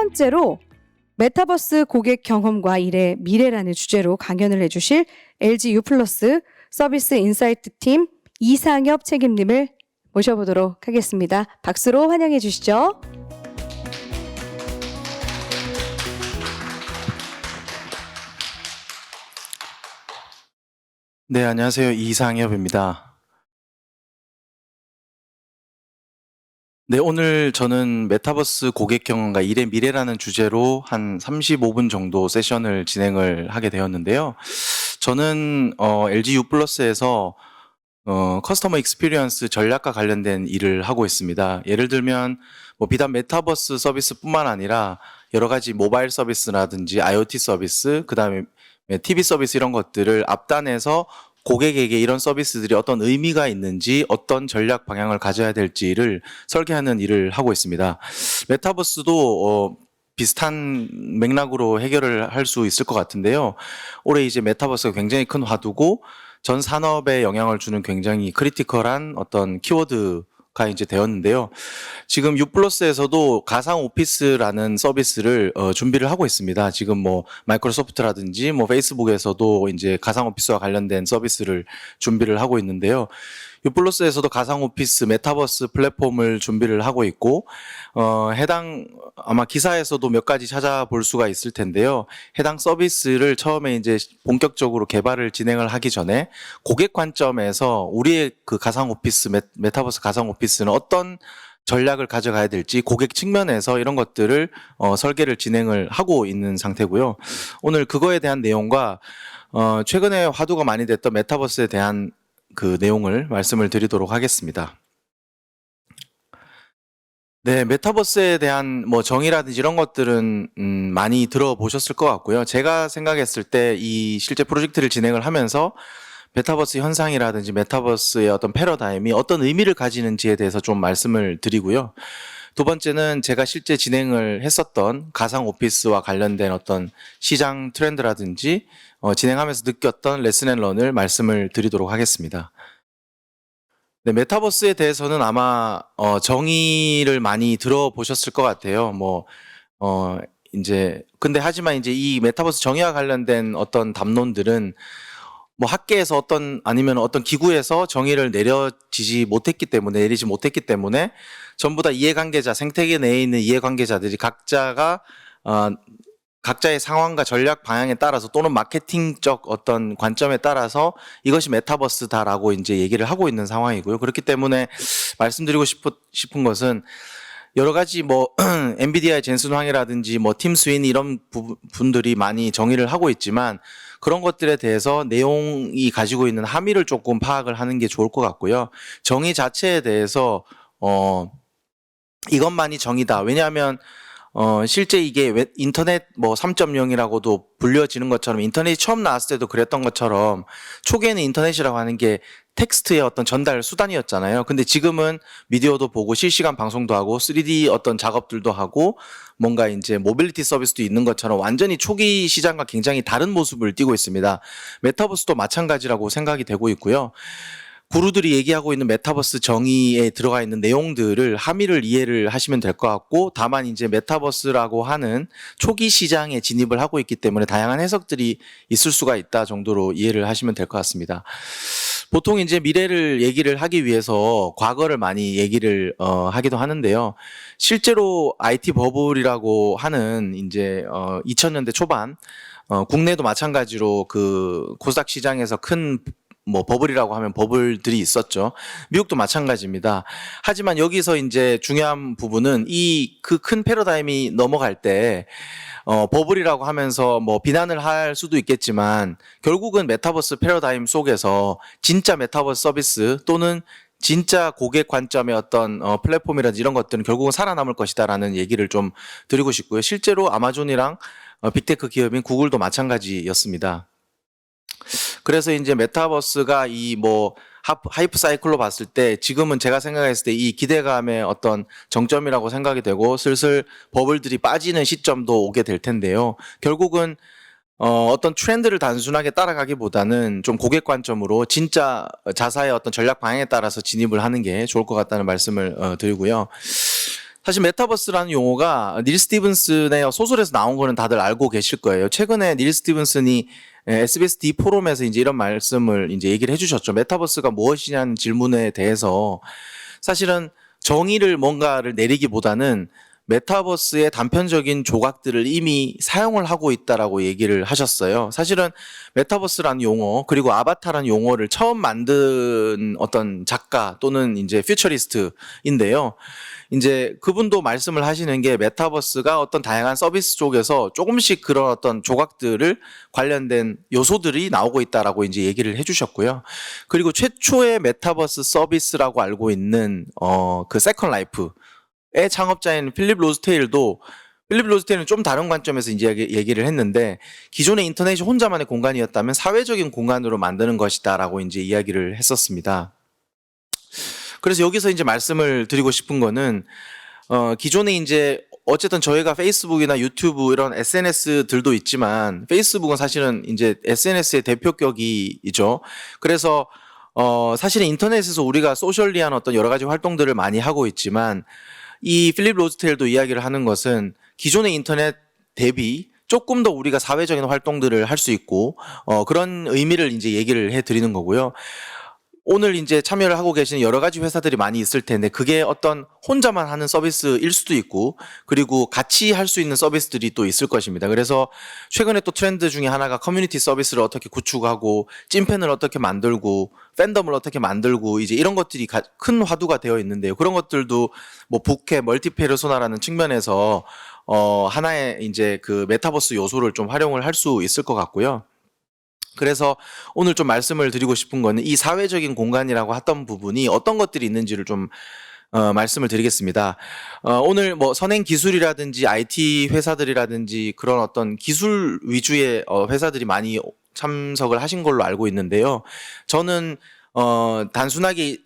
번째로 메타버스 고객 경험과 일의 미래라는 주제로 강연을 해주실 LG U+ 서비스 인사이트 팀 이상엽 책임님을 모셔보도록 하겠습니다. 박수로 환영해 주시죠. 네, 안녕하세요. 이상엽입니다. 네, 오늘 저는 메타버스 고객 경험과 일의 미래라는 주제로 한 35분 정도 세션을 진행을 하게 되었는데요. 저는 LG U+에서 커스터머 익스피리언스 전략과 관련된 일을 하고 있습니다. 예를 들면 비단 메타버스 서비스뿐만 아니라 여러 가지 모바일 서비스라든지 IoT 서비스, 그다음에 TV 서비스 이런 것들을 앞단에서 고객에게 이런 서비스들이 어떤 의미가 있는지, 어떤 전략 방향을 가져야 될지를 설계하는 일을 하고 있습니다. 메타버스도 비슷한 맥락으로 해결을 할 수 있을 것 같은데요. 올해 이제 메타버스가 굉장히 큰 화두고 전 산업에 영향을 주는 굉장히 크리티컬한 어떤 키워드가 이제 되었는데요. 지금 U+에서도 가상 오피스라는 서비스를 준비를 하고 있습니다. 지금 마이크로소프트라든지 페이스북에서도 이제 가상 오피스와 관련된 서비스를 준비를 하고 있는데요. U+에서도 가상 오피스 메타버스 플랫폼을 준비를 하고 있고 해당 아마 기사에서도 몇 가지 찾아볼 수가 있을 텐데요. 해당 서비스를 처음에 이제 본격적으로 개발을 진행을 하기 전에 고객 관점에서 우리의 그 가상 오피스 메타버스 가상 오피스는 어떤 전략을 가져가야 될지 고객 측면에서 이런 것들을 설계를 진행을 하고 있는 상태고요. 오늘 그거에 대한 내용과 최근에 화두가 많이 됐던 메타버스에 대한 그 내용을 말씀을 드리도록 하겠습니다. 네, 메타버스에 대한 정의라든지 이런 것들은 많이 들어보셨을 것 같고요. 제가 생각했을 때 이 실제 프로젝트를 진행을 하면서 메타버스 현상이라든지 메타버스의 어떤 패러다임이 어떤 의미를 가지는지에 대해서 좀 말씀을 드리고요. 두 번째는 제가 실제 진행을 했었던 가상 오피스와 관련된 어떤 시장 트렌드라든지 진행하면서 느꼈던 레슨 앤 런을 말씀을 드리도록 하겠습니다. 네, 메타버스에 대해서는 아마 정의를 많이 들어보셨을 것 같아요. 하지만 이제 이 메타버스 정의와 관련된 어떤 담론들은 학계에서 아니면 어떤 기구에서 정의를 내리지 못했기 때문에 전부 다 이해관계자, 생태계 내에 있는 이해관계자들이 각자의 상황과 전략 방향에 따라서 또는 마케팅적 어떤 관점에 따라서 이것이 메타버스다라고 이제 얘기를 하고 있는 상황이고요. 그렇기 때문에 말씀드리고 싶은 것은 여러 가지 엔비디아의 젠슨 황이라든지 팀 스윈 이런 분들이 많이 정의를 하고 있지만 그런 것들에 대해서 내용이 가지고 있는 함의를 조금 파악을 하는 게 좋을 것 같고요. 정의 자체에 대해서 이것만이 정의다. 왜냐하면 실제 이게 인터넷 3.0이라고도 불려지는 것처럼 인터넷이 처음 나왔을 때도 그랬던 것처럼 초기에는 인터넷이라고 하는 게 텍스트의 어떤 전달 수단이었잖아요. 근데 지금은 미디어도 보고 실시간 방송도 하고 3D 어떤 작업들도 하고 뭔가 이제 모빌리티 서비스도 있는 것처럼 완전히 초기 시장과 굉장히 다른 모습을 띠고 있습니다. 메타버스도 마찬가지라고 생각이 되고 있고요. 구루들이 얘기하고 있는 메타버스 정의에 들어가 있는 내용들을 함의를 이해를 하시면 될 것 같고, 다만 이제 메타버스라고 하는 초기 시장에 진입을 하고 있기 때문에 다양한 해석들이 있을 수가 있다 정도로 이해를 하시면 될 것 같습니다. 보통 이제 미래를 얘기를 하기 위해서 과거를 많이 얘기를 하기도 하는데요. 실제로 IT 버블이라고 하는 이제 2000년대 초반 국내도 마찬가지로 그 코스닥 시장에서 큰 버블이라고 하면 버블들이 있었죠. 미국도 마찬가지입니다. 하지만 여기서 이제 중요한 부분은 그 큰 패러다임이 넘어갈 때 버블이라고 하면서 비난을 할 수도 있겠지만 결국은 메타버스 패러다임 속에서 진짜 메타버스 서비스 또는 진짜 고객 관점의 어떤 플랫폼이라든지 이런 것들은 결국은 살아남을 것이다라는 얘기를 좀 드리고 싶고요. 실제로 아마존이랑 빅테크 기업인 구글도 마찬가지였습니다. 그래서 이제 메타버스가 하이프 사이클로 봤을 때 지금은 제가 생각했을 때 이 기대감의 어떤 정점이라고 생각이 되고 슬슬 버블들이 빠지는 시점도 오게 될 텐데요. 결국은 어떤 트렌드를 단순하게 따라가기보다는 좀 고객 관점으로 진짜 자사의 어떤 전략 방향에 따라서 진입을 하는 게 좋을 것 같다는 말씀을 드리고요. 사실 메타버스라는 용어가 닐 스티븐슨의 소설에서 나온 거는 다들 알고 계실 거예요. 최근에 닐 스티븐슨이 SBS D 포럼에서 이제 이런 말씀을 이제 얘기를 해주셨죠. 메타버스가 무엇이냐는 질문에 대해서 사실은 정의를 뭔가를 내리기보다는 메타버스의 단편적인 조각들을 이미 사용을 하고 있다라고 얘기를 하셨어요. 사실은 메타버스라는 용어 그리고 아바타라는 용어를 처음 만든 어떤 작가 또는 이제 퓨처리스트인데요. 이제 그분도 말씀을 하시는 게 메타버스가 어떤 다양한 서비스 쪽에서 조금씩 그런 어떤 조각들을 관련된 요소들이 나오고 있다라고 이제 얘기를 해주셨고요. 그리고 최초의 메타버스 서비스라고 알고 있는 그 세컨 라이프의 창업자인 필립 로즈테일은 좀 다른 관점에서 이제 얘기를 했는데 기존의 인터넷이 혼자만의 공간이었다면 사회적인 공간으로 만드는 것이다라고 이제 이야기를 했었습니다. 그래서 여기서 이제 말씀을 드리고 싶은 거는 기존에 이제 어쨌든 저희가 페이스북이나 유튜브 이런 SNS들도 있지만 페이스북은 사실은 이제 SNS의 대표격이죠. 그래서 사실은 인터넷에서 우리가 소셜리한 어떤 여러 가지 활동들을 많이 하고 있지만 이 필립 로즈테일도 이야기를 하는 것은 기존의 인터넷 대비 조금 더 우리가 사회적인 활동들을 할 수 있고 그런 의미를 이제 얘기를 해드리는 거고요. 오늘 이제 참여를 하고 계시는 여러 가지 회사들이 많이 있을 텐데 그게 어떤 혼자만 하는 서비스일 수도 있고 그리고 같이 할 수 있는 서비스들이 또 있을 것입니다. 그래서 최근에 또 트렌드 중에 하나가 커뮤니티 서비스를 어떻게 구축하고 찐팬을 어떻게 만들고 팬덤을 어떻게 만들고 이제 이런 것들이 큰 화두가 되어 있는데요. 그런 것들도 뭐 부캐, 멀티 페르소나라는 측면에서 하나의 이제 그 메타버스 요소를 좀 활용을 할 수 있을 것 같고요. 그래서 오늘 좀 말씀을 드리고 싶은 거는 이 사회적인 공간이라고 했던 부분이 어떤 것들이 있는지를 좀 말씀을 드리겠습니다. 오늘 뭐 선행 기술이라든지 IT 회사들이라든지 그런 어떤 기술 위주의 회사들이 많이 참석을 하신 걸로 알고 있는데요. 저는 단순하게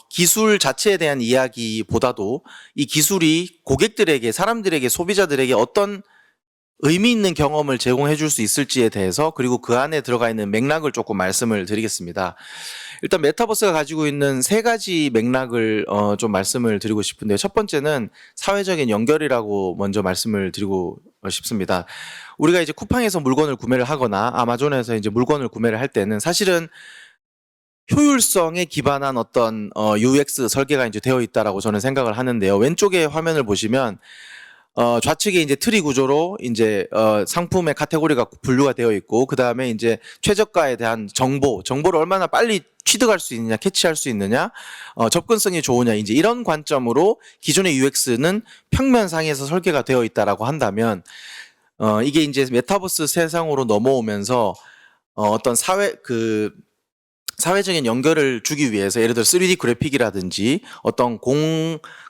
기술 자체에 대한 이야기보다도 이 기술이 고객들에게, 사람들에게, 소비자들에게 어떤 의미 있는 경험을 제공해 줄 수 있을지에 대해서 그리고 그 안에 들어가 있는 맥락을 조금 말씀을 드리겠습니다. 일단 메타버스가 가지고 있는 세 가지 맥락을 좀 말씀을 드리고 싶은데요. 첫 번째는 사회적인 연결이라고 먼저 말씀을 드리고 싶습니다. 우리가 이제 쿠팡에서 물건을 구매를 하거나 아마존에서 이제 물건을 구매를 할 때는 사실은 효율성에 기반한 어떤 UX 설계가 이제 되어 있다라고 저는 생각을 하는데요. 왼쪽에 화면을 보시면 좌측에 이제 트리 구조로 이제 상품의 카테고리가 분류가 되어 있고 그 다음에 이제 최저가에 대한 정보를 얼마나 빨리 취득할 수 있느냐, 캐치할 수 있느냐, 접근성이 좋으냐 이제 이런 관점으로 기존의 UX는 평면상에서 설계가 되어 있다라고 한다면 이게 이제 메타버스 세상으로 넘어오면서 어떤 사회적인 연결을 주기 위해서 예를 들어 3D 그래픽이라든지 어떤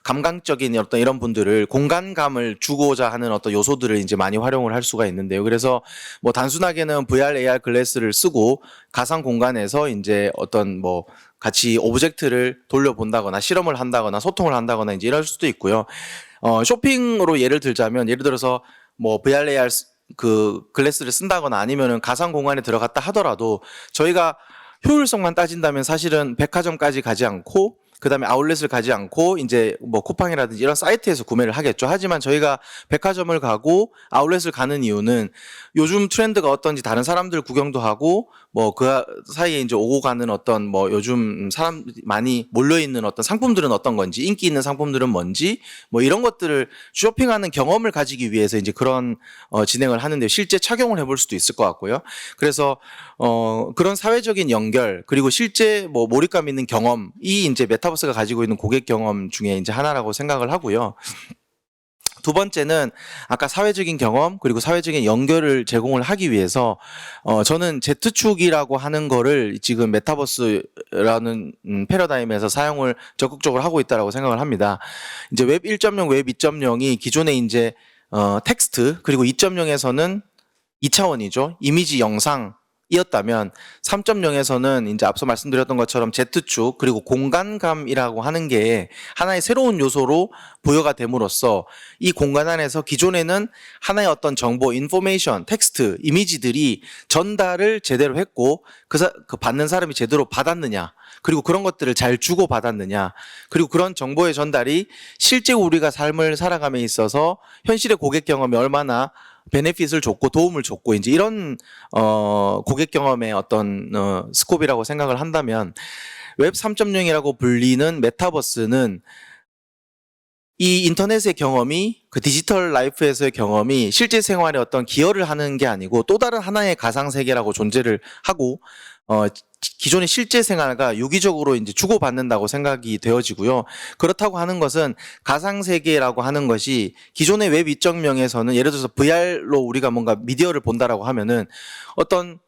감각적인 어떤 이런 분들을 공간감을 주고자 하는 어떤 요소들을 이제 많이 활용을 할 수가 있는데요. 그래서 뭐 단순하게는 VR, AR 글래스를 쓰고 가상 공간에서 이제 어떤 뭐 같이 오브젝트를 돌려본다거나 실험을 한다거나 소통을 한다거나 이제 이럴 수도 있고요. 쇼핑으로 예를 들자면 예를 들어서 뭐 VR, AR 그 글래스를 쓴다거나 아니면은 가상 공간에 들어갔다 하더라도 저희가 효율성만 따진다면 사실은 백화점까지 가지 않고 그다음에 아울렛을 가지 않고 이제 뭐 쿠팡이라든지 이런 사이트에서 구매를 하겠죠. 하지만 저희가 백화점을 가고 아울렛을 가는 이유는 요즘 트렌드가 어떤지 다른 사람들 구경도 하고 뭐 그 사이에 이제 오고 가는 어떤 뭐 요즘 사람 많이 몰려 있는 어떤 상품들은 어떤 건지 인기 있는 상품들은 뭔지 뭐 이런 것들을 쇼핑하는 경험을 가지기 위해서 이제 그런 진행을 하는데 실제 착용을 해볼 수도 있을 것 같고요. 그래서 그런 사회적인 연결 그리고 실제 뭐 몰입감 있는 경험이 이제 메타버스가 가지고 있는 고객 경험 중에 이제 하나라고 생각을 하고요. 두 번째는 아까 사회적인 경험 그리고 사회적인 연결을 제공을 하기 위해서 저는 Z축이라고 하는 거를 지금 메타버스라는 패러다임에서 사용을 적극적으로 하고 있다라고 생각을 합니다. 이제 웹 1.0, 웹 2.0이 기존에 이제 텍스트 그리고 2.0에서는 2차원이죠. 이미지, 영상 이었다면 3.0에서는 이제 앞서 말씀드렸던 것처럼 Z축 그리고 공간감이라고 하는 게 하나의 새로운 요소로 부여가 됨으로써 이 공간 안에서 기존에는 하나의 어떤 정보, 인포메이션, 텍스트, 이미지들이 전달을 제대로 했고 그 받는 사람이 제대로 받았느냐, 그리고 그런 것들을 잘 주고 받았느냐, 그리고 그런 정보의 전달이 실제 우리가 삶을 살아감에 있어서 현실의 고객 경험이 얼마나 베네핏을 줬고 도움을 줬고 이제 이런 고객 경험의 어떤 스코프라고 생각을 한다면 웹 3.0이라고 불리는 메타버스는 이 인터넷의 경험이 그 디지털 라이프에서의 경험이 실제 생활에 어떤 기여를 하는 게 아니고 또 다른 하나의 가상 세계라고 존재를 하고 기존의 실제 생활과 유기적으로 이제 주고받는다고 생각이 되어지고요. 그렇다고 하는 것은 가상 세계라고 하는 것이 기존의 웹 2.0에서는 예를 들어서 VR로 우리가 뭔가 미디어를 본다라고 하면은 어떤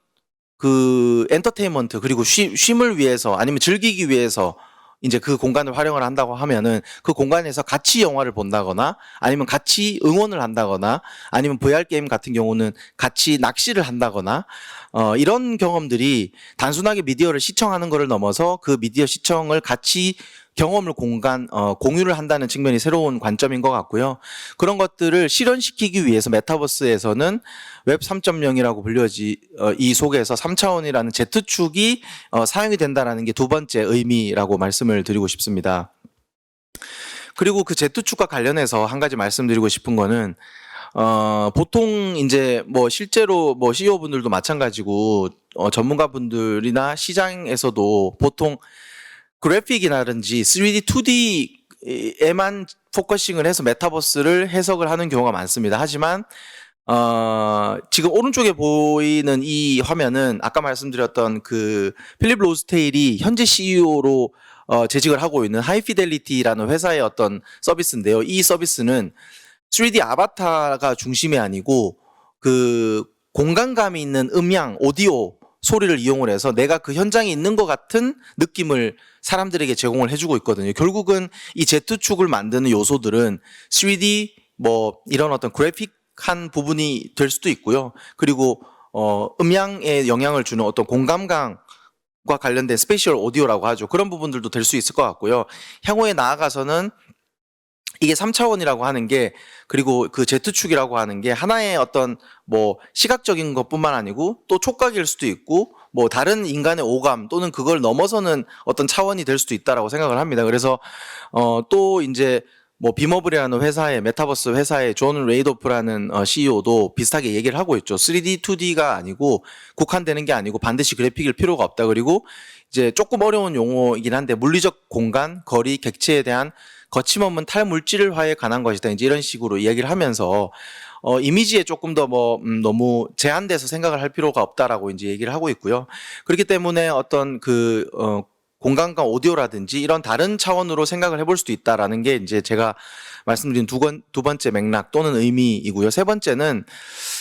그 엔터테인먼트 그리고 쉼을 위해서 아니면 즐기기 위해서 이제 그 공간을 활용을 한다고 하면은 그 공간에서 같이 영화를 본다거나 아니면 같이 응원을 한다거나 아니면 VR 게임 같은 경우는 같이 낚시를 한다거나 이런 경험들이 단순하게 미디어를 시청하는 것을 넘어서 그 미디어 시청을 같이 경험을 공유를 한다는 측면이 새로운 관점인 것 같고요. 그런 것들을 실현시키기 위해서 메타버스에서는 웹 3.0이라고 이 속에서 3차원이라는 Z축이 사용이 된다는 게 두 번째 의미라고 말씀을 드리고 싶습니다. 그리고 그 Z축과 관련해서 한 가지 말씀드리고 싶은 거는 보통 이제 뭐 실제로 뭐 CEO 분들도 마찬가지고 전문가 분들이나 시장에서도 보통 그래픽이라든지 3D, 2D에만 포커싱을 해서 메타버스를 해석을 하는 경우가 많습니다. 하지만 지금 오른쪽에 보이는 이 화면은 아까 말씀드렸던 그 필립 로스테일이 현재 CEO로 재직을 하고 있는 하이피델리티라는 회사의 어떤 서비스인데요. 이 서비스는 3D 아바타가 중심이 아니고 그 공간감이 있는 음향, 오디오, 소리를 이용을 해서 내가 그 현장에 있는 것 같은 느낌을 사람들에게 제공을 해주고 있거든요. 결국은 이 Z축을 만드는 요소들은 3D 뭐 이런 어떤 그래픽한 부분이 될 수도 있고요. 그리고 음향에 영향을 주는 어떤 공감감과 관련된 스페셜 오디오라고 하죠. 그런 부분들도 될 수 있을 것 같고요. 향후에 나아가서는 이게 3차원이라고 하는 게 그리고 그 Z축이라고 하는 게 하나의 어떤 뭐 시각적인 것뿐만 아니고 또 촉각일 수도 있고 뭐 다른 인간의 오감 또는 그걸 넘어서는 어떤 차원이 될 수도 있다라고 생각을 합니다. 그래서 또 이제 뭐 비머블이라는 회사의 메타버스 회사의 존 레이도프라는 CEO도 비슷하게 얘기를 하고 있죠. 3D, 2D가 아니고 국한되는 게 아니고 반드시 그래픽일 필요가 없다. 그리고 이제 조금 어려운 용어이긴 한데 물리적 공간, 거리, 객체에 대한 거침없는 탈물질화에 관한 것이다. 이제 이런 식으로 이야기를 하면서 이미지에 조금 더 너무 제한돼서 생각을 할 필요가 없다라고 이제 얘기를 하고 있고요. 그렇기 때문에 어떤 공간과 오디오라든지 이런 다른 차원으로 생각을 해볼 수도 있다라는 게 이제 제가 말씀드린 두 번째 맥락 또는 의미이고요. 세 번째는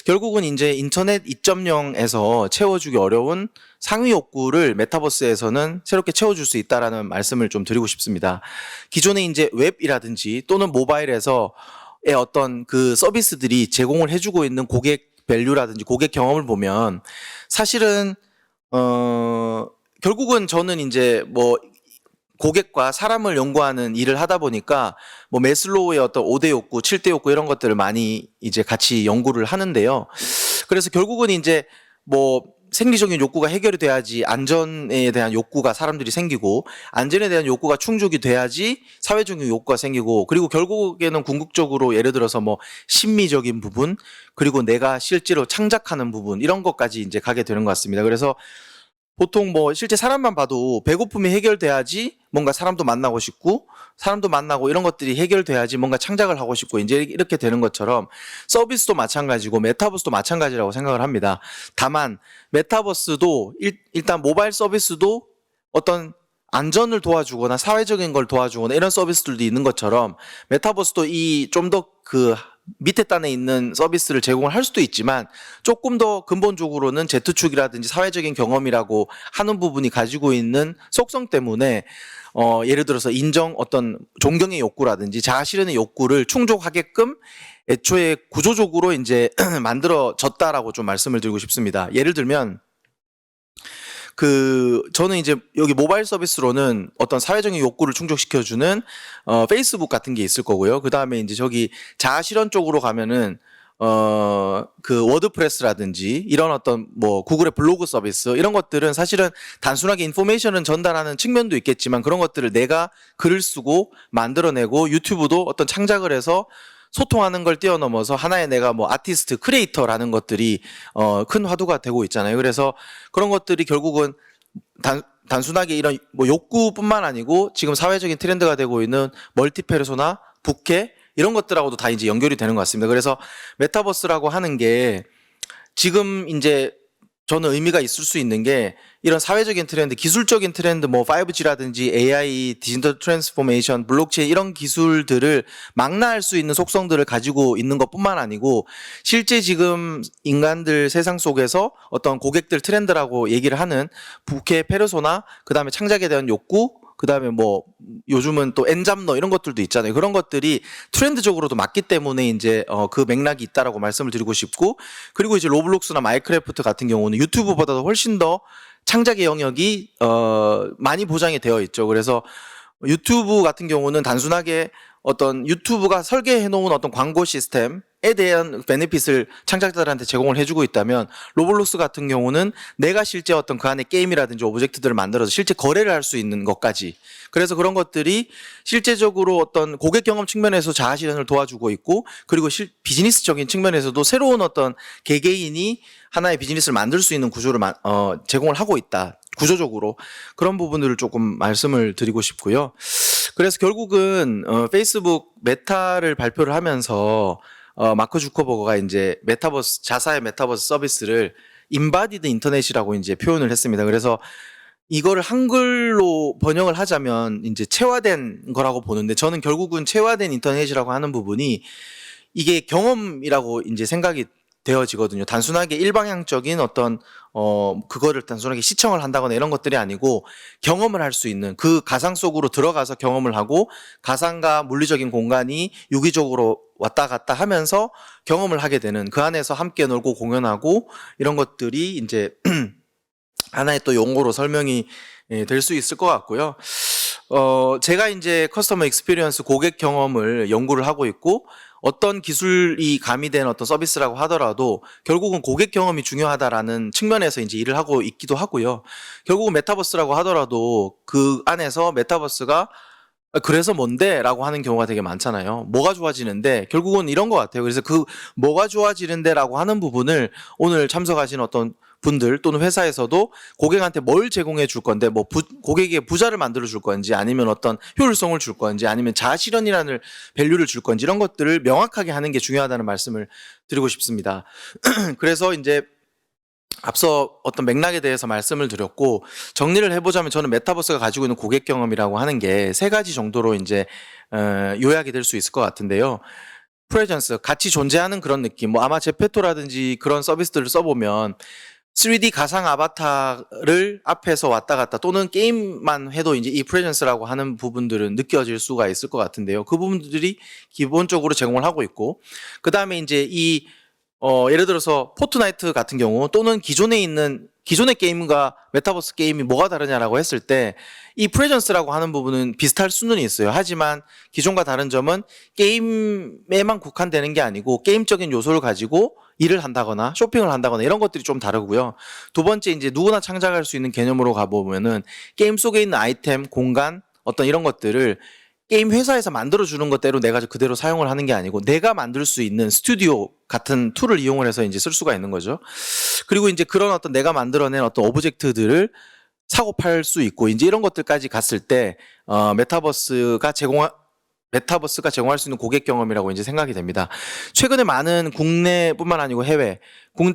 결국은 이제 인터넷 2.0에서 채워주기 어려운 상위 욕구를 메타버스에서는 새롭게 채워줄 수 있다라는 말씀을 좀 드리고 싶습니다. 기존에 이제 웹이라든지 또는 모바일에서의 어떤 그 서비스들이 제공을 해주고 있는 고객 밸류라든지 고객 경험을 보면 사실은 결국은 저는 이제 뭐 고객과 사람을 연구하는 일을 하다 보니까 뭐 매슬로우의 어떤 5대 욕구, 7대 욕구 이런 것들을 많이 이제 같이 연구를 하는데요. 그래서 결국은 이제 뭐 생리적인 욕구가 해결이 돼야지 안전에 대한 욕구가 사람들이 생기고 안전에 대한 욕구가 충족이 돼야지 사회적인 욕구가 생기고 그리고 결국에는 궁극적으로 예를 들어서 뭐 심미적인 부분 그리고 내가 실제로 창작하는 부분 이런 것까지 이제 가게 되는 것 같습니다. 그래서 보통 뭐 실제 사람만 봐도 배고픔이 해결돼야지 뭔가 사람도 만나고 싶고 사람도 만나고 이런 것들이 해결돼야지 뭔가 창작을 하고 싶고 이제 이렇게 되는 것처럼 서비스도 마찬가지고 메타버스도 마찬가지라고 생각을 합니다. 다만 메타버스도 일단 모바일 서비스도 어떤 안전을 도와주거나 사회적인 걸 도와주거나 이런 서비스들도 있는 것처럼 메타버스도 이 좀 더 그 밑에 단에 있는 서비스를 제공을 할 수도 있지만 조금 더 근본적으로는 Z축이라든지 사회적인 경험이라고 하는 부분이 가지고 있는 속성 때문에 예를 들어서 어떤 존경의 욕구라든지 자아 실현의 욕구를 충족하게끔 애초에 구조적으로 이제 만들어졌다라고 좀 말씀을 드리고 싶습니다. 예를 들면 저는 이제 여기 모바일 서비스로는 어떤 사회적인 욕구를 충족시켜주는 페이스북 같은 게 있을 거고요. 그 다음에 이제 저기 자아 실현 쪽으로 가면은 워드프레스라든지 이런 어떤 뭐 구글의 블로그 서비스 이런 것들은 사실은 단순하게 인포메이션을 전달하는 측면도 있겠지만 그런 것들을 내가 글을 쓰고 만들어내고 유튜브도 어떤 창작을 해서 소통하는 걸 뛰어넘어서 하나의 내가 뭐 아티스트, 크리에이터라는 것들이 큰 화두가 되고 있잖아요. 그래서 그런 것들이 결국은 단순하게 이런 뭐 욕구뿐만 아니고 지금 사회적인 트렌드가 되고 있는 멀티 페르소나, 부캐 이런 것들하고도 다 이제 연결이 되는 것 같습니다. 그래서 메타버스라고 하는 게 지금 이제 저는 의미가 있을 수 있는 게 이런 사회적인 트렌드, 기술적인 트렌드, 뭐 5G라든지 AI, 디지털 트랜스포메이션, 블록체인 이런 기술들을 망라할 수 있는 속성들을 가지고 있는 것뿐만 아니고 실제 지금 인간들 세상 속에서 어떤 고객들 트렌드라고 얘기를 하는 부캐 페르소나, 그다음에 창작에 대한 욕구, 그다음에 뭐 요즘은 또 엔잡러 이런 것들도 있잖아요. 그런 것들이 트렌드적으로도 맞기 때문에 이제 그 맥락이 있다라고 말씀을 드리고 싶고, 그리고 이제 로블록스나 마인크래프트 같은 경우는 유튜브보다도 훨씬 더 창작의 영역이 많이 보장이 되어 있죠. 그래서 유튜브 같은 경우는 단순하게 어떤 유튜브가 설계해 놓은 어떤 광고 시스템에 대한 베네핏을 창작자들한테 제공을 해주고 있다면 로블록스 같은 경우는 내가 실제 어떤 그 안에 게임이라든지 오브젝트들을 만들어서 실제 거래를 할 수 있는 것까지, 그래서 그런 것들이 실제적으로 어떤 고객 경험 측면에서 자아 실현을 도와주고 있고, 그리고 비즈니스적인 측면에서도 새로운 어떤 개개인이 하나의 비즈니스를 만들 수 있는 구조를 제공을 하고 있다. 구조적으로 그런 부분들을 조금 말씀을 드리고 싶고요. 그래서 결국은 페이스북 메타를 발표를 하면서 마크 주커버거가 이제 메타버스, 자사의 메타버스 서비스를 인바디드 인터넷이라고 이제 표현을 했습니다. 그래서 이거를 한글로 번역을 하자면 이제 체화된 거라고 보는데, 저는 결국은 체화된 인터넷이라고 하는 부분이 이게 경험이라고 이제 생각이 되어지거든요. 단순하게 일방향적인 어떤 그거를 단순하게 시청을 한다거나 이런 것들이 아니고 경험을 할 수 있는, 그 가상 속으로 들어가서 경험을 하고 가상과 물리적인 공간이 유기적으로 왔다 갔다 하면서 경험을 하게 되는, 그 안에서 함께 놀고 공연하고 이런 것들이 이제 하나의 또 용어로 설명이 될 수 있을 것 같고요. 제가 이제 커스터머 익스피리언스 고객 경험을 연구를 하고 있고, 어떤 기술이 가미된 어떤 서비스라고 하더라도 결국은 고객 경험이 중요하다라는 측면에서 이제 일을 하고 있기도 하고요. 결국은 메타버스라고 하더라도 그 안에서 메타버스가 그래서 뭔데? 라고 하는 경우가 되게 많잖아요. 뭐가 좋아지는데? 결국은 이런 것 같아요. 그래서 그 뭐가 좋아지는데? 라고 하는 부분을 오늘 참석하신 어떤 분들 또는 회사에서도 고객한테 뭘 제공해 줄 건데, 뭐 고객에게 부자를 만들어 줄 건지, 아니면 어떤 효율성을 줄 건지, 아니면 자아실현이라는 밸류를 줄 건지, 이런 것들을 명확하게 하는 게 중요하다는 말씀을 드리고 싶습니다. 그래서 이제 앞서 어떤 맥락에 대해서 말씀을 드렸고, 정리를 해보자면 저는 메타버스가 가지고 있는 고객 경험이라고 하는 게 세 가지 정도로 이제 요약이 될 수 있을 것 같은데요. 프레젠스, 같이 존재하는 그런 느낌. 뭐 아마 제페토라든지 그런 서비스들을 써보면 3D 가상 아바타를 앞에서 왔다 갔다, 또는 게임만 해도 이제 이 프레젠스라고 하는 부분들은 느껴질 수가 있을 것 같은데요. 그 부분들이 기본적으로 제공을 하고 있고, 그 다음에 이제 예를 들어서 포트나이트 같은 경우, 또는 기존의 게임과 메타버스 게임이 뭐가 다르냐라고 했을 때 이 프레젠스라고 하는 부분은 비슷할 수는 있어요. 하지만 기존과 다른 점은 게임에만 국한되는 게 아니고 게임적인 요소를 가지고 일을 한다거나 쇼핑을 한다거나 이런 것들이 좀 다르고요. 두 번째, 이제 누구나 창작할 수 있는 개념으로 가보면은 게임 속에 있는 아이템, 공간, 어떤 이런 것들을 게임 회사에서 만들어주는 것대로 내가 그대로 사용을 하는 게 아니고 내가 만들 수 있는 스튜디오 같은 툴을 이용을 해서 이제 쓸 수가 있는 거죠. 그리고 이제 그런 어떤 내가 만들어낸 어떤 오브젝트들을 사고 팔 수 있고, 이제 이런 것들까지 갔을 때 메타버스가 제공할 수 있는 고객 경험이라고 이제 생각이 됩니다. 최근에 많은 국내뿐만 아니고 해외,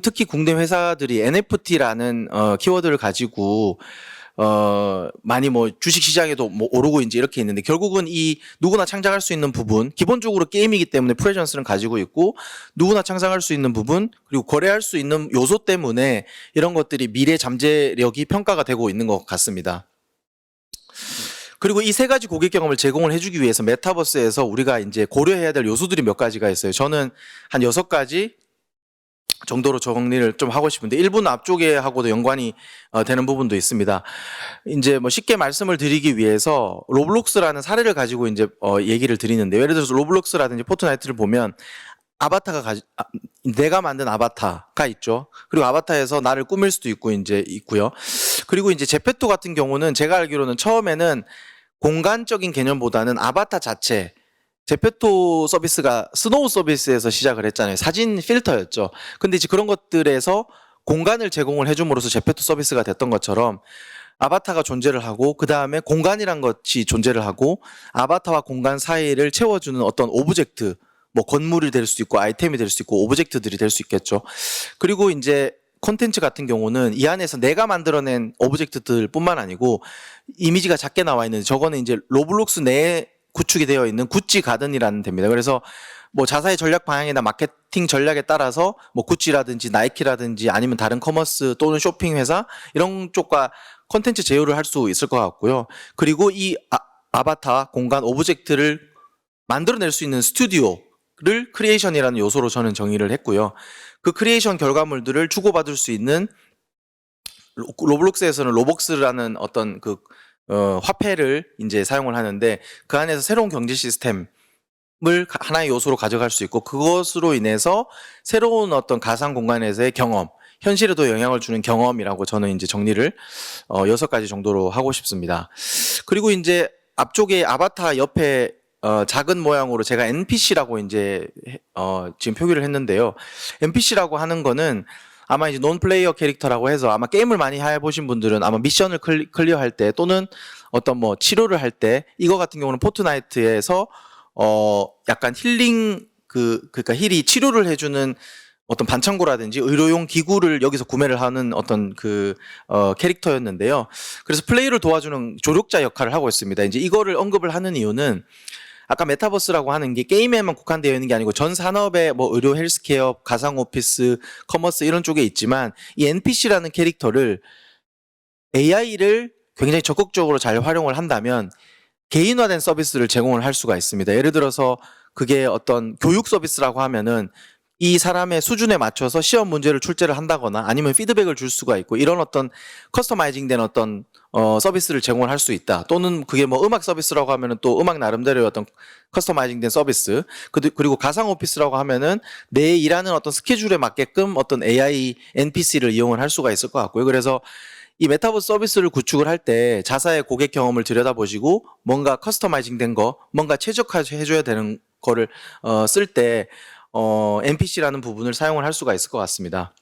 특히 국내 회사들이 NFT라는 키워드를 가지고 많이 뭐 주식 시장에도 뭐 오르고 이제 이렇게 있는데, 결국은 이 누구나 창작할 수 있는 부분, 기본적으로 게임이기 때문에 프레젠스는 가지고 있고, 누구나 창작할 수 있는 부분, 그리고 거래할 수 있는 요소 때문에 이런 것들이 미래 잠재력이 평가가 되고 있는 것 같습니다. 그리고 이 세 가지 고객 경험을 제공을 해주기 위해서 메타버스에서 우리가 이제 고려해야 될 요소들이 몇 가지가 있어요. 저는 한 6가지 정도로 정리를 좀 하고 싶은데 1분 앞쪽에 하고도 연관이 되는 부분도 있습니다. 이제 뭐 쉽게 말씀을 드리기 위해서 로블록스라는 사례를 가지고 이제 얘기를 드리는데 예를 들어서 로블록스라든지 포트나이트를 보면 내가 만든 아바타가 있죠. 그리고 아바타에서 나를 꾸밀 수도 있고 이제 있고요. 그리고 이제 제페토 같은 경우는 제가 알기로는 처음에는 공간적인 개념보다는 아바타 자체 제페토 서비스가 스노우 서비스에서 시작을 했잖아요. 사진 필터였죠. 근데 이제 그런 것들에서 공간을 제공을 해줌으로써 제페토 서비스가 됐던 것처럼 아바타가 존재를 하고 그 다음에 공간이란 것이 존재를 하고 아바타와 공간 사이를 채워주는 어떤 오브젝트 뭐 건물이 될 수도 있고 아이템이 될 수도 있고 오브젝트들이 될 수 있겠죠. 그리고 이제 콘텐츠 같은 경우는 이 안에서 내가 만들어낸 오브젝트들 뿐만 아니고 이미지가 작게 나와 있는 저거는 이제 로블록스 내에 구축이 되어 있는 구찌 가든이라는 데입니다. 그래서 뭐 자사의 전략 방향이나 마케팅 전략에 따라서 뭐 구찌라든지 나이키라든지 아니면 다른 커머스 또는 쇼핑 회사 이런 쪽과 콘텐츠 제휴를 할 수 있을 것 같고요. 그리고 이 아바타 공간 오브젝트를 만들어낼 수 있는 스튜디오를 크리에이션이라는 요소로 저는 정의를 했고요. 그 크리에이션 결과물들을 주고받을 수 있는 로블록스에서는 로벅스라는 어떤 화폐를 이제 사용을 하는데 그 안에서 새로운 경제 시스템을 하나의 요소로 가져갈 수 있고 그것으로 인해서 새로운 어떤 가상 공간에서의 경험, 현실에도 영향을 주는 경험이라고 저는 이제 정리를 6가지 정도로 하고 싶습니다. 그리고 이제 앞쪽에 아바타 옆에 작은 모양으로 제가 NPC라고 이제 지금 표기를 했는데요. NPC라고 하는 거는 아마 이제 논 플레이어 캐릭터라고 해서 아마 게임을 많이 해보신 분들은 아마 미션을 클리어할 때 또는 어떤 뭐 치료를 할 때 이거 같은 경우는 포트나이트에서 약간 힐링 그러니까 힐이 치료를 해주는 어떤 반창고라든지 의료용 기구를 여기서 구매를 하는 어떤 캐릭터였는데요. 그래서 플레이를 도와주는 조력자 역할을 하고 있습니다. 이제 이거를 언급을 하는 이유는 아까 메타버스라고 하는 게 게임에만 국한되어 있는 게 아니고 전 산업에 뭐 의료, 헬스케어, 가상 오피스, 커머스 이런 쪽에 있지만 이 NPC라는 캐릭터를 AI를 굉장히 적극적으로 잘 활용을 한다면 개인화된 서비스를 제공을 할 수가 있습니다. 예를 들어서 그게 어떤 교육 서비스라고 하면은 이 사람의 수준에 맞춰서 시험 문제를 출제를 한다거나 아니면 피드백을 줄 수가 있고 이런 어떤 커스터마이징된 어떤 서비스를 제공을 할 수 있다. 또는 그게 뭐 음악 서비스라고 하면은 또 음악 나름대로의 어떤 커스터마이징된 서비스. 그리고 가상 오피스라고 하면은 내 일하는 어떤 스케줄에 맞게끔 어떤 AI NPC를 이용을 할 수가 있을 것 같고요. 그래서 이 메타버스 서비스를 구축을 할 때 자사의 고객 경험을 들여다보시고 뭔가 커스터마이징된 거, 뭔가 최적화해줘야 되는 거를 쓸 때 NPC라는 부분을 사용을 할 수가 있을 것 같습니다.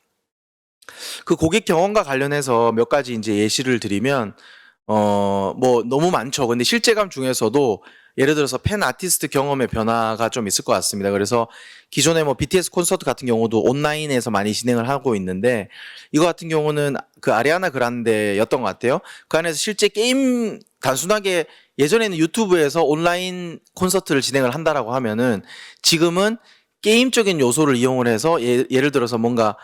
그 고객 경험과 관련해서 몇 가지 이제 예시를 드리면 뭐 너무 많죠. 근데 실제감 중에서도 예를 들어서 팬 아티스트 경험의 변화가 좀 있을 것 같습니다. 그래서 기존에 뭐 BTS 콘서트 같은 경우도 온라인에서 많이 진행을 하고 있는데 이거 같은 경우는 그 아리아나 그란데였던 것 같아요. 그 안에서 실제 게임 단순하게 예전에는 유튜브에서 온라인 콘서트를 진행을 한다라고 하면은 지금은 게임적인 요소를 이용을 해서 예를 들어서 뭔가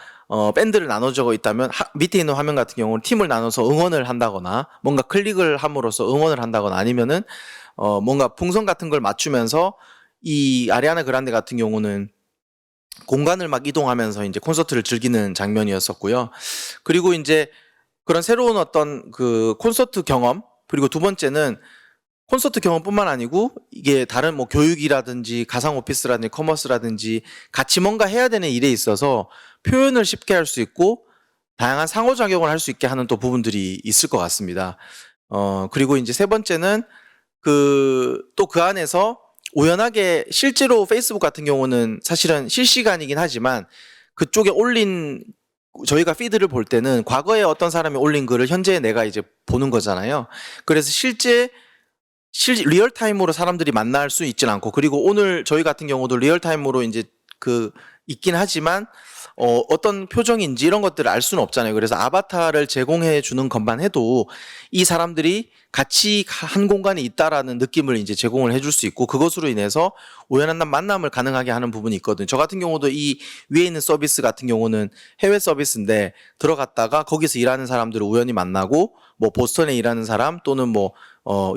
밴드를 나눠져 있다면 밑에 있는 화면 같은 경우는 팀을 나눠서 응원을 한다거나 뭔가 클릭을 함으로써 응원을 한다거나 아니면은 뭔가 풍선 같은 걸 맞추면서 이 아리아나 그란데 같은 경우는 공간을 막 이동하면서 이제 콘서트를 즐기는 장면이었었고요. 그리고 이제 그런 새로운 어떤 그 콘서트 경험 그리고 두 번째는 콘서트 경험뿐만 아니고 이게 다른 뭐 교육이라든지 가상 오피스라든지 커머스라든지 같이 뭔가 해야 되는 일에 있어서 표현을 쉽게 할 수 있고 다양한 상호작용을 할 수 있게 하는 또 부분들이 있을 것 같습니다. 그리고 이제 세 번째는 또 그 안에서 우연하게 실제로 페이스북 같은 경우는 사실은 실시간이긴 하지만 그쪽에 올린 저희가 피드를 볼 때는 과거에 어떤 사람이 올린 글을 현재 내가 이제 보는 거잖아요. 그래서 리얼타임으로 사람들이 만날 수 있진 않고 그리고 오늘 저희 같은 경우도 리얼타임으로 이제 있긴 하지만 어떤 표정인지 이런 것들을 알 수는 없잖아요. 그래서 아바타를 제공해 주는 것만 해도 이 사람들이 같이 한 공간에 있다라는 느낌을 이제 제공을 해줄 수 있고 그것으로 인해서 우연한 만남을 가능하게 하는 부분이 있거든요. 저 같은 경우도 이 위에 있는 서비스 같은 경우는 해외 서비스인데 들어갔다가 거기서 일하는 사람들을 우연히 만나고 뭐 보스턴에 일하는 사람 또는 뭐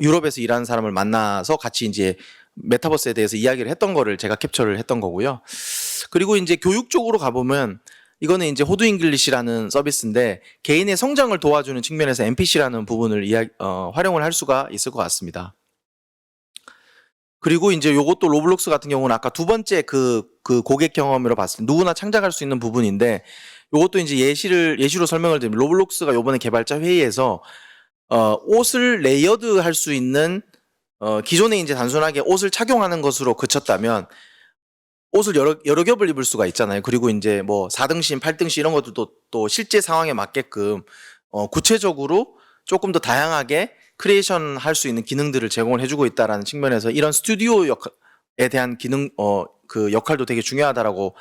유럽에서 일하는 사람을 만나서 같이 이제 메타버스에 대해서 이야기를 했던 거를 제가 캡처를 했던 거고요. 그리고 이제 교육 쪽으로 가보면 이거는 이제 호두 잉글리시라는 서비스인데 개인의 성장을 도와주는 측면에서 NPC라는 부분을 활용을 할 수가 있을 것 같습니다. 그리고 이제 요것도 로블록스 같은 경우는 아까 두 번째 그 고객 경험으로 봤을 때 누구나 창작할 수 있는 부분인데 요것도 이제 예시로 설명을 드리면 로블록스가 요번에 개발자 회의에서 옷을 레이어드 할 수 있는 기존에 이제 단순하게 옷을 착용하는 것으로 그쳤다면 옷을 여러 겹을 입을 수가 있잖아요. 그리고 이제 뭐 4등신, 8등신 이런 것들도 또 실제 상황에 맞게끔 구체적으로 조금 더 다양하게 크리에이션 할 수 있는 기능들을 제공을 해주고 있다라는 측면에서 이런 스튜디오 역할에 대한 그 역할도 되게 중요하다라고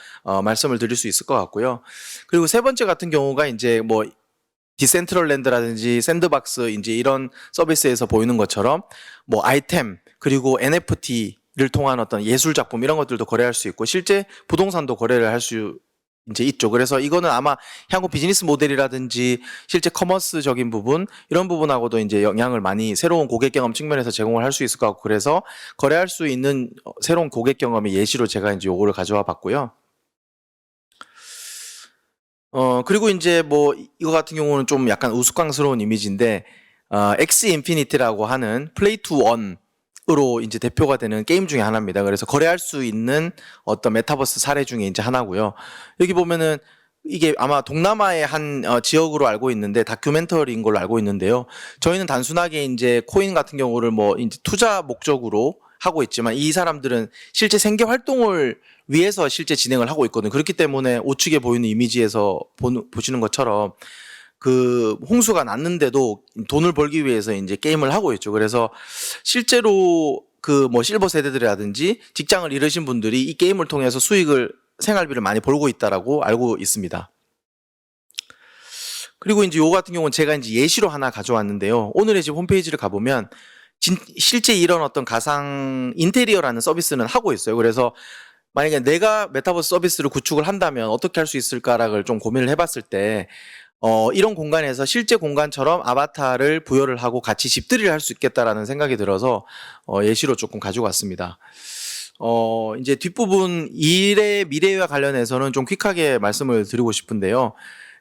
말씀을 드릴 수 있을 것 같고요. 그리고 세 번째 같은 경우가 이제 뭐 디센트럴랜드라든지 샌드박스 이제 이런 서비스에서 보이는 것처럼 뭐 아이템 그리고 NFT를 통한 어떤 예술 작품 이런 것들도 거래할 수 있고 실제 부동산도 거래를 할 수 이제 있죠. 그래서 이거는 아마 향후 비즈니스 모델이라든지 실제 커머스적인 부분 이런 부분하고도 이제 영향을 많이 새로운 고객 경험 측면에서 제공을 할 수 있을 것 같고 그래서 거래할 수 있는 새로운 고객 경험의 예시로 제가 이제 요거를 가져와 봤고요. 그리고 이제 뭐 이거 같은 경우는 좀 약간 우스꽝스러운 이미지인데 엑스 인피니티라고 하는 플레이 투 원으로 이제 대표가 되는 게임 중에 하나입니다. 그래서 거래할 수 있는 어떤 메타버스 사례 중에 이제 하나고요. 여기 보면은 이게 아마 동남아의 한 지역으로 알고 있는데 다큐멘터리인 걸로 알고 있는데요. 저희는 단순하게 이제 코인 같은 경우를 뭐 이제 투자 목적으로 하고 있지만 이 사람들은 실제 생계 활동을 위해서 실제 진행을 하고 있거든요. 그렇기 때문에 우측에 보이는 이미지에서 보시는 것처럼 그 홍수가 났는데도 돈을 벌기 위해서 이제 게임을 하고 있죠. 그래서 실제로 그 뭐 실버 세대들이라든지 직장을 잃으신 분들이 이 게임을 통해서 생활비를 많이 벌고 있다라고 알고 있습니다. 그리고 이제 요 같은 경우는 제가 이제 예시로 하나 가져왔는데요. 오늘의 집 홈페이지를 가보면 실제 이런 어떤 가상 인테리어라는 서비스는 하고 있어요. 그래서 만약에 내가 메타버스 서비스를 구축을 한다면 어떻게 할 수 있을까를 좀 고민을 해봤을 때 이런 공간에서 실제 공간처럼 아바타를 부여를 하고 같이 집들이를 할 수 있겠다라는 생각이 들어서 예시로 조금 가지고 왔습니다. 이제 뒷부분 일의 미래와 관련해서는 좀 퀵하게 말씀을 드리고 싶은데요.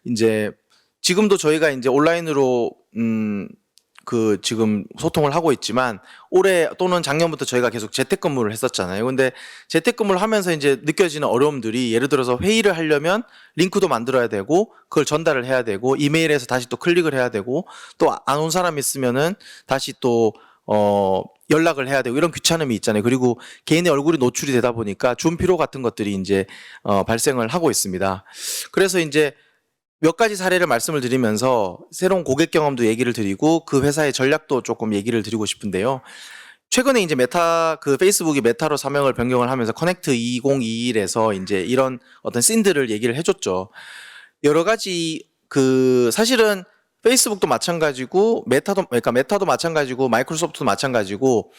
이제 지금도 저희가 이제 온라인으로 그 지금 소통을 하고 있지만 올해 또는 작년부터 저희가 계속 재택근무를 했었잖아요. 근데 재택근무를 하면서 이제 느껴지는 어려움들이 예를 들어서 회의를 하려면 링크도 만들어야 되고 그걸 전달을 해야 되고 이메일에서 다시 또 클릭을 해야 되고 또 안 온 사람 있으면은 다시 또 연락을 해야 되고 이런 귀찮음이 있잖아요. 그리고 개인의 얼굴이 노출이 되다 보니까 줌 피로 같은 것들이 이제 발생을 하고 있습니다. 그래서 이제 몇 가지 사례를 말씀을 드리면서 새로운 고객 경험도 얘기를 드리고 그 회사의 전략도 조금 얘기를 드리고 싶은데요. 최근에 이제 페이스북이 메타로 사명을 변경을 하면서 커넥트 2021에서 이제 이런 어떤 씬들을 얘기를 해줬죠. 여러 가지 사실은 페이스북도 마찬가지고 메타도 마찬가지고 마이크로소프트도 마찬가지고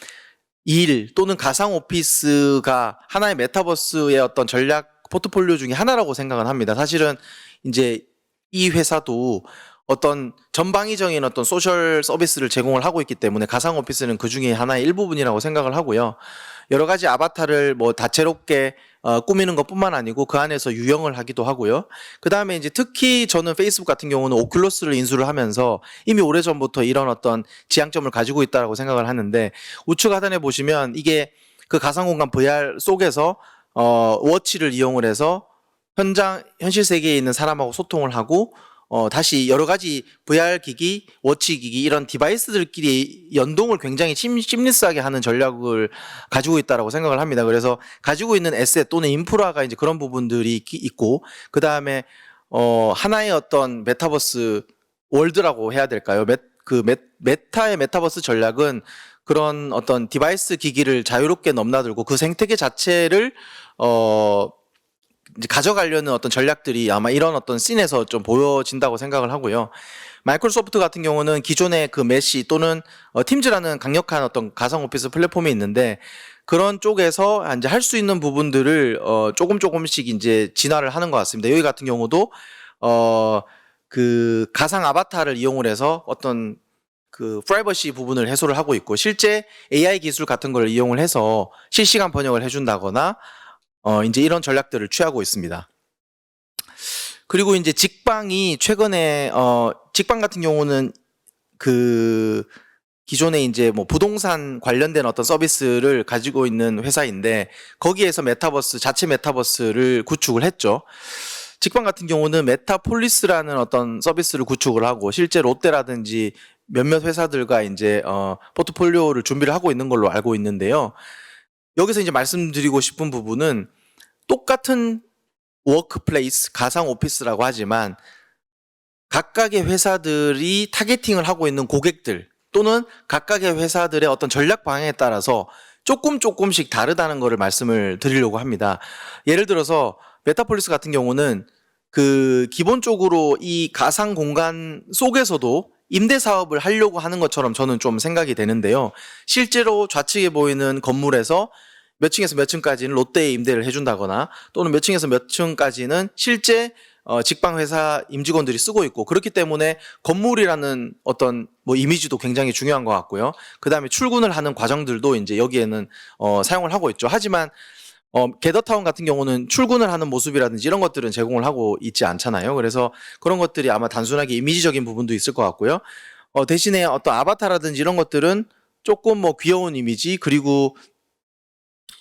일 또는 가상 오피스가 하나의 메타버스의 어떤 전략 포트폴리오 중에 하나라고 생각은 합니다. 사실은 이제 이 회사도 어떤 전방위적인 어떤 소셜 서비스를 제공을 하고 있기 때문에 가상 오피스는 그 중에 하나의 일부분이라고 생각을 하고요. 여러 가지 아바타를 뭐 다채롭게 꾸미는 것뿐만 아니고 그 안에서 유형을 하기도 하고요. 그 다음에 이제 특히 저는 페이스북 같은 경우는 오큘러스를 인수를 하면서 이미 오래전부터 이런 어떤 지향점을 가지고 있다고 생각을 하는데 우측 하단에 보시면 이게 그 가상 공간 VR 속에서 워치를 이용을 해서 현실 세계에 있는 사람하고 소통을 하고 다시 여러 가지 VR 기기, 워치 기기 이런 디바이스들끼리 연동을 굉장히 심리스하게 하는 전략을 가지고 있다라고 생각을 합니다. 그래서 가지고 있는 에셋 또는 인프라가 이제 그런 부분들이 있고 그 다음에 하나의 어떤 메타버스 월드라고 해야 될까요? 메타의 메타버스 전략은 그런 어떤 디바이스 기기를 자유롭게 넘나들고 그 생태계 자체를 이제 가져가려는 어떤 전략들이 아마 이런 어떤 씬에서 좀 보여진다고 생각을 하고요. 마이크로소프트 같은 경우는 기존의 그 메시 또는 팀즈라는 강력한 어떤 가상 오피스 플랫폼이 있는데 그런 쪽에서 이제 할 수 있는 부분들을 조금씩 이제 진화를 하는 것 같습니다. 여기 같은 경우도 그 가상 아바타를 이용을 해서 어떤 그 프라이버시 부분을 해소를 하고 있고 실제 AI 기술 같은 걸 이용을 해서 실시간 번역을 해준다거나 이제 이런 전략들을 취하고 있습니다. 그리고 이제 직방이 최근에 직방 같은 경우는 그 기존에 이제 뭐 부동산 관련된 어떤 서비스를 가지고 있는 회사인데 거기에서 메타버스 자체 메타버스를 구축을 했죠. 직방 같은 경우는 메타폴리스라는 어떤 서비스를 구축을 하고 실제 롯데라든지 몇몇 회사들과 이제 포트폴리오를 준비를 하고 있는 걸로 알고 있는데요. 여기서 이제 말씀드리고 싶은 부분은 똑같은 워크플레이스, 가상 오피스라고 하지만 각각의 회사들이 타겟팅을 하고 있는 고객들 또는 각각의 회사들의 어떤 전략 방향에 따라서 조금씩 다르다는 것을 말씀을 드리려고 합니다. 예를 들어서 메타폴리스 같은 경우는 그 기본적으로 이 가상 공간 속에서도 임대 사업을 하려고 하는 것처럼 저는 좀 생각이 되는데요. 실제로 좌측에 보이는 건물에서 몇 층에서 몇 층까지는 롯데에 임대를 해준다거나 또는 몇 층에서 몇 층까지는 실제 직방 회사 임직원들이 쓰고 있고 그렇기 때문에 건물이라는 어떤 뭐 이미지도 굉장히 중요한 것 같고요. 그 다음에 출근을 하는 과정들도 이제 여기에는 사용을 하고 있죠. 하지만 게더타운 같은 경우는 출근을 하는 모습이라든지 이런 것들은 제공을 하고 있지 않잖아요. 그래서 그런 것들이 아마 단순하게 이미지적인 부분도 있을 것 같고요. 대신에 어떤 아바타라든지 이런 것들은 조금 뭐 귀여운 이미지 그리고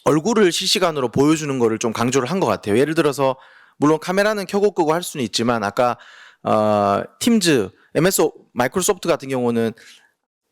얼굴을 실시간으로 보여주는 거를 좀 강조를 한 것 같아요. 예를 들어서 물론 카메라는 켜고 끄고 할 수는 있지만 아까 팀즈, MS 마이크로소프트 같은 경우는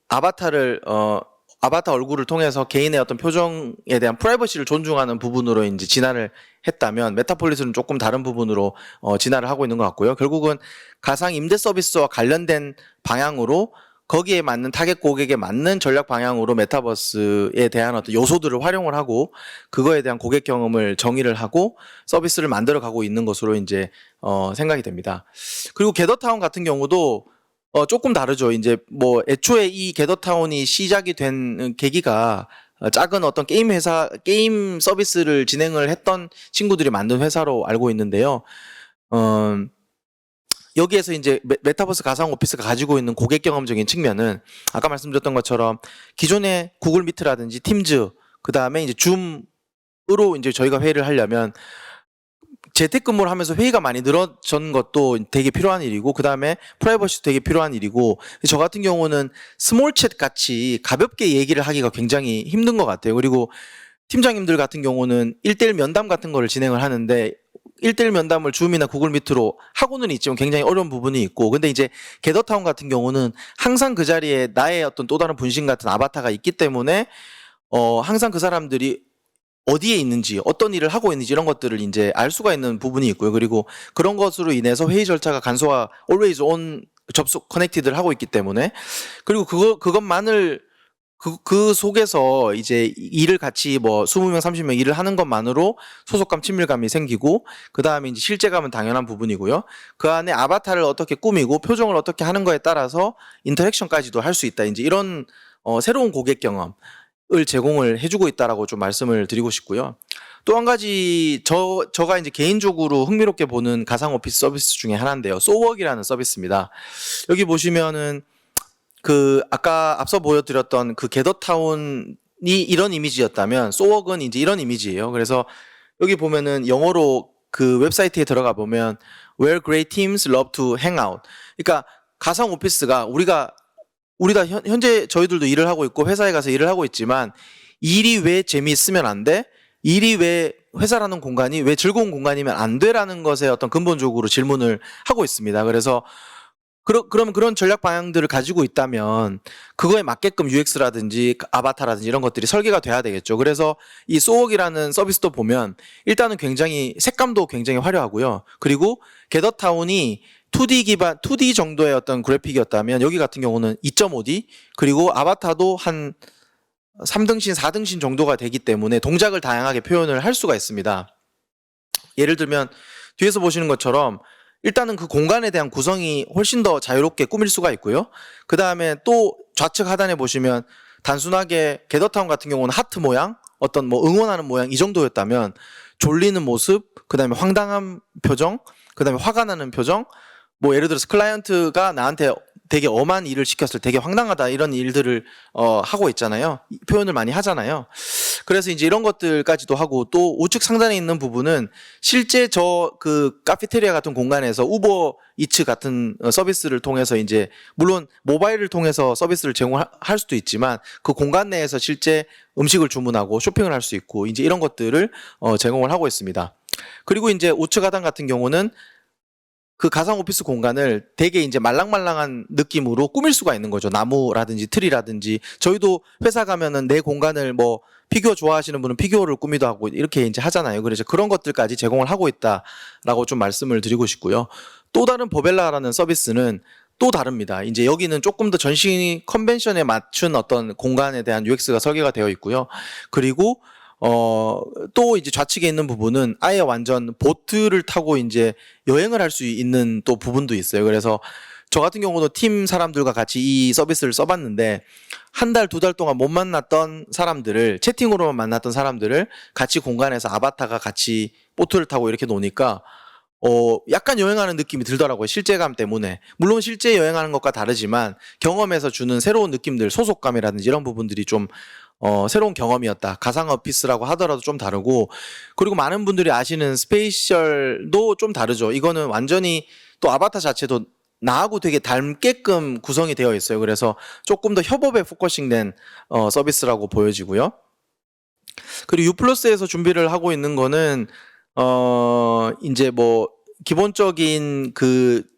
아바타 얼굴을 통해서 개인의 어떤 표정에 대한 프라이버시를 존중하는 부분으로 이제 진화를 했다면 메타폴리스는 조금 다른 부분으로 진화를 하고 있는 것 같고요. 결국은 가상 임대 서비스와 관련된 방향으로 거기에 맞는 타겟 고객에 맞는 전략 방향으로 메타버스에 대한 어떤 요소들을 활용을 하고 그거에 대한 고객 경험을 정의를 하고 서비스를 만들어 가고 있는 것으로 이제 생각이 됩니다. 그리고 게더타운 같은 경우도 조금 다르죠. 이제 뭐 애초에 이 게더타운이 시작이 된 계기가 작은 어떤 게임 서비스를 진행을 했던 친구들이 만든 회사로 알고 있는데요. 여기에서 이제 메타버스 가상 오피스가 가지고 있는 고객 경험적인 측면은 아까 말씀드렸던 것처럼 기존의 구글 미트라든지 팀즈 그 다음에 이제 줌으로 이제 저희가 회의를 하려면 재택근무를 하면서 회의가 많이 늘어진 것도 되게 필요한 일이고 그 다음에 프라이버시도 되게 필요한 일이고 저 같은 경우는 스몰 챗 같이 가볍게 얘기를 하기가 굉장히 힘든 것 같아요. 그리고 팀장님들 같은 경우는 1대1 면담 같은 거를 진행을 하는데 1대1 면담을 줌이나 구글 미트로 하고는 있지만 굉장히 어려운 부분이 있고 근데 이제 게더타운 같은 경우는 항상 그 자리에 나의 어떤 또 다른 분신 같은 아바타가 있기 때문에 항상 그 사람들이 어디에 있는지 어떤 일을 하고 있는지 이런 것들을 이제 알 수가 있는 부분이 있고요. 그리고 그런 것으로 인해서 회의 절차가 간소화 always on 접속 커넥티드를 하고 있기 때문에 그리고 그것만을 그 속에서 이제 일을 같이 뭐 20명, 30명 일을 하는 것만으로 소속감, 친밀감이 생기고 그 다음에 이제 실제감은 당연한 부분이고요. 그 안에 아바타를 어떻게 꾸미고 표정을 어떻게 하는 거에 따라서 인터랙션까지도 할 수 있다. 이제 이런 새로운 고객 경험을 제공을 해주고 있다라고 좀 말씀을 드리고 싶고요. 또 한 가지 저가 이제 개인적으로 흥미롭게 보는 가상 오피스 서비스 중에 하나인데요. 소웍이라는 서비스입니다. 여기 보시면은 그 아까 앞서 보여드렸던 그 게더타운이 이런 이미지였다면 소웍은 이제 이런 이미지예요. 그래서 여기 보면은 영어로 그 웹사이트에 들어가 보면 Where great teams love to hang out. 그러니까 가상 오피스가 우리가 현재 저희들도 일을 하고 있고 회사에 가서 일을 하고 있지만 일이 왜 재미있으면 안 돼? 일이 왜 회사라는 공간이 왜 즐거운 공간이면 안 돼라는 것에 어떤 근본적으로 질문을 하고 있습니다. 그래서 그러면 그런 전략 방향들을 가지고 있다면 그거에 맞게끔 UX라든지 아바타라든지 이런 것들이 설계가 돼야 되겠죠. 그래서 이 소웍이라는 서비스도 보면 일단은 굉장히 색감도 굉장히 화려하고요. 그리고 게더타운이 2D 정도의 어떤 그래픽이었다면 여기 같은 경우는 2.5D 그리고 아바타도 한 3등신, 4등신 정도가 되기 때문에 동작을 다양하게 표현을 할 수가 있습니다. 예를 들면 뒤에서 보시는 것처럼 일단은 그 공간에 대한 구성이 훨씬 더 자유롭게 꾸밀 수가 있고요. 그 다음에 또 좌측 하단에 보시면 단순하게 게더타운 같은 경우는 하트 모양, 어떤 뭐 응원하는 모양 이 정도였다면 졸리는 모습, 그 다음에 황당한 표정, 그 다음에 화가 나는 표정, 뭐 예를 들어서 클라이언트가 나한테 되게 엄한 일을 시켰을 때 되게 황당하다 이런 일들을 하고 있잖아요. 표현을 많이 하잖아요. 그래서 이제 이런 것들까지도 하고 또 우측 상단에 있는 부분은 실제 저 그 카페테리아 같은 공간에서 우버 이츠 같은 서비스를 통해서 이제 물론 모바일을 통해서 서비스를 제공할 수도 있지만 그 공간 내에서 실제 음식을 주문하고 쇼핑을 할 수 있고 이제 이런 것들을 제공을 하고 있습니다. 그리고 이제 우측 하단 같은 경우는 그 가상 오피스 공간을 되게 이제 말랑말랑한 느낌으로 꾸밀 수가 있는 거죠. 나무라든지 트리라든지. 저희도 회사 가면은 내 공간을 뭐 피규어 좋아하시는 분은 피규어를 꾸미도 하고 이렇게 이제 하잖아요. 그래서 그런 것들까지 제공을 하고 있다라고 좀 말씀을 드리고 싶고요. 또 다른 버벨라라는 서비스는 또 다릅니다. 이제 여기는 조금 더 전시 컨벤션에 맞춘 어떤 공간에 대한 UX가 설계가 되어 있고요. 그리고 또 이제 좌측에 있는 부분은 아예 완전 보트를 타고 이제 여행을 할 수 있는 또 부분도 있어요. 그래서 저 같은 경우도 팀 사람들과 같이 이 서비스를 써봤는데 한 달, 두 달 동안 못 만났던 사람들을 채팅으로만 만났던 사람들을 같이 공간에서 아바타가 같이 보트를 타고 이렇게 노니까 약간 여행하는 느낌이 들더라고요. 실제감 때문에. 물론 실제 여행하는 것과 다르지만 경험에서 주는 새로운 느낌들, 소속감이라든지 이런 부분들이 좀 새로운 경험이었다. 가상 오피스라고 하더라도 좀 다르고 그리고 많은 분들이 아시는 스페이셜도 좀 다르죠. 이거는 완전히 또 아바타 자체도 나하고 되게 닮게끔 구성이 되어 있어요. 그래서 조금 더 협업에 포커싱된 서비스라고 보여지고요. 그리고 유플러스에서 준비를 하고 있는 거는 이제 뭐 기본적인 그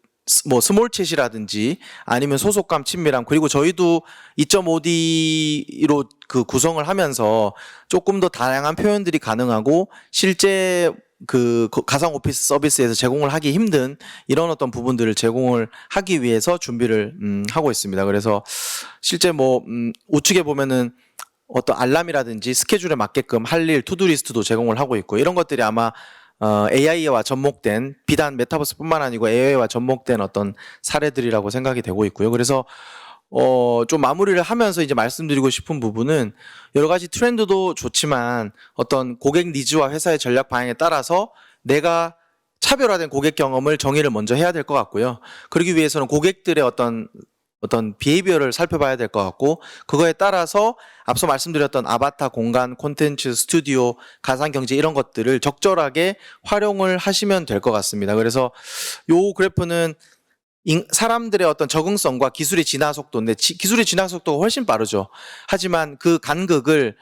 뭐 스몰 챗이라든지 아니면 소속감, 친밀함 그리고 저희도 2.5D로 그 구성을 하면서 조금 더 다양한 표현들이 가능하고 실제 그 가상 오피스 서비스에서 제공을 하기 힘든 이런 어떤 부분들을 제공을 하기 위해서 준비를 하고 있습니다. 그래서 실제 뭐 우측에 보면은 어떤 알람이라든지 스케줄에 맞게끔 할 일 투두리스트도 제공을 하고 있고 이런 것들이 아마 AI와 접목된 비단 메타버스뿐만 아니고 AI와 접목된 어떤 사례들이라고 생각이 되고 있고요. 그래서 좀 마무리를 하면서 이제 말씀드리고 싶은 부분은 여러 가지 트렌드도 좋지만 어떤 고객 니즈와 회사의 전략 방향에 따라서 내가 차별화된 고객 경험을 정의를 먼저 해야 될 것 같고요. 그러기 위해서는 고객들의 어떤 비헤이비어를 살펴봐야 될 것 같고 그거에 따라서 앞서 말씀드렸던 아바타 공간, 콘텐츠, 스튜디오, 가상경제 이런 것들을 적절하게 활용을 하시면 될 것 같습니다. 그래서 요 그래프는 사람들의 어떤 적응성과 기술의 진화 속도인데 기술의 진화 속도가 훨씬 빠르죠. 하지만 그 간극을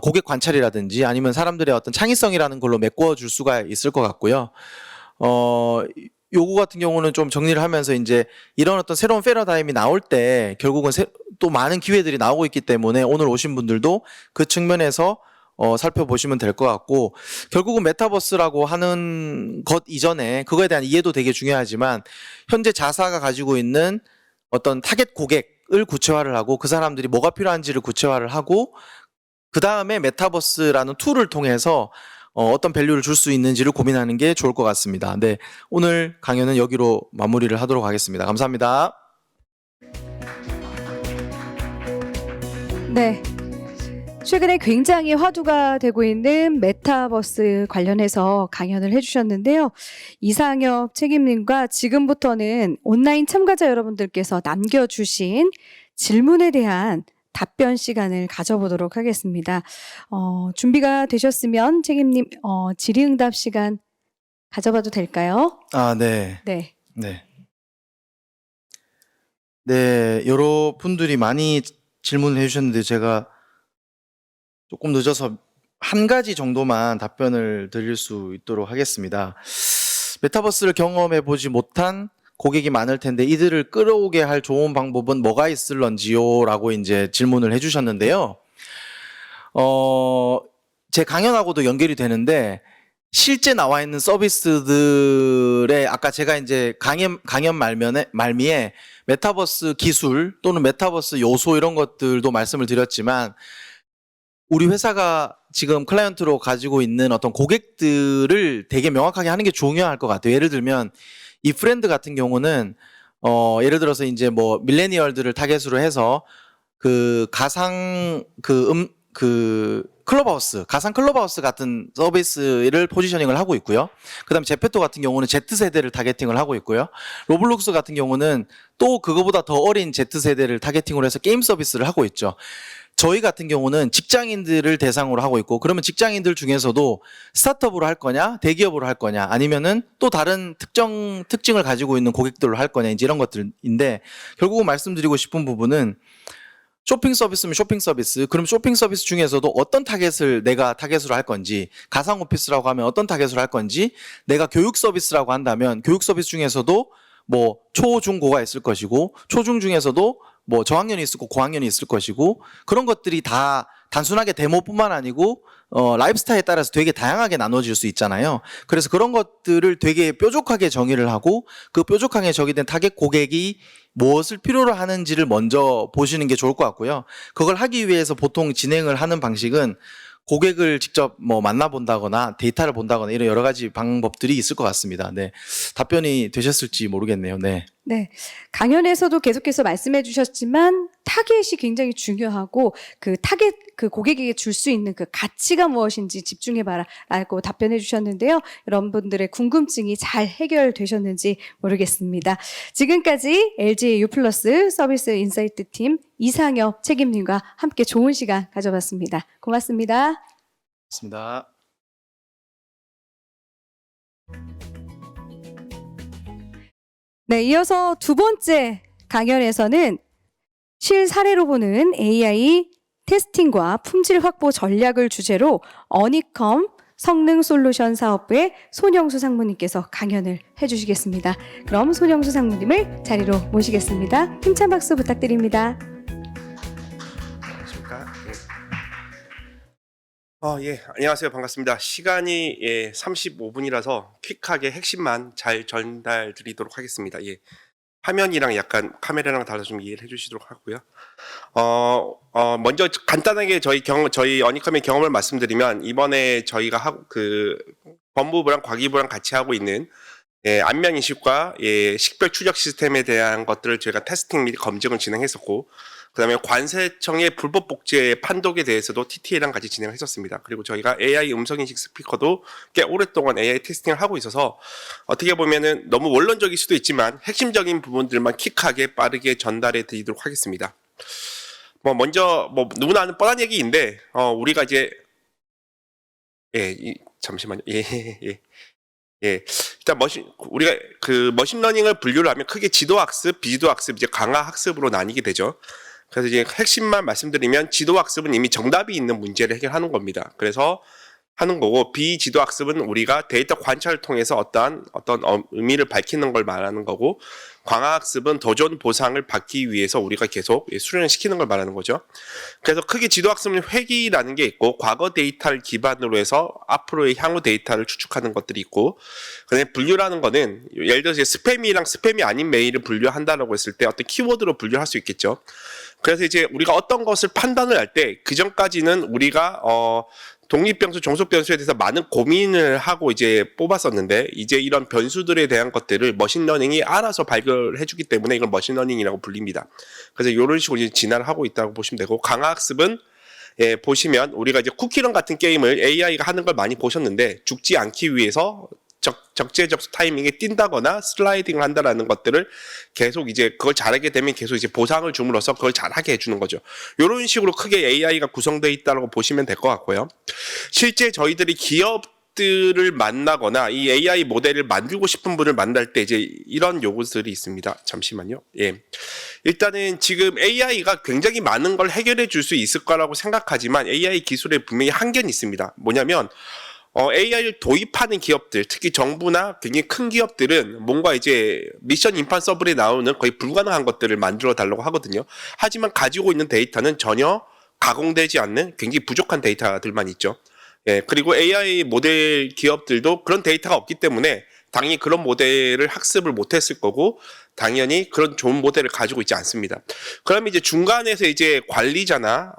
고객 관찰이라든지 아니면 사람들의 어떤 창의성이라는 걸로 메꿔 줄 수가 있을 것 같고요. 요거 같은 경우는 좀 정리를 하면서 이제 이런 어떤 새로운 패러다임이 나올 때 결국은 또 많은 기회들이 나오고 있기 때문에 오늘 오신 분들도 그 측면에서 살펴보시면 될 것 같고 결국은 메타버스라고 하는 것 이전에 그거에 대한 이해도 되게 중요하지만 현재 자사가 가지고 있는 어떤 타겟 고객을 구체화를 하고 그 사람들이 뭐가 필요한지를 구체화를 하고 그 다음에 메타버스라는 툴을 통해서 어떤 밸류를 줄 수 있는지를 고민하는 게 좋을 것 같습니다. 네, 오늘 강연은 여기로 마무리를 하도록 하겠습니다. 감사합니다. 네. 최근에 굉장히 화두가 되고 있는 메타버스 관련해서 강연을 해주셨는데요. 이상엽 책임님과 지금부터는 온라인 참가자 여러분들께서 남겨주신 질문에 대한 답변 시간을 가져보도록 하겠습니다. 준비가 되셨으면 책임님 질의응답 시간 가져봐도 될까요? 아, 네. 네. 네. 네, 여러 분들이 많이 질문을 해주셨는데 제가 조금 늦어서 한 가지 정도만 답변을 드릴 수 있도록 하겠습니다. 메타버스를 경험해 보지 못한 고객이 많을 텐데 이들을 끌어오게 할 좋은 방법은 뭐가 있을런지요? 라고 이제 질문을 해주셨는데요. 제 강연하고도 연결이 되는데 실제 나와 있는 서비스들의 아까 제가 이제 강연 말미에 메타버스 기술 또는 메타버스 요소 이런 것들도 말씀을 드렸지만 우리 회사가 지금 클라이언트로 가지고 있는 어떤 고객들을 되게 명확하게 하는 게 중요할 것 같아요. 예를 들면 이 프렌드 같은 경우는 예를 들어서 이제 뭐 밀레니얼들을 타겟으로 해서 그 가상 그 클럽하우스, 가상 클럽하우스 같은 서비스를 포지셔닝을 하고 있고요. 그다음에 제페토 같은 경우는 Z세대를 타겟팅을 하고 있고요. 로블록스 같은 경우는 또 그거보다 더 어린 Z세대를 타겟팅으로 해서 게임 서비스를 하고 있죠. 저희 같은 경우는 직장인들을 대상으로 하고 있고, 그러면 직장인들 중에서도 스타트업으로 할 거냐, 대기업으로 할 거냐, 아니면은 또 다른 특징을 가지고 있는 고객들로 할 거냐, 이제 이런 것들인데, 결국은 말씀드리고 싶은 부분은 쇼핑 서비스면 쇼핑 서비스, 그럼 쇼핑 서비스 중에서도 어떤 타겟을 내가 타겟으로 할 건지, 가상 오피스라고 하면 어떤 타겟으로 할 건지, 내가 교육 서비스라고 한다면 교육 서비스 중에서도 뭐 초, 중, 고가 있을 것이고, 초중 중에서도 뭐 저학년이 있을 고 고학년이 있을 것이고, 그런 것들이 다 단순하게 데모뿐만 아니고 라이프스타일에 따라서 되게 다양하게 나눠질 수 있잖아요. 그래서 그런 것들을 되게 뾰족하게 정의를 하고, 그 뾰족하게 정의된 타겟 고객이 무엇을 필요로 하는지를 먼저 보시는 게 좋을 것 같고요. 그걸 하기 위해서 보통 진행을 하는 방식은 고객을 직접 뭐 만나본다거나 데이터를 본다거나 이런 여러 가지 방법들이 있을 것 같습니다. 네. 답변이 되셨을지 모르겠네요. 네. 네. 강연에서도 계속해서 말씀해 주셨지만 타겟이 굉장히 중요하고 그 타겟, 그 고객에게 줄 수 있는 그 가치가 무엇인지 집중해봐라 라고 답변해 주셨는데요. 여러분들의 궁금증이 잘 해결되셨는지 모르겠습니다. 지금까지 LG U+ 서비스 인사이트 팀 이상엽 책임님과 함께 좋은 시간 가져봤습니다. 고맙습니다. 맞습니다. 네, 이어서 두 번째 강연에서는 실사례로 보는 AI 테스팅과 품질 확보 전략을 주제로 어니컴 성능 솔루션 사업부의 손영수 상무님께서 강연을 해주시겠습니다. 그럼 손영수 상무님을 자리로 모시겠습니다. 힘찬 박수 부탁드립니다. 안녕하십니까? 예, 안녕하세요. 반갑습니다. 시간이 35분이라서 퀵하게 핵심만 잘 전달 드리도록 하겠습니다. 화면이랑 약간 카메라랑 달라서 좀 이해를 해주시도록 하고요. 먼저 간단하게 저희 어니컴의 경험을 말씀드리면, 이번에 저희가 법무부랑 과기부랑 같이 하고 있는 안면 인식과 식별 추적 시스템에 대한 것들을 저희가 테스팅 및 검증을 진행했었고, 그다음에 관세청의 불법 복제 판독에 대해서도 TTA랑 같이 진행을 했었습니다. 그리고 저희가 AI 음성인식 스피커도 꽤 오랫동안 AI 테스팅을 하고 있어서 어떻게 보면은 너무 원론적일 수도 있지만 핵심적인 부분들만 킥하게 빠르게 전달해 드리도록 하겠습니다. 먼저 누구나 아는 뻔한 얘기인데 우리가 이제 잠시만요. 일단 우리가 머신러닝을 분류를 하면 크게 지도학습, 비지도학습, 이제 강화학습으로 나뉘게 되죠. 그래서 이제 핵심만 말씀드리면, 지도학습은 이미 정답이 있는 문제를 해결하는 겁니다. 그래서 하는 거고, 비지도학습은 우리가 데이터 관찰을 통해서 어떤 의미를 밝히는 걸 말하는 거고, 강화학습은 더 좋은 보상을 받기 위해서 우리가 계속 수련을 시키는 걸 말하는 거죠. 그래서 크게 지도학습은 회귀라는 게 있고, 과거 데이터를 기반으로 해서 앞으로의 향후 데이터를 추측하는 것들이 있고, 그다음에 분류라는 거는 예를 들어서 스팸이랑 스팸이 아닌 메일을 분류한다라고 했을 때 어떤 키워드로 분류할 수 있겠죠. 그래서 이제 우리가 어떤 것을 판단을 할 때, 그 전까지는 우리가 독립변수, 종속변수에 대해서 많은 고민을 하고 이제 뽑았었는데, 이제 이런 변수들에 대한 것들을 머신러닝이 알아서 발견해주기 때문에 이걸 머신러닝이라고 불립니다. 그래서 이런 식으로 이제 진화를 하고 있다고 보시면 되고, 강화학습은 보시면 우리가 이제 쿠키런 같은 게임을 AI가 하는 걸 많이 보셨는데, 죽지 않기 위해서 적재 접수 타이밍에 뛴다거나 슬라이딩을 한다라는 것들을 계속 이제 그걸 잘하게 되면 계속 이제 보상을 줌으로써 그걸 잘하게 해주는 거죠. 이런 식으로 크게 AI가 구성되어 있다고 보시면 될 것 같고요. 실제 저희들이 기업들을 만나거나 이 AI 모델을 만들고 싶은 분을 만날 때 이제 이런 요구들이 있습니다. 잠시만요. 일단은 지금 AI가 굉장히 많은 걸 해결해 줄 수 있을 거라고 생각하지만 AI 기술에 분명히 한계는 있습니다. 뭐냐면 AI를 도입하는 기업들, 특히 정부나 굉장히 큰 기업들은 뭔가 이제 미션 임파서블에 나오는 거의 불가능한 것들을 만들어 달라고 하거든요. 하지만 가지고 있는 데이터는 전혀 가공되지 않는 굉장히 부족한 데이터들만 있죠. 그리고 AI 모델 기업들도 그런 데이터가 없기 때문에 당연히 그런 모델을 학습을 못했을 거고, 당연히 그런 좋은 모델을 가지고 있지 않습니다. 그러면 이제 중간에서 이제 관리자나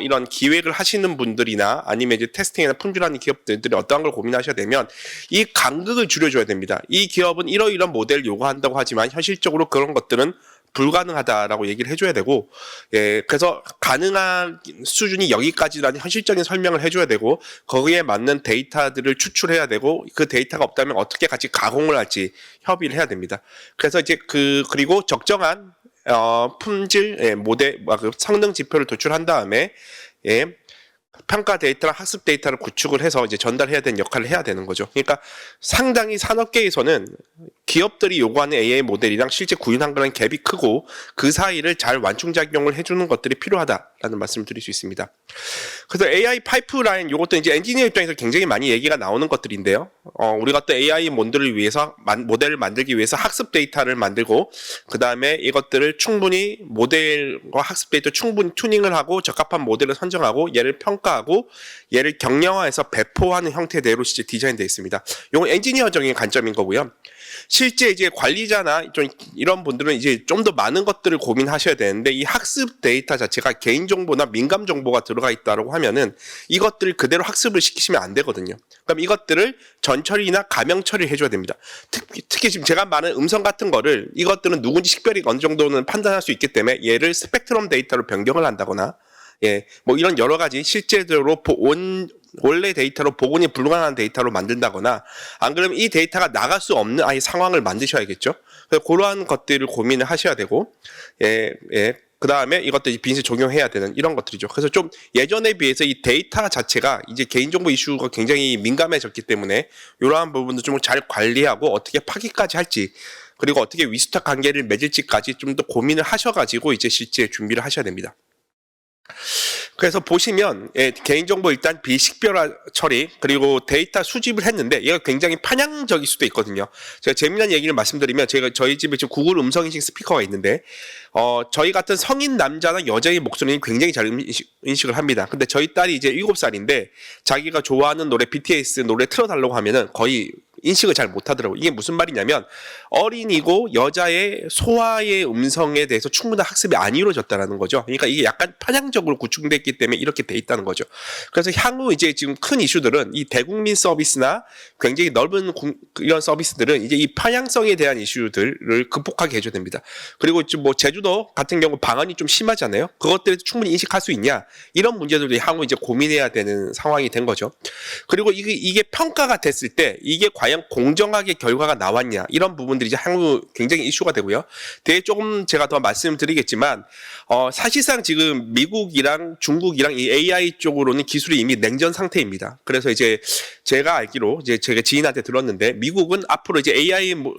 이런 기획을 하시는 분들이나 아니면 이제 테스팅이나 품질하는 기업들이 어떠한 걸 고민하셔야 되면, 이 간극을 줄여줘야 됩니다. 이 기업은 이러이런 모델을 요구한다고 하지만 현실적으로 그런 것들은 불가능하다라고 얘기를 해줘야 되고, 예, 그래서 가능한 수준이 여기까지라는 현실적인 설명을 해줘야 되고, 거기에 맞는 데이터들을 추출해야 되고, 그 데이터가 없다면 어떻게 같이 가공을 할지 협의를 해야 됩니다. 그래서 이제 그리고 적정한 품질, 예, 모델, 그 성능 지표를 도출한 다음에, 예, 평가 데이터랑 학습 데이터를 구축을 해서 이제 전달해야 되는 역할을 해야 되는 거죠. 그러니까 상당히 산업계에서는 기업들이 요구하는 AI 모델이랑 실제 구현한 거랑 갭이 크고 그 사이를 잘 완충작용을 해주는 것들이 필요하다라는 말씀을 드릴 수 있습니다. 그래서 AI 파이프라인 요것도 이제 엔지니어 입장에서 굉장히 많이 얘기가 나오는 것들인데요. 우리가 또 AI 모델을 위해서 모델을 만들기 위해서 학습 데이터를 만들고 그 다음에 이것들을 충분히 모델과 학습 데이터 충분히 튜닝을 하고 적합한 모델을 선정하고 얘를 평가하고 얘를 경량화해서 배포하는 형태대로 실제 디자인되어 있습니다. 이건 엔지니어적인 관점인 거고요. 실제 이제 관리자나 좀 이런 분들은 이제 좀 더 많은 것들을 고민하셔야 되는데 이 학습 데이터 자체가 개인정보나 민감 정보가 들어가 있다고 하면은 이것들을 그대로 학습을 시키시면 안 되거든요. 그럼 이것들을 전처리나 가명 처리를 해줘야 됩니다. 특히 지금 제가 말하는 음성 같은 거를 이것들은 누군지 식별이 어느 정도는 판단할 수 있기 때문에 얘를 스펙트럼 데이터로 변경을 한다거나 예, 뭐 이런 여러 가지 실제적으로 원래 데이터로 복원이 불가능한 데이터로 만든다거나 안 그러면 이 데이터가 나갈 수 없는 아예 상황을 만드셔야겠죠. 그래서 그러한 것들을 고민을 하셔야 되고 그 다음에 이것도 빈스 적용해야 되는 이런 것들이죠. 그래서 좀 예전에 비해서 이 데이터 자체가 이제 개인정보 이슈가 굉장히 민감해졌기 때문에 이러한 부분도 좀 잘 관리하고 어떻게 파기까지 할지 그리고 어떻게 위스탁 관계를 맺을지까지 좀 더 고민을 하셔가지고 이제 실제 준비를 하셔야 됩니다. 그래서 보시면 개인정보 일단 비식별화 처리 그리고 데이터 수집을 했는데 얘가 굉장히 편향적일 수도 있거든요. 제가 재미난 얘기를 말씀드리면 저희 집에 지금 구글 음성인식 스피커가 있는데 저희 같은 성인 남자나 여자의 목소리는 굉장히 잘 인식을 합니다. 근데 저희 딸이 이제 7살인데 자기가 좋아하는 노래 BTS 노래 틀어달라고 하면은 거의 인식을 잘 못하더라고요. 이게 무슨 말이냐면 어린이고 여자의 소아의 음성에 대해서 충분한 학습이 안 이루어졌다는 거죠. 그러니까 이게 약간 편향적으로 구축됐기 때문에 이렇게 돼 있다는 거죠. 그래서 향후 이제 지금 큰 이슈들은 이 대국민 서비스나 굉장히 넓은 이런 서비스들은 이제 이 편향성에 대한 이슈들을 극복하게 해줘야 됩니다. 그리고 지금 뭐 제주도 같은 경우 방언이 좀 심하잖아요. 그것들을 충분히 인식할 수 있냐 이런 문제들도 향후 이제 고민해야 되는 상황이 된 거죠. 그리고 이게 평가가 됐을 때 이게 과연 공정하게 결과가 나왔냐 이런 부분들이 이제 향후 굉장히 이슈가 되고요. 되게 조금 제가 더 말씀드리겠지만 사실상 지금 미국이랑 중국이랑 이 AI 쪽으로는 기술이 이미 냉전 상태입니다. 그래서 이제 제가 알기로 이제 제가 지인한테 들었는데 미국은 앞으로 이제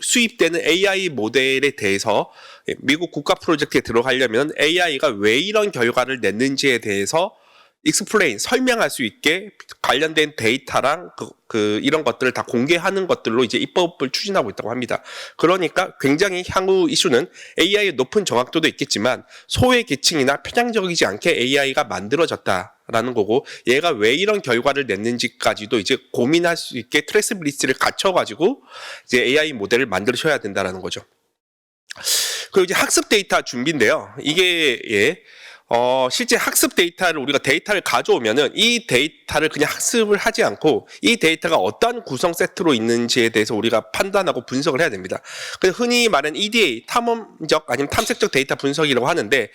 수입되는 AI 모델에 대해서 미국 국가 프로젝트에 들어가려면 AI가 왜 이런 결과를 냈는지에 대해서 설명할 수 있게 관련된 데이터랑 이런 것들을 다 공개하는 것들로 이제 입법을 추진하고 있다고 합니다. 그러니까 굉장히 향후 이슈는 AI의 높은 정확도도 있겠지만 소외 계층이나 편향적이지 않게 AI가 만들어졌다라는 거고 얘가 왜 이런 결과를 냈는지까지도 이제 고민할 수 있게 트레이스빌리티를 갖춰가지고 이제 AI 모델을 만드셔야 된다라는 거죠. 그리고 이제 학습 데이터 준비인데요. 이게 실제 학습 데이터를 우리가 데이터를 가져오면은 이 데이터를 그냥 학습을 하지 않고 이 데이터가 어떤 구성 세트로 있는지에 대해서 우리가 판단하고 분석을 해야 됩니다. 그래서 흔히 말하는 EDA, 탐험적 아니면 탐색적 데이터 분석이라고 하는데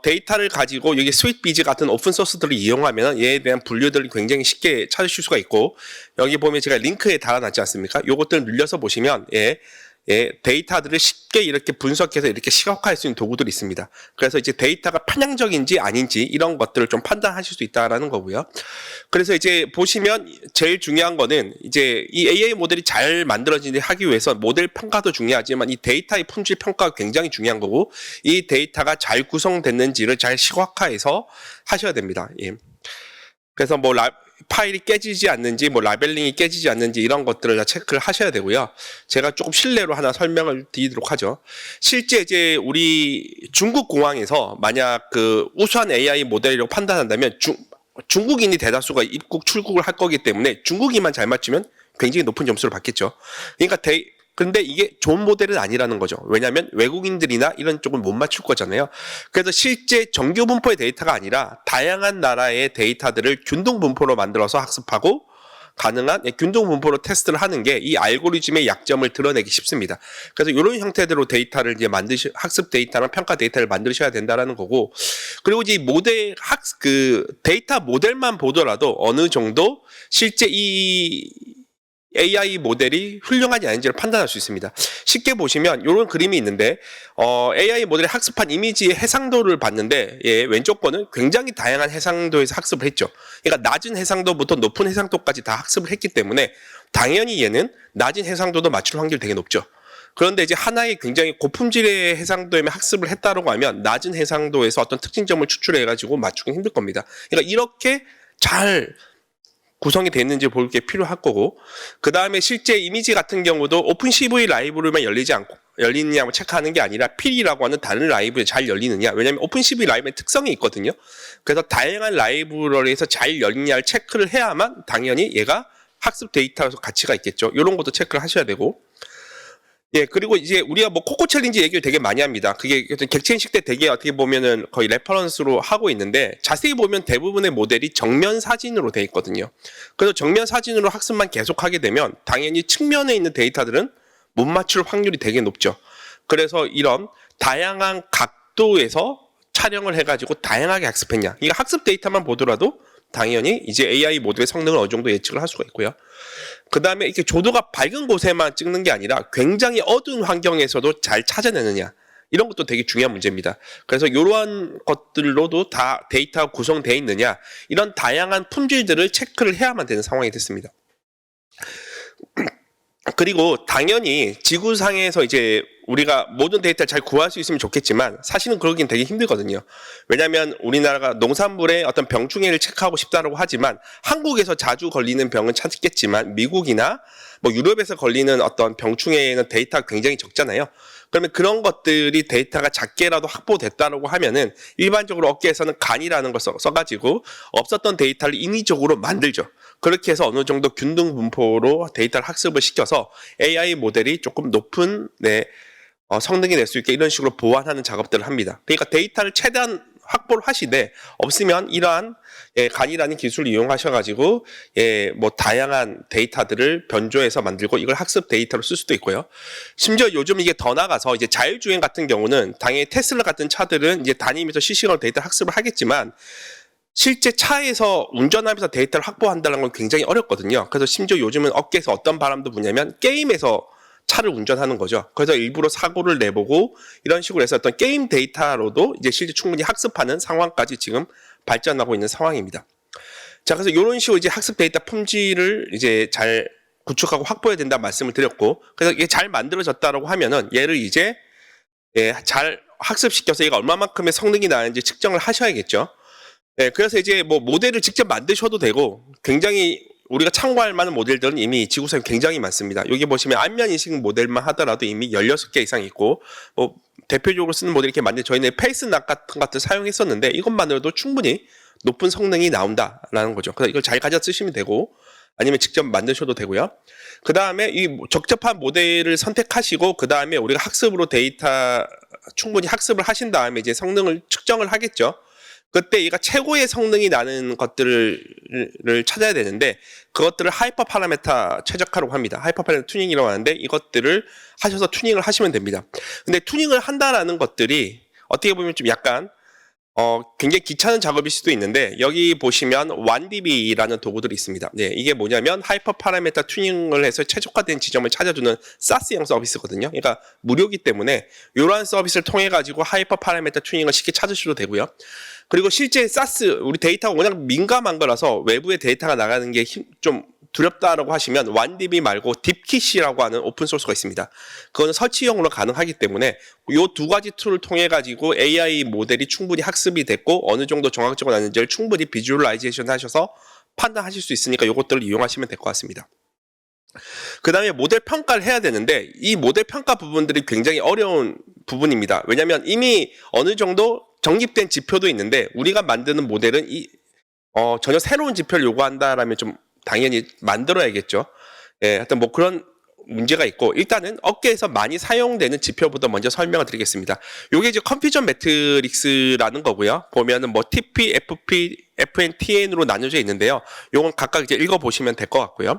데이터를 가지고 여기 스윗비즈 같은 오픈 소스들을 이용하면 얘에 대한 분류들을 굉장히 쉽게 찾으실 수가 있고 여기 보면 제가 링크에 달아놨지 않습니까? 요것들을 눌려서 보시면 데이터들을 쉽게 이렇게 분석해서 이렇게 시각화할 수 있는 도구들이 있습니다. 그래서 이제 데이터가 편향적인지 아닌지 이런 것들을 좀 판단하실 수 있다라는 거고요. 그래서 이제 보시면 제일 중요한 거는 이제 이 AI 모델이 잘 만들어지게 하기 위해서 모델 평가도 중요하지만 이 데이터의 품질 평가가 굉장히 중요한 거고 이 데이터가 잘 구성됐는지를 잘 시각화해서 하셔야 됩니다. 예. 그래서 뭐 파일이 깨지지 않는지 라벨링이 깨지지 않는지 이런 것들을 다 체크를 하셔야 되고요. 제가 조금 실내로 하나 설명을 드리도록 하죠. 실제 이제 우리 중국 공항에서 만약 우수한 AI 모델이라고 판단한다면 중국인이 대다수가 입국 출국을 할 거기 때문에 중국인만 잘 맞추면 굉장히 높은 점수를 받겠죠. 그러니까 근데 이게 좋은 모델은 아니라는 거죠. 왜냐하면 외국인들이나 이런 쪽은 못 맞출 거잖아요. 그래서 실제 정규 분포의 데이터가 아니라 다양한 나라의 데이터들을 균등 분포로 만들어서 학습하고 가능한 균등 분포로 테스트를 하는 게 이 알고리즘의 약점을 드러내기 쉽습니다. 그래서 이런 형태대로 데이터를 이제 학습 데이터나 평가 데이터를 만드셔야 된다라는 거고, 그리고 이제 모델 데이터 모델만 보더라도 어느 정도 실제 이 AI 모델이 훌륭하지 아닌지를 판단할 수 있습니다. 쉽게 보시면 이런 그림이 있는데 AI 모델이 학습한 이미지의 해상도를 봤는데 왼쪽 거는 굉장히 다양한 해상도에서 학습을 했죠. 그러니까 낮은 해상도부터 높은 해상도까지 다 학습을 했기 때문에 당연히 얘는 낮은 해상도도 맞출 확률이 되게 높죠. 그런데 이제 하나의 굉장히 고품질의 해상도에 학습을 했다라고 하면 낮은 해상도에서 어떤 특징점을 추출해가지고 맞추기 힘들 겁니다. 그러니까 이렇게 잘 구성이 됐는지 볼 게 필요할 거고, 그 다음에 실제 이미지 같은 경우도 오픈CV 라이브러리만 열리느냐 체크하는 게 아니라 필이라고 하는 다른 라이브러리에 잘 열리느냐. 왜냐하면 오픈CV 라이브러리의 특성이 있거든요. 그래서 다양한 라이브러리에서 잘 열리냐를 체크를 해야만 당연히 얘가 학습 데이터에서 가치가 있겠죠. 이런 것도 체크를 하셔야 되고, 그리고 이제 우리가 뭐 코코 챌린지 얘기를 되게 많이 합니다. 그게 객체인식 때 되게 어떻게 보면은 거의 레퍼런스로 하고 있는데, 자세히 보면 대부분의 모델이 정면 사진으로 돼 있거든요. 그래서 정면 사진으로 학습만 계속하게 되면 당연히 측면에 있는 데이터들은 못 맞출 확률이 되게 높죠. 그래서 이런 다양한 각도에서 촬영을 해가지고 다양하게 학습했냐. 이게 학습 데이터만 보더라도 당연히 이제 AI 모델의 성능을 어느 정도 예측을 할 수가 있고요. 그 다음에 이렇게 조도가 밝은 곳에만 찍는 게 아니라 굉장히 어두운 환경에서도 잘 찾아내느냐. 이런 것도 되게 중요한 문제입니다. 그래서 이러한 것들로도 다 데이터가 구성되어 있느냐. 이런 다양한 품질들을 체크를 해야만 되는 상황이 됐습니다. 그리고 당연히 지구상에서 이제 우리가 모든 데이터를 잘 구할 수 있으면 좋겠지만 사실은 그러긴 되게 힘들거든요. 왜냐하면 우리나라가 농산물의 어떤 병충해를 체크하고 싶다고 하지만 한국에서 자주 걸리는 병은 찾겠지만 미국이나 뭐 유럽에서 걸리는 어떤 병충해에는 데이터가 굉장히 적잖아요. 그러면 그런 것들이 데이터가 작게라도 확보됐다고 하면은 일반적으로 업계에서는 간이라는 걸 써가지고 없었던 데이터를 인위적으로 만들죠. 그렇게 해서 어느 정도 균등 분포로 데이터를 학습을 시켜서 AI 모델이 조금 높은 성능이 낼 수 있게 이런 식으로 보완하는 작업들을 합니다. 그러니까 데이터를 최대한 확보를 하시되 없으면 이러한 간이라는 기술을 이용하셔가지고 뭐 다양한 데이터들을 변조해서 만들고 이걸 학습 데이터로 쓸 수도 있고요. 심지어 요즘 이게 더 나가서 이제 자율주행 같은 경우는 당연히 테슬라 같은 차들은 이제 다니면서 실시간으로 데이터 학습을 하겠지만 실제 차에서 운전하면서 데이터를 확보한다는 건 굉장히 어렵거든요. 그래서 심지어 요즘은 업계에서 어떤 바람도 부냐면 게임에서 차를 운전하는 거죠. 그래서 일부러 사고를 내보고 이런 식으로 해서 어떤 게임 데이터로도 이제 실제 충분히 학습하는 상황까지 지금 발전하고 있는 상황입니다. 자, 그래서 이런 식으로 이제 학습 데이터 품질을 이제 잘 구축하고 확보해야 된다 말씀을 드렸고, 그래서 이게 잘 만들어졌다라고 하면은 얘를 이제 잘 학습시켜서 얘가 얼마만큼의 성능이 나는지 측정을 하셔야겠죠. 그래서 이제 뭐 모델을 직접 만드셔도 되고 굉장히 우리가 참고할 만한 모델들은 이미 지구상에 굉장히 많습니다. 여기 보시면 안면 인식 모델만 하더라도 이미 16개 이상 있고, 뭐 대표적으로 쓰는 모델 이렇게 많은데 저희는 페이스낙 같은 것들 사용했었는데 이것만으로도 충분히 높은 성능이 나온다라는 거죠. 그래서 이걸 잘 가져 쓰시면 되고 아니면 직접 만드셔도 되고요. 그 다음에 이 적합한 모델을 선택하시고 그 다음에 우리가 학습으로 데이터 충분히 학습을 하신 다음에 이제 성능을 측정을 하겠죠. 그때 얘가 최고의 성능이 나는 것들을 찾아야 되는데 그것들을 하이퍼 파라메터 최적화라고 합니다. 하이퍼 파라메터 튜닝이라고 하는데 이것들을 하셔서 튜닝을 하시면 됩니다. 근데 튜닝을 한다라는 것들이 어떻게 보면 좀 약간 굉장히 귀찮은 작업일 수도 있는데 여기 보시면 1DB라는 도구들이 있습니다. 이게 뭐냐면 하이퍼 파라메터 튜닝을 해서 최적화된 지점을 찾아주는 SaaS형 서비스거든요. 그러니까 무료이기 때문에 이러한 서비스를 통해 가지고 하이퍼 파라메터 튜닝을 쉽게 찾으셔도 되고요. 그리고 실제 SaaS 우리 데이터가 워낙 민감한 거라서 외부에 데이터가 나가는 게 좀 두렵다라고 하시면 1DB 말고 딥킷이라고 하는 오픈 소스가 있습니다. 그거는 설치형으로 가능하기 때문에 이 두 가지 툴을 통해 가지고 AI 모델이 충분히 학습이 됐고 어느 정도 정확적으로 나는지를 충분히 비주얼라이제이션 하셔서 판단하실 수 있으니까 이것들을 이용하시면 될 것 같습니다. 그 다음에 모델 평가를 해야 되는데 이 모델 평가 부분들이 굉장히 어려운 부분입니다. 왜냐하면 이미 어느 정도 정립된 지표도 있는데 우리가 만드는 모델은 전혀 새로운 지표를 요구한다라면 좀 당연히 만들어야겠죠. 하여튼 뭐 그런 문제가 있고 일단은 업계에서 많이 사용되는 지표부터 먼저 설명을 드리겠습니다. 요게 이제 컨퓨전 매트릭스라는 거고요. 보면은 뭐 TP, FP, FNTN으로 나눠져 있는데요. 요건 각각 이제 읽어보시면 될 것 같고요.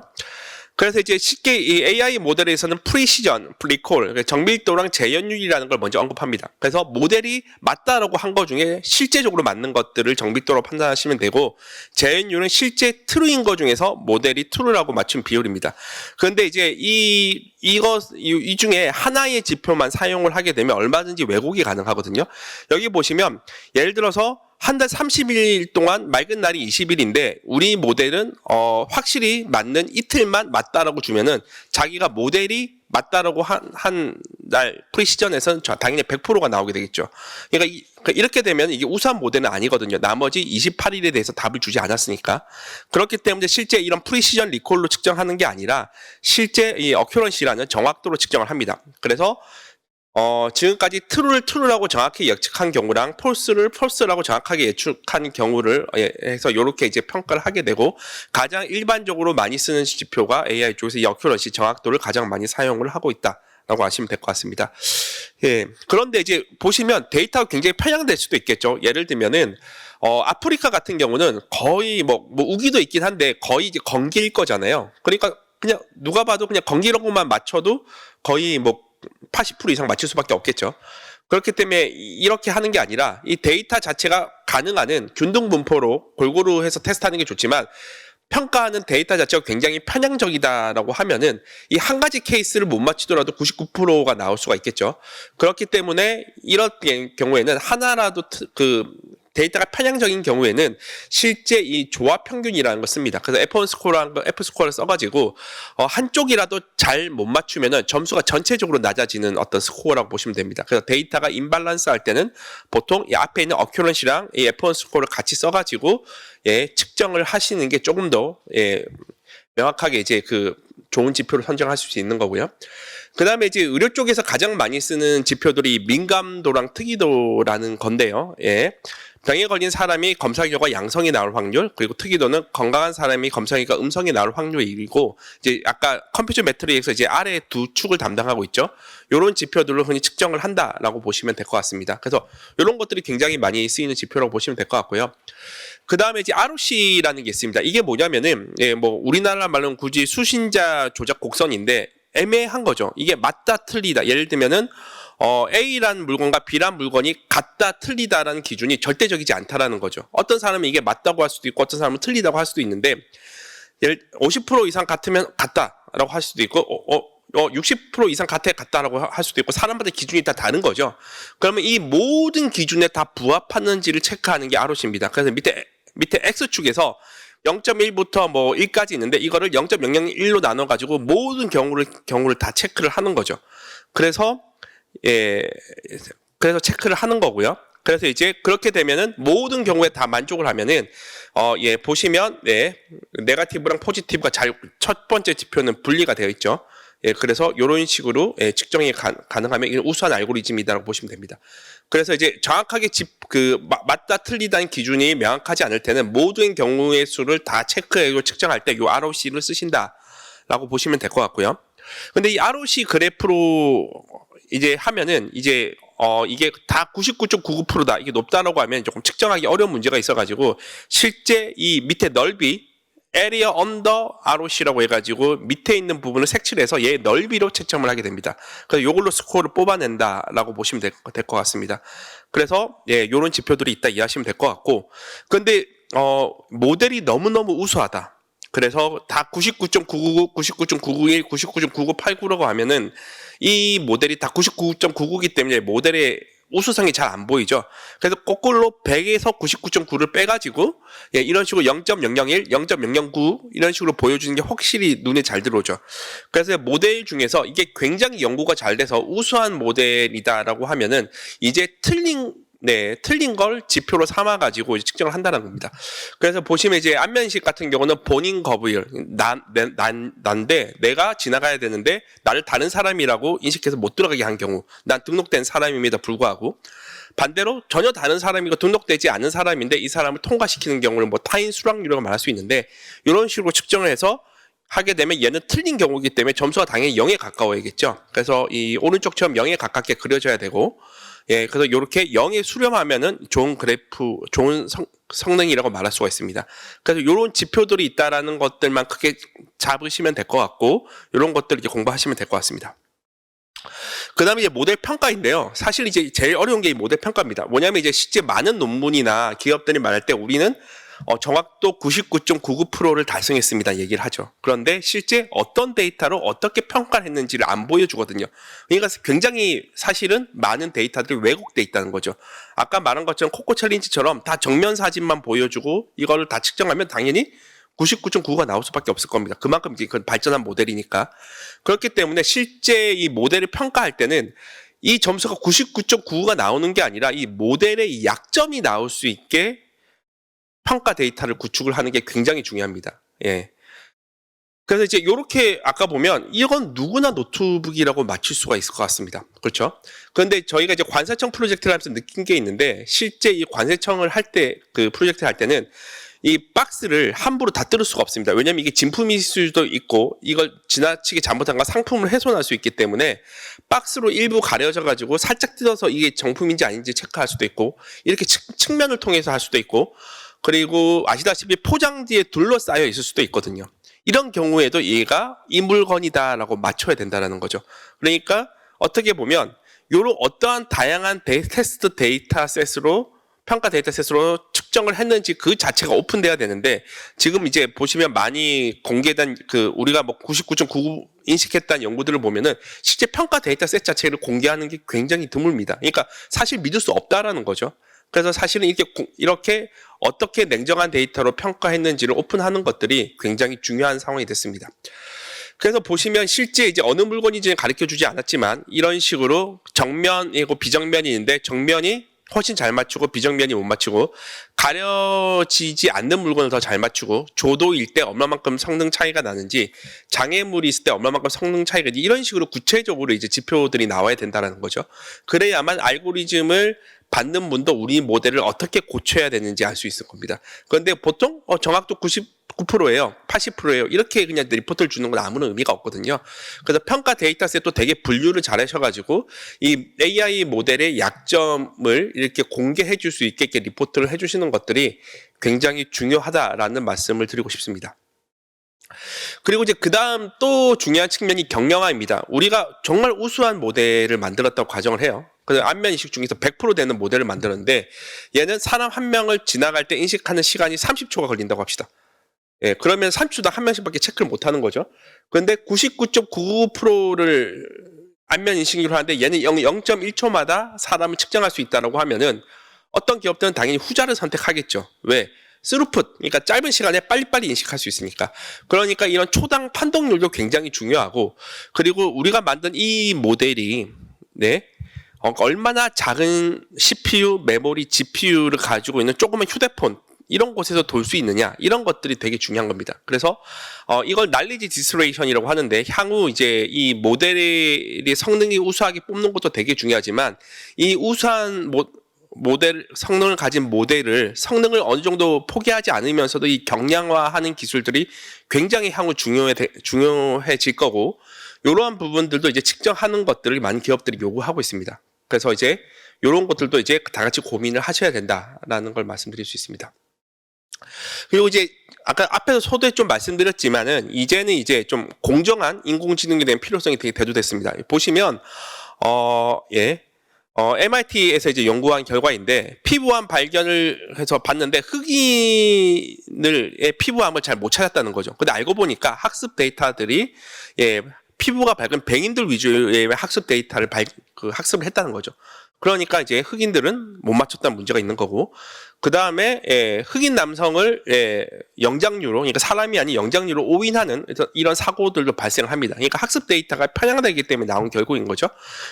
그래서 이제 쉽게 이 AI 모델에서는 프리시전, 리콜, 정밀도랑 재현율이라는 걸 먼저 언급합니다. 그래서 모델이 맞다라고 한 것 중에 실제적으로 맞는 것들을 정밀도로 판단하시면 되고, 재현율은 실제 true인 것 중에서 모델이 true라고 맞춘 비율입니다. 그런데 이제 이 중에 하나의 지표만 사용을 하게 되면 얼마든지 왜곡이 가능하거든요. 여기 보시면 예를 들어서 한 달 30일 동안 맑은 날이 20일인데 우리 모델은 확실히 맞는 이틀만 맞다라고 주면은 자기가 모델이 맞다라고 한 날 프리시전에서는 당연히 100%가 나오게 되겠죠. 그러니까 이렇게 되면 이게 우수한 모델은 아니거든요. 나머지 28일에 대해서 답을 주지 않았으니까. 그렇기 때문에 실제 이런 프리시전 리콜로 측정하는 게 아니라 실제 이 어큐런시라는 정확도로 측정을 합니다. 그래서 지금까지 true를 true라고 정확히 예측한 경우랑 false를 false라고 정확하게 예측한 경우를 해서 이렇게 이제 평가를 하게 되고, 가장 일반적으로 많이 쓰는 지표가 AI 쪽에서 이 어큐런시 정확도를 가장 많이 사용을 하고 있다라고 아시면 될 것 같습니다. 예. 그런데 이제 보시면 데이터가 굉장히 편향될 수도 있겠죠. 예를 들면은 아프리카 같은 경우는 거의 뭐 우기도 있긴 한데 거의 이제 건기일 거잖아요. 그러니까 그냥 누가 봐도 그냥 건기라고만 맞춰도 거의 뭐 80% 이상 맞출 수밖에 없겠죠. 그렇기 때문에 이렇게 하는 게 아니라 이 데이터 자체가 가능한 균등 분포로 골고루 해서 테스트하는 게 좋지만, 평가하는 데이터 자체가 굉장히 편향적이다라고 하면은 이 한 가지 케이스를 못 맞추더라도 99%가 나올 수가 있겠죠. 그렇기 때문에 이런 경우에는 하나라도 데이터가 편향적인 경우에는 실제 이 조합 평균이라는 걸 씁니다. 그래서 F1 스코어라는 거, F 스코어를 써가지고 한쪽이라도 잘 못 맞추면은 점수가 전체적으로 낮아지는 어떤 스코어라고 보시면 됩니다. 그래서 데이터가 임밸런스 할 때는 보통 이 앞에 있는 어큐런시랑 이 F1 스코어를 같이 써가지고 측정을 하시는 게 조금 더 명확하게 이제 좋은 지표를 선정할 수 있는 거고요. 그 다음에 이제 의료 쪽에서 가장 많이 쓰는 지표들이 민감도랑 특이도라는 건데요. 병에 걸린 사람이 검사 결과 양성이 나올 확률, 그리고 특이도는 건강한 사람이 검사 결과 음성이 나올 확률이고, 이제 아까 컴퓨터 매트릭에서 이제 아래 두 축을 담당하고 있죠. 이런 지표들로 흔히 측정을 한다라고 보시면 될 것 같습니다. 그래서 이런 것들이 굉장히 많이 쓰이는 지표라고 보시면 될 것 같고요. 그 다음에 이제 ROC라는 게 있습니다. 이게 뭐냐면은 뭐 우리나라 말로는 굳이 수신자 조작 곡선인데 애매한 거죠. 이게 맞다 틀리다. 예를 들면은 A란 물건과 B란 물건이 같다 틀리다라는 기준이 절대적이지 않다라는 거죠. 어떤 사람은 이게 맞다고 할 수도 있고 어떤 사람은 틀리다고 할 수도 있는데, 50% 이상 같으면 같다라고 할 수도 있고 60% 이상 같다라고 할 수도 있고, 사람마다 기준이 다 다른 거죠. 그러면 이 모든 기준에 다 부합하는지를 체크하는 게 ROC입니다. 그래서 밑에 X축에서 0.1부터 뭐 1까지 있는데 이거를 0.001로 나눠 가지고 모든 경우를 다 체크를 하는 거죠. 그래서 체크를 하는 거고요. 그래서 이제 그렇게 되면은 모든 경우에 다 만족을 하면은 보시면 네거티브랑 포지티브가 첫 번째 지표는 분리가 되어 있죠. 그래서 이런 식으로 측정이 가능하면 이건 우수한 알고리즘이다라고 보시면 됩니다. 그래서 이제 정확하게 맞다 틀리다는 기준이 명확하지 않을 때는 모든 경우의 수를 다 체크해서 측정할 때 이 ROC를 쓰신다라고 보시면 될 것 같고요. 근데 이 ROC 그래프로 이제 하면은 이제 이게 다 99.99%다 이게 높다라고 하면 조금 측정하기 어려운 문제가 있어가지고, 실제 이 밑에 넓이 area under ROC라고 해가지고 밑에 있는 부분을 색칠을 해서 얘 넓이로 채점을 하게 됩니다. 그래서 이걸로 스코어를 뽑아낸다라고 보시면 될 것 같습니다. 그래서 이런 지표들이 있다 이해하시면 될 것 같고, 근데 모델이 너무너무 우수하다. 그래서 다 99.999, 99.991, 99.9989라고 하면은 이 모델이 다 99.99이기 때문에 모델의 우수성이 잘 안 보이죠. 그래서 거꾸로 100에서 99.9를 빼가지고 이런 식으로 0.001, 0.009 이런 식으로 보여주는 게 확실히 눈에 잘 들어오죠. 그래서 모델 중에서 이게 굉장히 연구가 잘 돼서 우수한 모델이다라고 하면은 이제 틀린 걸 지표로 삼아가지고 측정을 한다는 겁니다. 그래서 보시면 이제 안면식 같은 경우는 본인 거부율, 난데 내가 지나가야 되는데 나를 다른 사람이라고 인식해서 못 들어가게 한 경우, 난 등록된 사람임에도 불구하고, 반대로 전혀 다른 사람이고 등록되지 않은 사람인데 이 사람을 통과시키는 경우를 뭐 타인 수락률이라고 말할 수 있는데, 이런 식으로 측정을 해서 하게 되면 얘는 틀린 경우이기 때문에 점수가 당연히 0에 가까워야겠죠. 그래서 이 오른쪽처럼 0에 가깝게 그려져야 되고, 예, 그래서 이렇게 0에 수렴하면은 좋은 그래프, 좋은 성능이라고 말할 수가 있습니다. 그래서 이런 지표들이 있다라는 것들만 크게 잡으시면 될 것 같고, 이런 것들 이제 공부하시면 될 것 같습니다. 그 다음에 이제 모델 평가인데요. 사실 이제 제일 어려운 게 이 모델 평가입니다. 뭐냐면 이제 실제 많은 논문이나 기업들이 말할 때 우리는 정확도 99.99%를 달성했습니다. 얘기를 하죠. 그런데 실제 어떤 데이터로 어떻게 평가를 했는지를 안 보여주거든요. 그러니까 굉장히 사실은 많은 데이터들이 왜곡돼 있다는 거죠. 아까 말한 것처럼 코코 챌린지처럼 다 정면 사진만 보여주고 이거를 다 측정하면 당연히 99.99가 나올 수밖에 없을 겁니다. 그만큼 이제 그건 발전한 모델이니까. 그렇기 때문에 실제 이 모델을 평가할 때는 이 점수가 99.99가 나오는 게 아니라 이 모델의 약점이 나올 수 있게 평가 데이터를 구축을 하는 게 굉장히 중요합니다. 예. 그래서 이제 이렇게 아까 보면 이건 누구나 노트북이라고 맞출 수가 있을 것 같습니다. 그렇죠? 그런데 저희가 이제 관세청 프로젝트를 하면서 느낀 게 있는데 실제 이 관세청을 할 때 그 프로젝트를 할 때는 이 박스를 함부로 다 뜯을 수가 없습니다. 왜냐하면 이게 진품일 수도 있고 이걸 지나치게 잘못한 건 상품을 훼손할 수 있기 때문에 박스로 일부 가려져 가지고 살짝 뜯어서 이게 정품인지 아닌지 체크할 수도 있고 이렇게 측면을 통해서 할 수도 있고 그리고 아시다시피 포장지에 둘러싸여 있을 수도 있거든요. 이런 경우에도 얘가 이 물건이다라고 맞춰야 된다는 거죠. 그러니까 어떻게 보면 이런 어떠한 다양한 테스트 데이터셋으로 평가 데이터셋으로 측정을 했는지 그 자체가 오픈돼야 되는데 지금 이제 보시면 많이 공개된 그 우리가 뭐 99.99 인식했다는 연구들을 보면은 실제 평가 데이터셋 자체를 공개하는 게 굉장히 드뭅니다. 그러니까 사실 믿을 수 없다라는 거죠. 그래서 사실은 이렇게 어떻게 냉정한 데이터로 평가했는지를 오픈하는 것들이 굉장히 중요한 상황이 됐습니다. 그래서 보시면 실제 이제 어느 물건인지는 가르쳐 주지 않았지만 이런 식으로 정면이고 비정면이 있는데 정면이 훨씬 잘 맞추고 비정면이 못 맞추고 가려지지 않는 물건을 더 잘 맞추고 조도일 때 얼마만큼 성능 차이가 나는지 장애물이 있을 때 얼마만큼 성능 차이가 있는지 이런 식으로 구체적으로 이제 지표들이 나와야 된다는 거죠. 그래야만 알고리즘을 받는 분도 우리 모델을 어떻게 고쳐야 되는지 알 수 있을 겁니다. 그런데 보통 정확도 99%예요. 80%예요. 이렇게 그냥 리포트를 주는 건 아무런 의미가 없거든요. 그래서 평가 데이터셋도 되게 분류를 잘 하셔가지고 이 AI 모델의 약점을 이렇게 공개해 줄 수 있게 이렇게 리포트를 해주시는 것들이 굉장히 중요하다라는 말씀을 드리고 싶습니다. 그리고 이제 그 다음 또 중요한 측면이 경량화입니다. 우리가 정말 우수한 모델을 만들었다고 가정을 해요. 그래서 안면 인식 중에서 100% 되는 모델을 만들었는데 얘는 사람 한 명을 지나갈 때 인식하는 시간이 30초가 걸린다고 합시다. 예, 그러면 30초당 한 명씩밖에 체크를 못 하는 거죠. 그런데 99.99%를 안면 인식으로 하는데 얘는 0.1초마다 사람을 측정할 수 있다고 하면은 어떤 기업들은 당연히 후자를 선택하겠죠. 왜? 스루풋, 그러니까 짧은 시간에 빨리빨리 인식할 수 있으니까. 그러니까 이런 초당 판독률도 굉장히 중요하고 그리고 우리가 만든 이 모델이 네, 얼마나 작은 CPU, 메모리, GPU를 가지고 있는 조그만 휴대폰 이런 곳에서 돌 수 있느냐 이런 것들이 되게 중요한 겁니다. 그래서 이걸 날리지 디스레이션이라고 하는데 향후 이제 이 모델의 성능이 우수하게 뽑는 것도 되게 중요하지만 이 우수한 모델 성능을 가진 모델을 성능을 어느 정도 포기하지 않으면서도 이 경량화하는 기술들이 굉장히 향후 중요해질 거고 이러한 부분들도 이제 측정하는 것들을 많은 기업들이 요구하고 있습니다. 그래서 이제 이런 것들도 이제 다 같이 고민을 하셔야 된다라는 걸 말씀드릴 수 있습니다. 그리고 이제 아까 앞에서 서두에 좀 말씀드렸지만은 이제는 이제 좀 공정한 인공지능에 대한 필요성이 되게 대두됐습니다. 보시면 MIT에서 이제 연구한 결과인데 피부암 발견을 해서 봤는데 흑인의 피부암을 잘 못 찾았다는 거죠. 근데 알고 보니까 학습 데이터들이 피부가 밝은 백인들 위주의 학습 데이터를 학습을 했다는 거죠. 그러니까 이제 흑인들은 못 맞췄다는 문제가 있는 거고 그 다음에 흑인 남성을 영장류로 그러니까 사람이 아닌 영장류로 오인하는 이런 사고들도 발생합니다. 그러니까 학습 데이터가 편향되기 때문에 나온 결과인 거죠.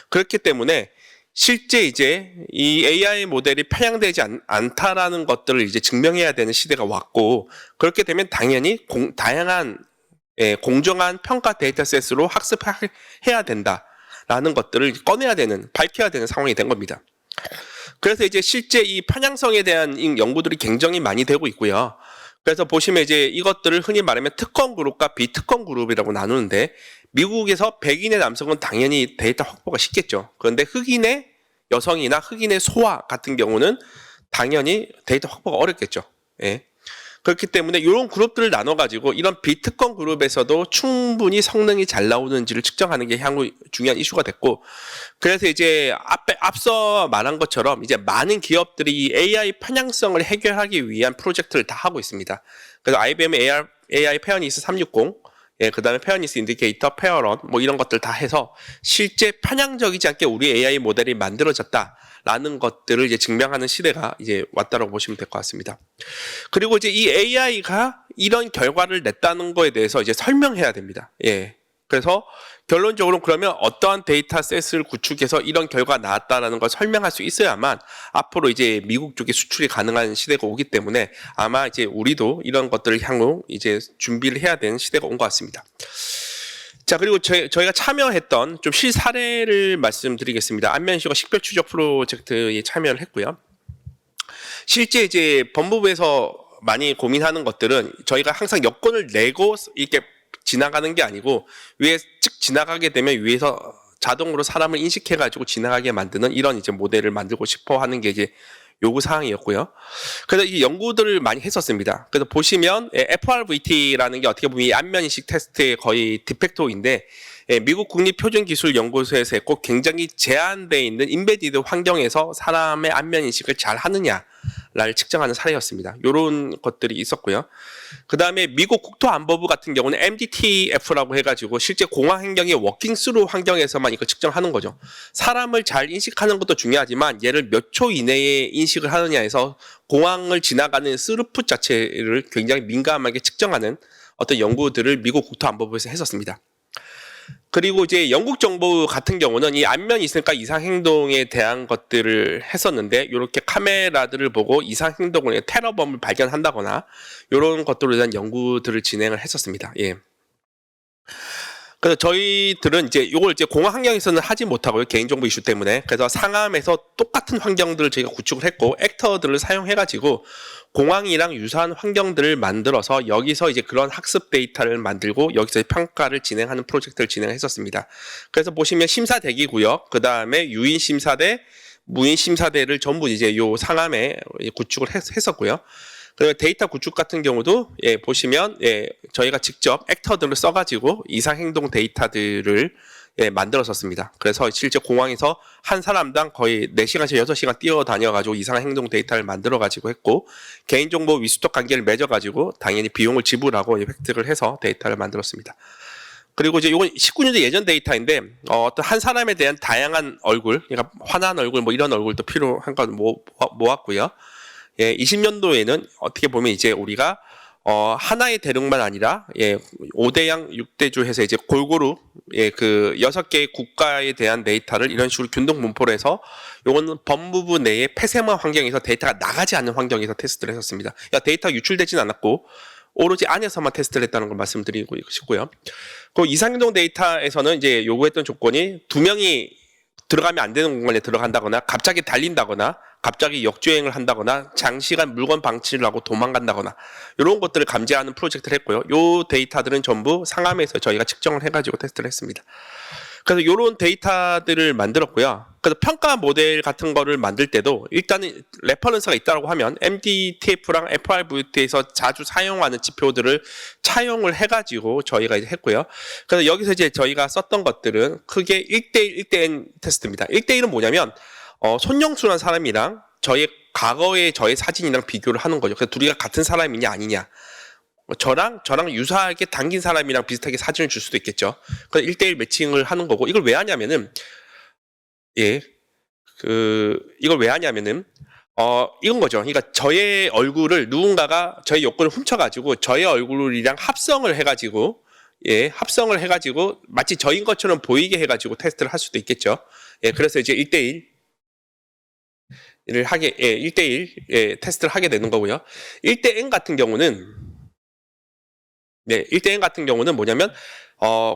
그렇기 때문에 실제 이제 이 AI 모델이 편향되지 않다라는 것들을 이제 증명해야 되는 시대가 왔고 그렇게 되면 당연히 다양한 공정한 평가 데이터셋으로 학습해야 된다라는 것들을 꺼내야 되는, 밝혀야 되는 상황이 된 겁니다. 그래서 이제 실제 이 편향성에 대한 연구들이 굉장히 많이 되고 있고요. 그래서 보시면 이제 이것들을 흔히 말하면 특권 그룹과 비특권 그룹이라고 나누는데 미국에서 백인의 남성은 당연히 데이터 확보가 쉽겠죠. 그런데 흑인의 여성이나 흑인의 소아 같은 경우는 당연히 데이터 확보가 어렵겠죠. 예. 그렇기 때문에 이런 그룹들을 나눠가지고 이런 비특권 그룹에서도 충분히 성능이 잘 나오는지를 측정하는 게 향후 중요한 이슈가 됐고, 그래서 이제 앞서 말한 것처럼 이제 많은 기업들이 AI 편향성을 해결하기 위한 프로젝트를 다 하고 있습니다. 그래서 IBM의 AI 페어니스 360, 예, 그 다음에 페어니스 인디케이터, 페어런, 뭐 이런 것들 다 해서 실제 편향적이지 않게 우리 AI 모델이 만들어졌다라는 것들을 이제 증명하는 시대가 이제 왔다라고 보시면 될 것 같습니다. 그리고 이제 이 AI가 이런 결과를 냈다는 거에 대해서 이제 설명해야 됩니다. 예. 그래서 결론적으로 그러면 어떠한 데이터셋을 구축해서 이런 결과가 나왔다라는 걸 설명할 수 있어야만 앞으로 이제 미국 쪽에 수출이 가능한 시대가 오기 때문에 아마 이제 우리도 이런 것들을 향후 이제 준비를 해야 되는 시대가 온 것 같습니다. 자, 그리고 저희가 참여했던 좀 실사례를 말씀드리겠습니다. 안면시고 식별 추적 프로젝트에 참여를 했고요. 실제 이제 법무부에서 많이 고민하는 것들은 저희가 항상 여권을 내고 이렇게 지나가는 게 아니고 위에 즉 지나가게 되면 위에서 자동으로 사람을 인식해가지고 지나가게 만드는 이런 이제 모델을 만들고 싶어 하는 게 이제 요구 사항이었고요. 그래서 이 연구들을 많이 했었습니다. 그래서 보시면 FRVT라는 게 어떻게 보면 이 안면 인식 테스트의 거의 디팩토인데 미국 국립표준기술연구소에서 했고 굉장히 제한되어 있는 인베디드 환경에서 사람의 안면 인식을 잘 하느냐를 측정하는 사례였습니다. 이런 것들이 있었고요. 그 다음에 미국 국토안보부 같은 경우는 MDTF라고 해가지고 실제 공항 행정의 워킹스루 환경에서만 이거 측정하는 거죠. 사람을 잘 인식하는 것도 중요하지만 얘를 몇 초 이내에 인식을 하느냐에서 공항을 지나가는 스루풋 자체를 굉장히 민감하게 측정하는 어떤 연구들을 미국 국토안보부에서 했었습니다. 그리고 이제 영국 정부 같은 경우는 이 안면 있으니까 이상 행동에 대한 것들을 했었는데 이렇게 카메라들을 보고 이상 행동을 테러범을 발견한다거나 이런 것들에 대한 연구들을 진행을 했었습니다. 예. 그래서 저희들은 이제 이걸 이제 공항 환경에서는 하지 못하고요, 개인정보 이슈 때문에. 그래서 상암에서 똑같은 환경들을 저희가 구축을 했고 액터들을 사용해가지고 공항이랑 유사한 환경들을 만들어서 여기서 이제 그런 학습 데이터를 만들고 여기서 평가를 진행하는 프로젝트를 진행했었습니다. 그래서 보시면 심사 대기 구역, 그 다음에 유인 심사대, 무인 심사대를 전부 이제 요 상암에 구축을 했었고요. 그리고 데이터 구축 같은 경우도 보시면 저희가 직접 액터들을 써가지고 이상행동 데이터들을 만들었었습니다. 그래서 실제 공항에서 한 사람당 거의 4시간에서 6시간 뛰어다녀가지고 이상행동 데이터를 만들어가지고 했고 개인정보 위수적 관계를 맺어가지고 당연히 비용을 지불하고 획득을 해서 데이터를 만들었습니다. 그리고 이제 이건 19년도 예전 데이터인데 어떤 한 사람에 대한 다양한 얼굴, 그러니까 환한 얼굴 뭐 이런 얼굴도 필요한 건 모았고요. 20년도에는 어떻게 보면 이제 우리가 하나의 대륙만 아니라 5대양 6대주 해서 이제 골고루 그 6개의 국가에 대한 데이터를 이런 식으로 균등 분포를 해서 요거는 법무부 내의 폐쇄만 환경에서 데이터가 나가지 않는 환경에서 테스트를 했었습니다. 데이터가 유출되진 않았고 오로지 안에서만 테스트를 했다는 걸 말씀드리고 싶고요. 그 이상행동 데이터에서는 이제 요구했던 조건이 2명이 들어가면 안 되는 공간에 들어간다거나 갑자기 달린다거나 갑자기 역주행을 한다거나 장시간 물건 방치를 하고 도망간다거나 이런 것들을 감지하는 프로젝트를 했고요. 요 데이터들은 전부 상암에서 저희가 측정을 해가지고 테스트를 했습니다. 그래서 이런 데이터들을 만들었고요. 그래서 평가 모델 같은 거를 만들 때도 일단은 레퍼런스가 있다고 하면 MDTF랑 FRVT에서 자주 사용하는 지표들을 차용을 해가지고 저희가 이제 했고요. 그래서 여기서 이제 저희가 썼던 것들은 크게 1대1, 1대-N 테스트입니다. 1대1은 뭐냐면 손영수라는 사람이랑 과거의 저의 사진이랑 비교를 하는 거죠. 그래서 둘이가 같은 사람이냐 아니냐. 저랑 유사하게 당긴 사람이랑 비슷하게 사진을 줄 수도 있겠죠. 그래서 1대1 매칭을 하는 거고, 이걸 왜 하냐면은, 이걸 왜 하냐면은, 이건 거죠. 그러니까 저의 얼굴을 누군가가 저의 여권을 훔쳐가지고 저의 얼굴이랑 합성을 해가지고 마치 저인 것처럼 보이게 해가지고 테스트를 할 수도 있겠죠. 그래서 이제 1대1 테스트를 하게 되는 거고요. 1대-N 같은 경우는 1대-N 같은 경우는 뭐냐면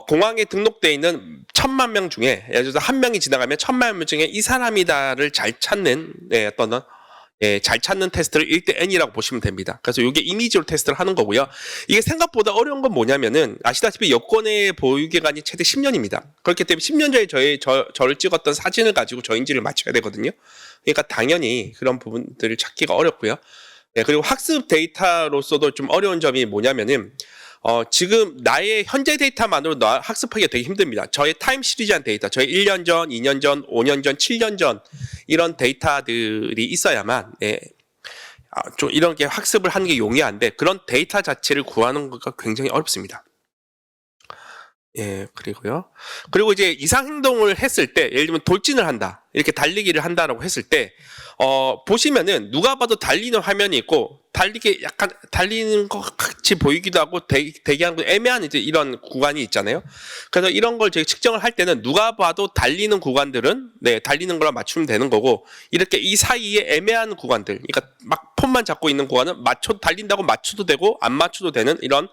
공항에 등록되어 있는 1000만 명 중에 예를 들어서 한 명이 지나가면 1000만 명 중에 이 사람이다를 잘 찾는 어떤 잘 찾는 테스트를 1:n이라고 보시면 됩니다. 그래서 이게 이미지로 테스트를 하는 거고요. 이게 생각보다 어려운 건 뭐냐면은 아시다시피 여권의 보유 기간이 최대 10년입니다. 그렇기 때문에 10년 전에 저를 찍었던 사진을 가지고 저인지를 맞춰야 되거든요. 그러니까 당연히 그런 부분들을 찾기가 어렵고요. 네, 그리고 학습 데이터로서도 좀 어려운 점이 뭐냐면은 지금 나의 현재 데이터만으로 학습하기가 되게 힘듭니다. 저의 타임 시리즈한 데이터, 저의 1년 전, 2년 전, 5년 전, 7년 전 이런 데이터들이 있어야만 좀 이런 게 학습을 하는 게 용이한데 그런 데이터 자체를 구하는 것가 굉장히 어렵습니다. 예, 그리고 이제 이상 행동을 했을 때, 예를 들면 돌진을 한다, 이렇게 달리기를 한다라고 했을 때, 보시면은 누가 봐도 달리는 화면이 있고, 달리기 약간 달리는 것 같이 보이기도 하고, 대기하는 거 애매한 이제 이런 구간이 있잖아요. 그래서 이런 걸 저희 측정을 할 때는 누가 봐도 달리는 구간들은, 달리는 거랑 맞추면 되는 거고, 이렇게 이 사이에 애매한 구간들, 그러니까 막 폰만 잡고 있는 구간은 달린다고 맞춰도 되고, 안 맞춰도 되는 이런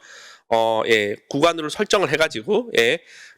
구간으로 설정을 해가지고,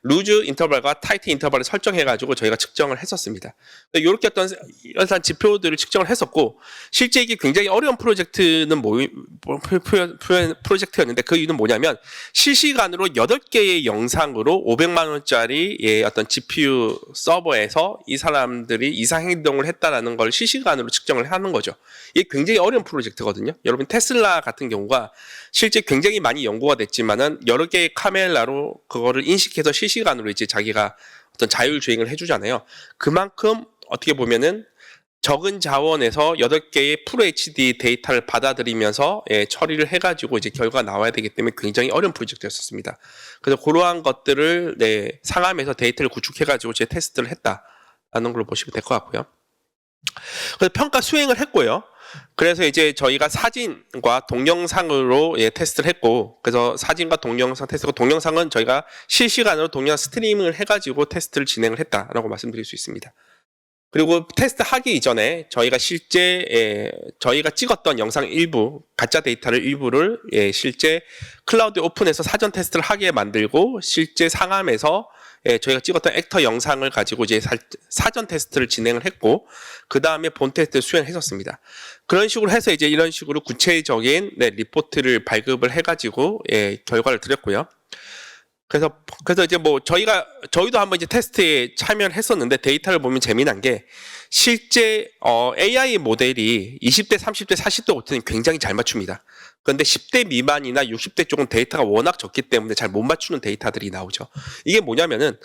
루즈 인터벌과 타이트 인터벌을 설정해가지고 저희가 측정을 했었습니다. 이렇게 어떤 지표들을 측정을 했었고, 실제 이게 굉장히 어려운 프로젝트였는데 그 이유는 뭐냐면, 실시간으로 8개의 영상으로 500만 원짜리 어떤 GPU 서버에서 이 사람들이 이상 행동을 했다라는 걸 실시간으로 측정을 하는 거죠. 이게 굉장히 어려운 프로젝트거든요. 여러분 테슬라 같은 경우가 실제 굉장히 많이 연구가 됐지만은 여러 개의 카메라로 그거를 인식해서 실시간으로 이제 자기가 어떤 자율주행을 해주잖아요. 그만큼 어떻게 보면은 적은 자원에서 8개의 프로 HD 데이터를 받아들이면서 처리를 해가지고 이제 결과가 나와야 되기 때문에 굉장히 어려운 프로젝트였었습니다. 그래서 그러한 것들을 상암에서 데이터를 구축해가지고 제 테스트를 했다라는 걸로 보시면 될 것 같고요. 그래서 평가 수행을 했고요. 그래서 이제 저희가 사진과 동영상으로 테스트를 했고, 그래서 사진과 동영상 테스트고, 동영상은 저희가 실시간으로 동영상 스트리밍을 해가지고 테스트를 진행을 했다라고 말씀드릴 수 있습니다. 그리고 테스트 하기 이전에 저희가 실제 저희가 찍었던 영상 일부, 가짜 데이터를 일부를 실제 클라우드 오픈해서 사전 테스트를 하게 만들고, 실제 상암에서 저희가 찍었던 액터 영상을 가지고 이제 사전 테스트를 진행을 했고, 그 다음에 본 테스트 수행했었습니다. 그런 식으로 해서 이제 이런 식으로 구체적인 리포트를 발급을 해가지고 결과를 드렸고요. 그래서 이제 뭐 저희도 한번 이제 테스트에 참여를 했었는데, 데이터를 보면 재미난 게 실제 AI 모델이 20대, 30대, 40대 오트는 굉장히 잘 맞춥니다. 그런데 10대 미만이나 60대 쪽은 데이터가 워낙 적기 때문에 잘 못 맞추는 데이터들이 나오죠. 이게 뭐냐면은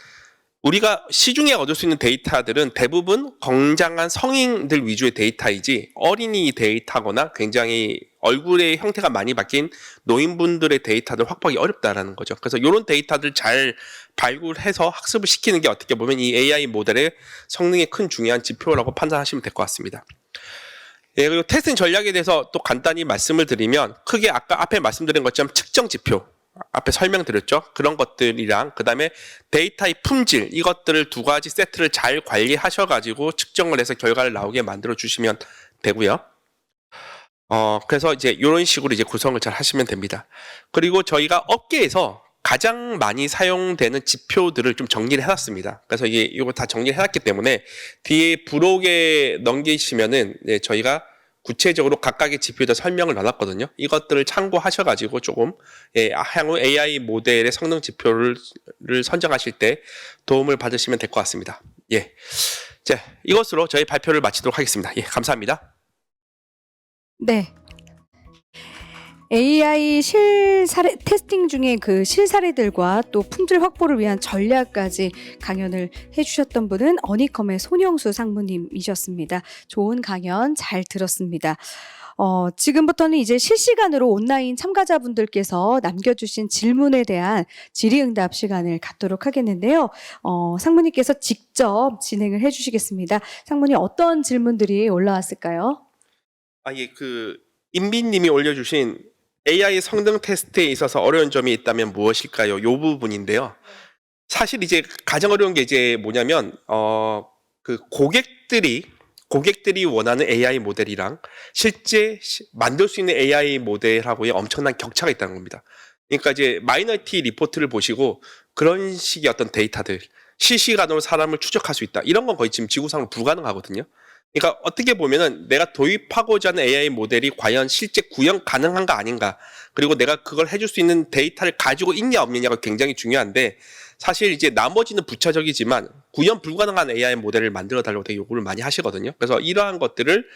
우리가 시중에 얻을 수 있는 데이터들은 대부분 건장한 성인들 위주의 데이터이지, 어린이 데이터거나 굉장히 얼굴의 형태가 많이 바뀐 노인분들의 데이터를 확보하기 어렵다라는 거죠. 그래서 이런 데이터들 잘 발굴해서 학습을 시키는 게 어떻게 보면 이 AI 모델의 성능의 큰 중요한 지표라고 판단하시면 될 것 같습니다. 그리고 테스트 전략에 대해서 또 간단히 말씀을 드리면, 크게 아까 앞에 말씀드린 것처럼 측정 지표, 앞에 설명드렸죠. 그런 것들이랑 그 다음에 데이터의 품질, 이것들을 두 가지 세트를 잘 관리하셔가지고 측정을 해서 결과를 나오게 만들어 주시면 되고요. 그래서 이제 이런 식으로 이제 구성을 잘 하시면 됩니다. 그리고 저희가 업계에서 가장 많이 사용되는 지표들을 좀 정리를 해놨습니다. 그래서 이거 다 정리를 해놨기 때문에 뒤에 부록에 넘기시면은 저희가 구체적으로 각각의 지표에 대해 설명을 나눴거든요. 이것들을 참고하셔가지고 조금 향후 AI 모델의 성능 지표를 선정하실 때 도움을 받으시면 될 것 같습니다. 자, 이것으로 저희 발표를 마치도록 하겠습니다. 감사합니다. 네. AI 실사례 테스팅 중에 그 실사례들과 또 품질 확보를 위한 전략까지 강연을 해주셨던 분은 어니컴의 손영수 상무님이셨습니다. 좋은 강연 잘 들었습니다. 지금부터는 이제 실시간으로 온라인 참가자분들께서 남겨주신 질문에 대한 질의응답 시간을 갖도록 하겠는데요. 상무님께서 직접 진행을 해주시겠습니다. 상무님, 어떤 질문들이 올라왔을까요? 임빈님이 올려주신 AI 성능 테스트에 있어서 어려운 점이 있다면 무엇일까요? 이 부분인데요. 사실 이제 가장 어려운 게 이제 뭐냐면 그 고객들이 원하는 AI 모델이랑 실제 만들 수 있는 AI 모델하고의 엄청난 격차가 있다는 겁니다. 그러니까 이제 마이너리티 리포트를 보시고 그런 식의 어떤 데이터들, 실시간으로 사람을 추적할 수 있다, 이런 건 거의 지금 지구상으로 불가능하거든요. 그러니까 어떻게 보면은 내가 도입하고자 하는 AI 모델이 과연 실제 구현 가능한가 아닌가, 그리고 내가 그걸 해줄 수 있는 데이터를 가지고 있냐 없느냐가 굉장히 중요한데, 사실 이제 나머지는 부차적이지만 구현 불가능한 AI 모델을 만들어 달라고 되게 요구를 많이 하시거든요. 그래서 이러한 것들을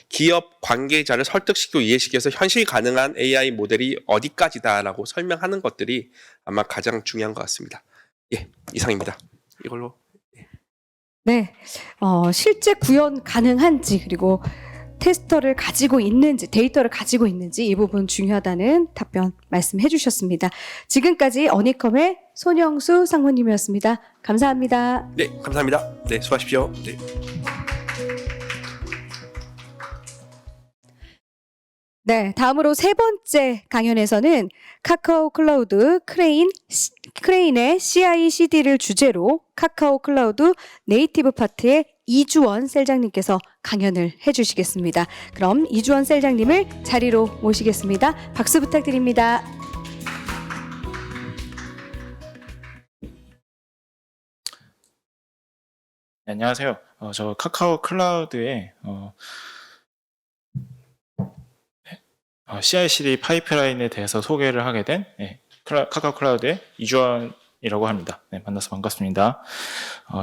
기업 관계자를 설득시키고 이해시켜서 현실 가능한 AI 모델이 어디까지다라고 설명하는 것들이 아마 가장 중요한 것 같습니다. 예, 이상입니다. 이걸로. 네, 실제 구현 가능한지 그리고 테스터를 가지고 있는지 데이터를 가지고 있는지 이 부분 중요하다는 답변 말씀해 주셨습니다. 지금까지 어니컴의 손영수 상무님이었습니다. 감사합니다. 네, 감사합니다. 네, 수고하십시오. 네. 네, 다음으로 세 번째 강연에서는 카카오 클라우드 크레인의 CI/CD를 주제로 카카오 클라우드 네이티브 파트의 이주원 셀장님께서 강연을 해주시겠습니다. 그럼 이주원 셀장님을 자리로 모시겠습니다. 박수 부탁드립니다. 네, 안녕하세요. 저 카카오 클라우드의 CI/CD 파이프라인에 대해서 소개를 하게 된 카카오 클라우드의 이주원이라고 합니다. 네, 만나서 반갑습니다.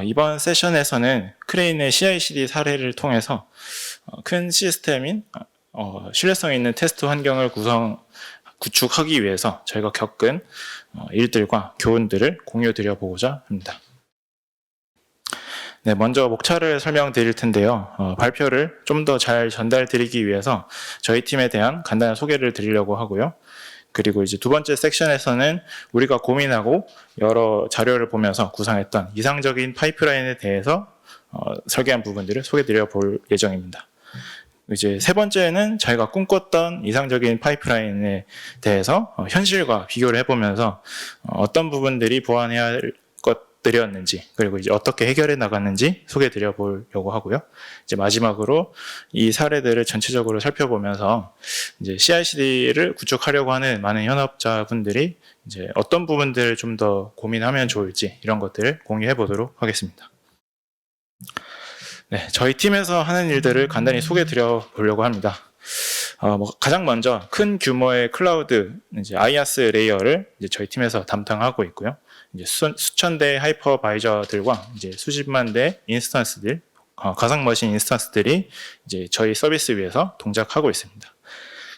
이번 세션에서는 크레인의 CI/CD 사례를 통해서 큰 시스템인 신뢰성 있는 테스트 환경을 구축하기 위해서 저희가 겪은 일들과 교훈들을 공유 드려보고자 합니다. 네, 먼저 목차를 설명드릴 텐데요. 발표를 좀 더 잘 전달드리기 위해서 저희 팀에 대한 간단한 소개를 드리려고 하고요. 그리고 이제 두 번째 섹션에서는 우리가 고민하고 여러 자료를 보면서 구상했던 이상적인 파이프라인에 대해서 설계한 부분들을 소개드려 볼 예정입니다. 이제 세 번째는 저희가 꿈꿨던 이상적인 파이프라인에 대해서 현실과 비교를 해보면서 어떤 부분들이 보완해야 할 것들이었는지, 그리고 이제 어떻게 해결해 나갔는지 소개해 드려 보려고 하고요. 이제 마지막으로 이 사례들을 전체적으로 살펴보면서 이제 CI/CD를 구축하려고 하는 많은 현업자분들이 이제 어떤 부분들을 좀 더 고민하면 좋을지 이런 것들을 공유해 보도록 하겠습니다. 네, 저희 팀에서 하는 일들을 간단히 소개해 드려 보려고 합니다. 가장 먼저 큰 규모의 클라우드 이제 IaaS 레이어를 이제 저희 팀에서 담당하고 있고요. 이제 수천 대의 하이퍼바이저들과 이제 수십만 대의 인스턴스들, 가상 머신 인스턴스들이 이제 저희 서비스 위에서 동작하고 있습니다.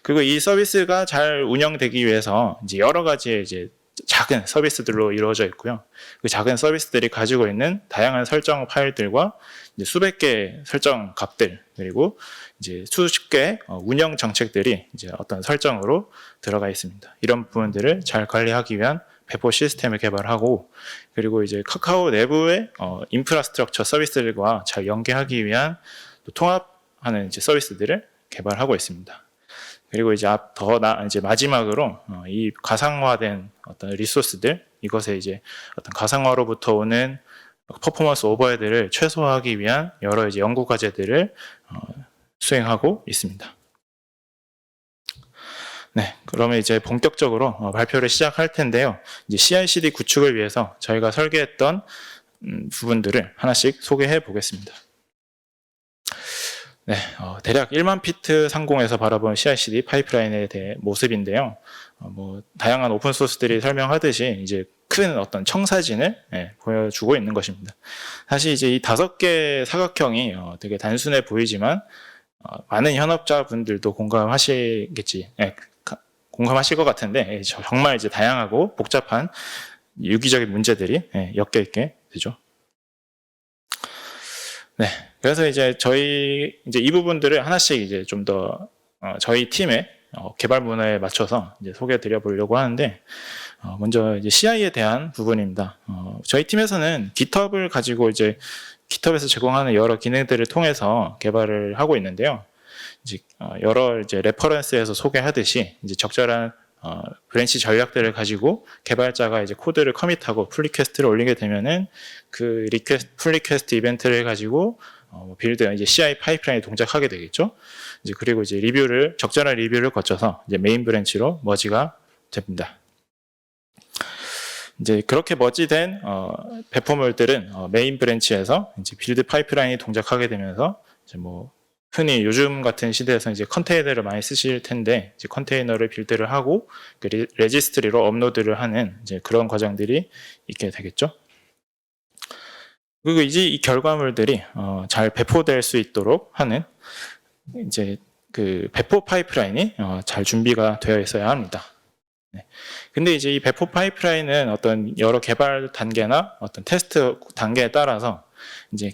그리고 이 서비스가 잘 운영되기 위해서 이제 여러 가지의 이제 작은 서비스들로 이루어져 있고요. 그 작은 서비스들이 가지고 있는 다양한 설정 파일들과 이제 수백 개의 설정 값들, 그리고 이제 수십 개의 운영 정책들이 이제 어떤 설정으로 들어가 있습니다. 이런 부분들을 잘 관리하기 위한 배포 시스템을 개발하고, 그리고 이제 카카오 내부의 인프라스트럭처 서비스들과 잘 연계하기 위한 또 통합하는 이제 서비스들을 개발하고 있습니다. 그리고 이제 이제 마지막으로 이 가상화된 어떤 리소스들, 이것에 이제 어떤 가상화로부터 오는 퍼포먼스 오버헤드를 최소화하기 위한 여러 이제 연구 과제들을 수행하고 있습니다. 네, 그러면 이제 본격적으로 발표를 시작할 텐데요. 이제 CI/CD 구축을 위해서 저희가 설계했던 부분들을 하나씩 소개해 보겠습니다. 네, 대략 1만 피트 상공에서 바라본 CI/CD 파이프라인에 대해 모습인데요. 다양한 오픈 소스들이 설명하듯이 이제 큰 어떤 청사진을 보여주고 있는 것입니다. 사실 이제 이 5개 사각형이 되게 단순해 보이지만 많은 현업자분들도 공감하실 것 같은데 정말 이제 다양하고 복잡한 유기적인 문제들이 엮여 있게 되죠. 네, 그래서 이제 이 부분들을 하나씩 이제 좀 더 저희 팀의 개발 문화에 맞춰서 이제 소개해 드려 보려고 하는데, 먼저 이제 CI에 대한 부분입니다. 저희 팀에서는 GitHub을 가지고 이제 GitHub에서 제공하는 여러 기능들을 통해서 개발을 하고 있는데요. 이제 여러 이제 레퍼런스에서 소개하듯이 이제 적절한 브랜치 전략들을 가지고 개발자가 이제 코드를 커밋하고 풀 리퀘스트를 올리게 되면은 그 풀 리퀘스트 이벤트를 가지고 빌드 이제 CI 파이프라인에 동작하게 되겠죠. 이제 그리고 이제 적절한 리뷰를 거쳐서 이제 메인 브랜치로 머지가 됩니다. 이제 그렇게 머지된 배포물들은 메인 브랜치에서 이제 빌드 파이프라인이 동작하게 되면서 이제 뭐 흔히 요즘 같은 시대에서 이제 컨테이너를 많이 쓰실 텐데 이제 컨테이너를 빌드를 하고 그 레지스트리로 업로드를 하는 이제 그런 과정들이 있게 되겠죠. 그리고 이제 이 결과물들이 잘 배포될 수 있도록 하는 이제 그 배포 파이프라인이 잘 준비가 되어 있어야 합니다. 네. 근데 이제 이 배포 파이프라인은 어떤 여러 개발 단계나 어떤 테스트 단계에 따라서 이제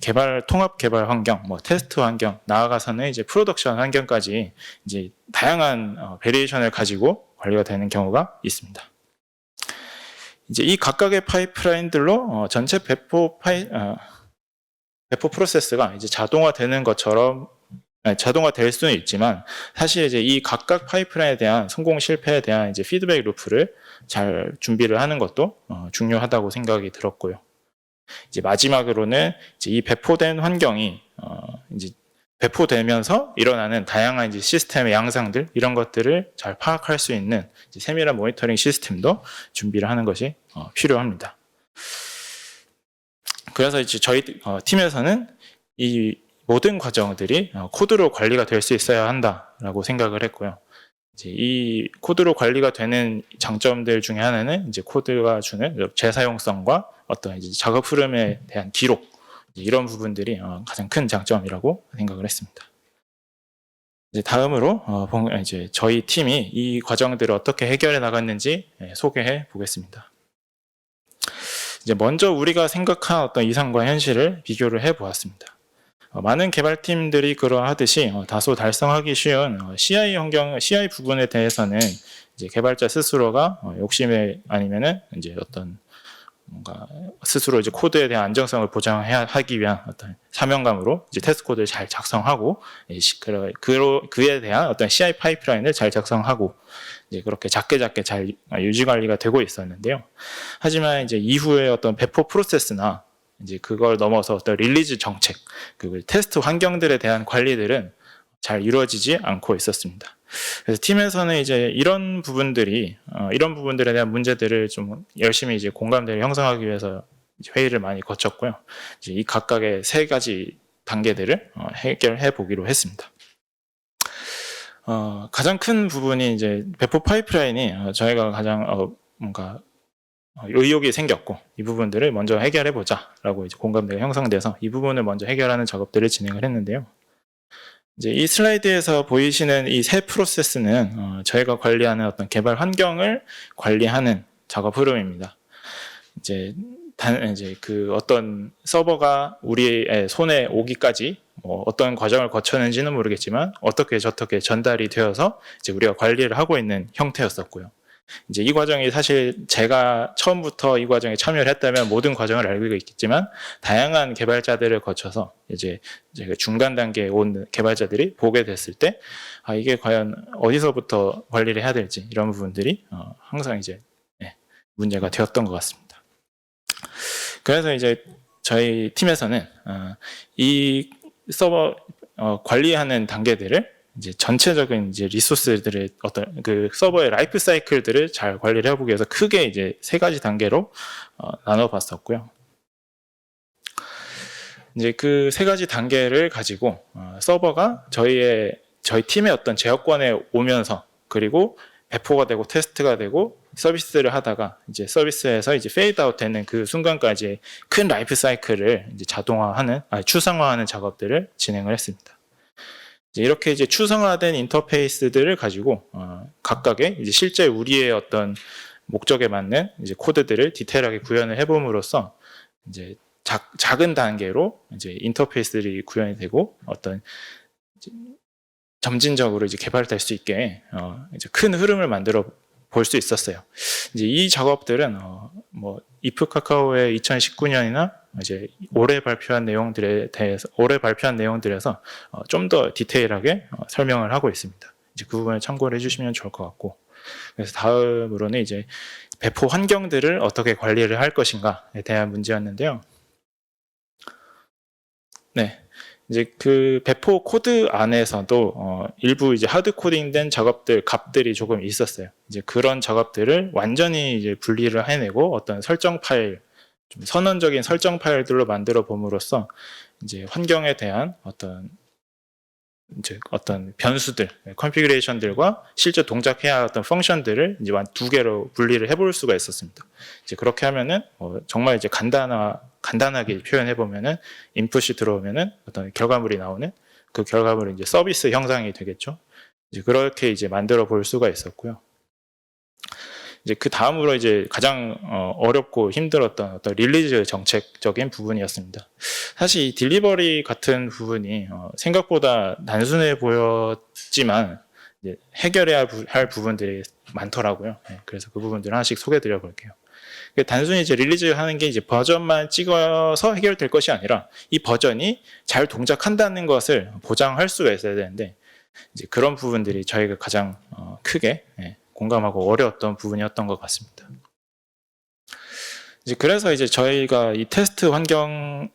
통합 개발 환경, 뭐 테스트 환경, 나아가서는 이제 프로덕션 환경까지 이제 다양한 베리에이션을 가지고 관리가 되는 경우가 있습니다. 이제 이 각각의 파이프라인들로 전체 배포 프로세스가 이제 자동화되는 것처럼 자동화될 수는 있지만 사실 이제 이 각각 파이프라인에 대한 성공 실패에 대한 이제 피드백 루프를 잘 준비를 하는 것도 중요하다고 생각이 들었고요. 이제 마지막으로는 이제 이 배포된 환경이 이제 배포되면서 일어나는 다양한 이제 시스템의 양상들 이런 것들을 잘 파악할 수 있는 이제 세밀한 모니터링 시스템도 준비를 하는 것이 필요합니다. 그래서 이제 저희 팀에서는 이 모든 과정들이 코드로 관리가 될 수 있어야 한다라고 생각을 했고요. 이제 이 코드로 관리가 되는 장점들 중에 하나는 이제 코드가 주는 재사용성과 어떤 이제 작업 흐름에 대한 기록 이런 부분들이 가장 큰 장점이라고 생각을 했습니다. 이제 다음으로 이제 저희 팀이 이 과정들을 어떻게 해결해 나갔는지 소개해 보겠습니다. 이제 먼저 우리가 생각한 어떤 이상과 현실을 비교를 해 보았습니다. 많은 개발팀들이 그러하듯이 다소 달성하기 쉬운 CI 부분에 대해서는 이제 개발자 스스로가 욕심에 아니면은 이제 어떤 뭔가 스스로 이제 코드에 대한 안정성을 보장하기 위한 어떤 사명감으로 이제 테스트 코드를 잘 작성하고 그에 대한 어떤 CI 파이프라인을 잘 작성하고 이제 그렇게 작게 잘 유지 관리가 되고 있었는데요. 하지만 이제 이후에 어떤 배포 프로세스나 이제 그걸 넘어서 어떤 릴리즈 정책, 그 테스트 환경들에 대한 관리들은 잘 이루어지지 않고 있었습니다. 그래서 팀에서는 이제 이런 부분들에 대한 문제들을 좀 열심히 이제 공감대를 형성하기 위해서 회의를 많이 거쳤고요. 이제 이 각각의 3가지 단계들을 해결해 보기로 했습니다. 가장 큰 부분이 이제 배포 파이프라인이 저희가 가장 뭔가 의욕이 생겼고 이 부분들을 먼저 해결해 보자라고 이제 공감대가 형성돼서 이 부분을 먼저 해결하는 작업들을 진행을 했는데요. 이제 이 슬라이드에서 보이시는 이 세 프로세스는 저희가 관리하는 어떤 개발 환경을 관리하는 작업 흐름입니다. 이제 그 어떤 서버가 우리의 손에 오기까지 뭐 어떤 과정을 거쳤는지는 모르겠지만 어떻게 저떻게 전달이 되어서 이제 우리가 관리를 하고 있는 형태였었고요. 이제 이 과정이 사실 제가 처음부터 이 과정에 참여를 했다면 모든 과정을 알고 있겠지만 다양한 개발자들을 거쳐서 이제 중간 단계에 온 개발자들이 보게 됐을 때 이게 과연 어디서부터 관리를 해야 될지 이런 부분들이 항상 이제 문제가 되었던 것 같습니다. 그래서 이제 저희 팀에서는 이 서버 관리하는 단계들을 이제 전체적인 이제 리소스들의 어떤 그 서버의 라이프 사이클들을 잘 관리를 해보기 위해서 크게 이제 3가지 단계로 나눠봤었고요. 이제 그 3가지 단계를 가지고 서버가 저희 팀의 어떤 제어권에 오면서 그리고 배포가 되고 테스트가 되고 서비스를 하다가 이제 서비스에서 이제 페이드 아웃 되는 그 순간까지 큰 라이프 사이클을 이제 추상화하는 작업들을 진행을 했습니다. 이렇게 이제 추상화된 인터페이스들을 가지고 각각의 이제 실제 우리의 어떤 목적에 맞는 이제 코드들을 디테일하게 구현을 해봄으로써 이제 작은 단계로 이제 인터페이스들이 구현이 되고 어떤 이제 점진적으로 이제 개발될 수 있게 이제 큰 흐름을 만들어 볼 수 있었어요. 이제 이 작업들은 뭐 이프 카카오의 2019년이나 이제 올해 발표한 내용들에서 좀 더 디테일하게 설명을 하고 있습니다. 이제 그 부분을 참고를 해주시면 좋을 것 같고, 그래서 다음으로는 이제 배포 환경들을 어떻게 관리를 할 것인가에 대한 문제였는데요. 네. 이제 그 배포 코드 안에서도 일부 이제 하드 코딩된 값들이 조금 있었어요. 이제 그런 작업들을 완전히 이제 분리를 해내고 어떤 설정 파일, 좀 선언적인 설정 파일들로 만들어 봄으로써 이제 환경에 대한 어떤 이제 어떤 변수들, 컨피그레이션들과 실제 동작해야 할 어떤 펑션들을 이제 두 개로 분리를 해볼 수가 있었습니다. 이제 그렇게 하면은 정말 이제 간단하게 표현해 보면은 인풋이 들어오면은 어떤 결과물이 나오는 그 결과물이 이제 서비스 형상이 되겠죠. 이제 그렇게 이제 만들어 볼 수가 있었고요. 이제 그 다음으로 이제 가장 어렵고 힘들었던 어떤 릴리즈 정책적인 부분이었습니다. 사실 이 딜리버리 같은 부분이 생각보다 단순해 보였지만 이제 해결해야 할 부분들이 많더라고요. 네, 그래서 그 부분들 하나씩 소개드려 볼게요. 단순히 이제 릴리즈 하는 게 이제 버전만 찍어서 해결될 것이 아니라 이 버전이 잘 동작한다는 것을 보장할 수가 있어야 되는데 이제 그런 부분들이 저희가 가장 크게 공감하고 어려웠던 부분이었던 것 같습니다. 이제 그래서 이제 저희가 이 테스트 환경에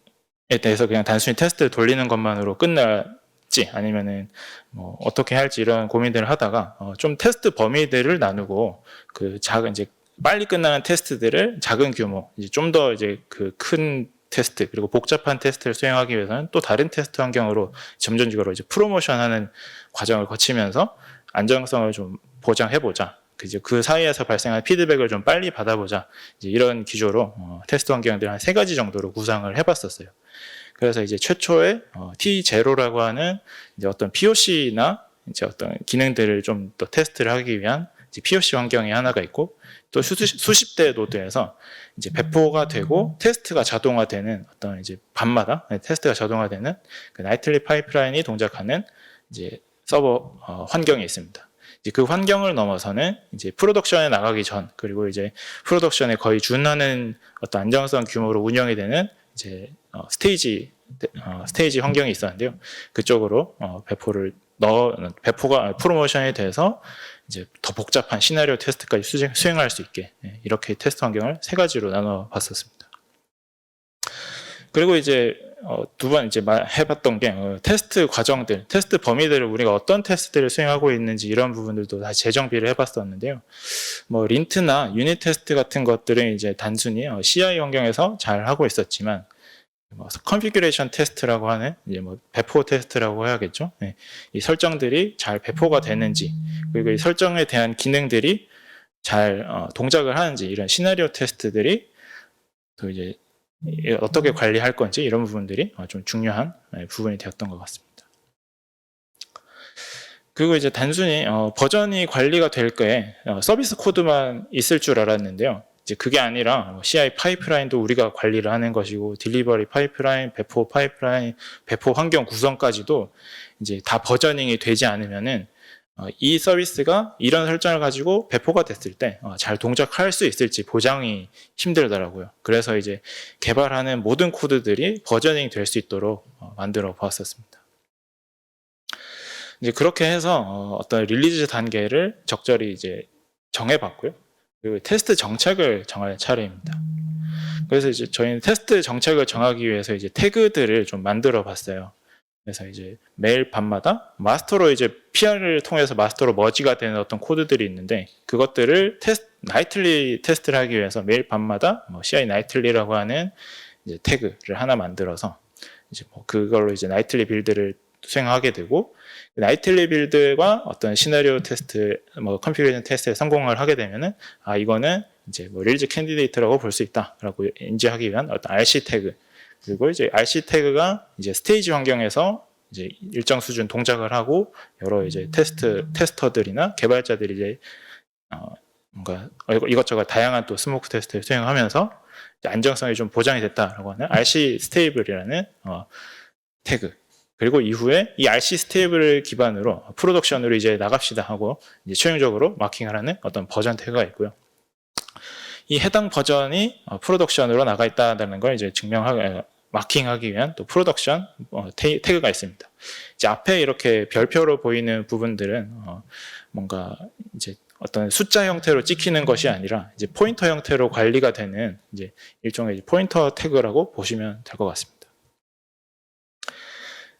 대해서 그냥 단순히 테스트 돌리는 것만으로 끝날지 아니면은 뭐 어떻게 할지 이런 고민들을 하다가 좀 테스트 범위들을 나누고 그 작은 이제 빨리 끝나는 테스트들을 작은 규모 이제 좀 더 이제 그 큰 테스트 그리고 복잡한 테스트를 수행하기 위해서는 또 다른 테스트 환경으로 점진적으로 이제 프로모션하는 과정을 거치면서 안정성을 좀 보장해보자. 그 사이에서 발생한 피드백을 좀 빨리 받아보자. 이제 이런 기조로 테스트 환경들 한 3가지 정도로 구상을 해봤었어요. 그래서 이제 최초에 T0라고 하는 이제 어떤 POC나 이제 어떤 기능들을 좀 더 테스트를 하기 위한 이제 POC 환경이 하나가 있고 또 수십 대 노드에서 이제 배포가 되고 테스트가 자동화되는 어떤 이제 밤마다 테스트가 자동화되는 그 나이틀리 파이프라인이 동작하는 이제 서버 환경이 있습니다. 이제 그 환경을 넘어서는 이제 프로덕션에 나가기 전 그리고 이제 프로덕션에 거의 준하는 어떤 안정성 규모로 운영이 되는 이제 스테이지 환경이 있었는데요. 그쪽으로 배포가 프로모션이 돼서 이제 더 복잡한 시나리오 테스트까지 수행할 수 있게 이렇게 테스트 환경을 3가지로 나눠 봤었습니다. 그리고 이제 두 번 이제 해봤던 게 테스트 과정들, 테스트 범위들을 우리가 어떤 테스트를 수행하고 있는지 이런 부분들도 다시 재정비를 해봤었는데요. 뭐 린트나 유닛 테스트 같은 것들은 이제 단순히 CI 환경에서 잘 하고 있었지만 컨피규레이션 테스트라고 하는 이제 뭐 배포 테스트라고 해야겠죠. 네. 이 설정들이 잘 배포가 되는지 그리고 이 설정에 대한 기능들이 잘 동작을 하는지 이런 시나리오 테스트들이 또 이제 어떻게 관리할 건지 이런 부분들이 좀 중요한 부분이 되었던 것 같습니다. 그리고 이제 단순히 버전이 관리가 될 거에 서비스 코드만 있을 줄 알았는데요. 이제 그게 아니라 CI 파이프라인도 우리가 관리를 하는 것이고 딜리버리 파이프라인, 배포 파이프라인, 배포 환경 구성까지도 이제 다 버저닝이 되지 않으면은 이 서비스가 이런 설정을 가지고 배포가 됐을 때 잘 동작할 수 있을지 보장이 힘들더라고요. 그래서 이제 개발하는 모든 코드들이 버저닝 될 수 있도록 만들어 보았었습니다. 이제 그렇게 해서 어떤 릴리즈 단계를 적절히 이제 정해봤고요. 그리고 테스트 정책을 정할 차례입니다. 그래서 이제 저희는 테스트 정책을 정하기 위해서 이제 태그들을 좀 만들어 봤어요. 그래서 이제 매일 밤마다 마스터로 이제 PR을 통해서 마스터로 머지가 되는 어떤 코드들이 있는데 그것들을 나이틀리 테스트를 하기 위해서 매일 밤마다 CI 나이틀리라고 하는 이제 태그를 하나 만들어서 이제 그걸로 이제 나이틀리 빌드를 수행하게 되고 나이틀리 빌드가 어떤 시나리오 테스트, 컨피그레이션 테스트에 성공을 하게 되면은 이거는 이제 릴리즈 캔디데이트라고 볼 수 있다라고 인지하기 위한 어떤 RC 태그 그리고 이제 RC 태그가 이제 스테이지 환경에서 이제 일정 수준 동작을 하고 여러 이제 테스터들이나 개발자들이 이제 뭔가 이것저것 다양한 또 스모크 테스트를 수행하면서 안정성이 좀 보장이 됐다라고 하는 RC 스테이블이라는 태그. 그리고 이후에 이 RC 스테이블을 기반으로 프로덕션으로 이제 나갑시다 하고 이제 최종적으로 마킹을 하는 어떤 버전 태그가 있고요. 이 해당 버전이 프로덕션으로 나가 있다는 걸 이제 마킹하기 위한 또 프로덕션 태그가 있습니다. 이제 앞에 이렇게 별표로 보이는 부분들은 뭔가 이제 어떤 숫자 형태로 찍히는 것이 아니라 이제 포인터 형태로 관리가 되는 이제 일종의 포인터 태그라고 보시면 될 것 같습니다.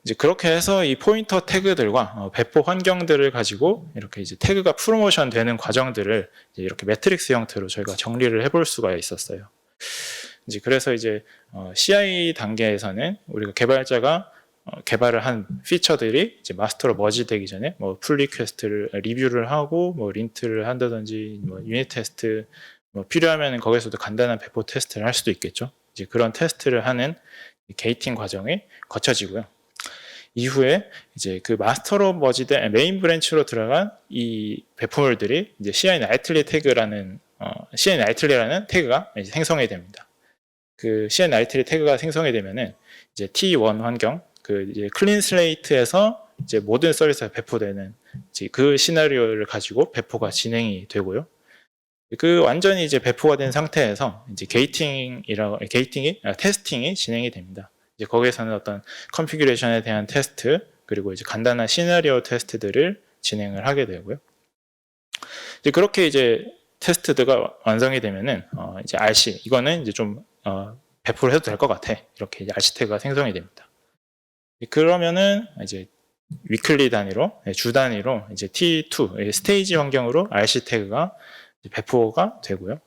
이제 그렇게 해서 이 포인터 태그들과 배포 환경들을 가지고 이렇게 이제 태그가 프로모션 되는 과정들을 이제 이렇게 매트릭스 형태로 저희가 정리를 해볼 수가 있었어요. 이제 그래서 이제 CI 단계에서는 우리가 개발자가 개발을 한 피처들이 이제 마스터로 머지되기 전에 뭐 풀 리퀘스트를 리뷰를 하고 뭐 린트를 한다든지 뭐 유닛 테스트 뭐 필요하면 거기서도 간단한 배포 테스트를 할 수도 있겠죠. 이제 그런 테스트를 하는 게이팅 과정이 거쳐지고요. 이후에 이제 그 마스터로 머지된 메인 브랜치로 들어간 이 배포물들이 이제 CI-nightly 태그라는 CI-nightly라는 태그가 이제 생성이 됩니다. 그 CI-nightly 태그가 생성이 되면은 이제 T1 환경, 그 이제 클린 슬레이트에서 이제 모든 서비스가 배포되는 이제 그 시나리오를 가지고 배포가 진행이 되고요. 그 완전히 이제 배포가 된 상태에서 이제 테스팅이 진행이 됩니다. 이제 거기에서는 어떤 컨피규레이션에 대한 테스트, 그리고 이제 간단한 시나리오 테스트들을 진행을 하게 되고요. 이제 그렇게 이제 테스트가 완성이 되면은 이제 RC 이거는 이제 좀 배포를 해도 될 것 같아. 이렇게 이제 RC 태그가 생성이 됩니다. 그러면은 이제 위클리 단위로, 주 단위로 이제 T2 스테이지 환경으로 RC 태그가 배포가 되고요.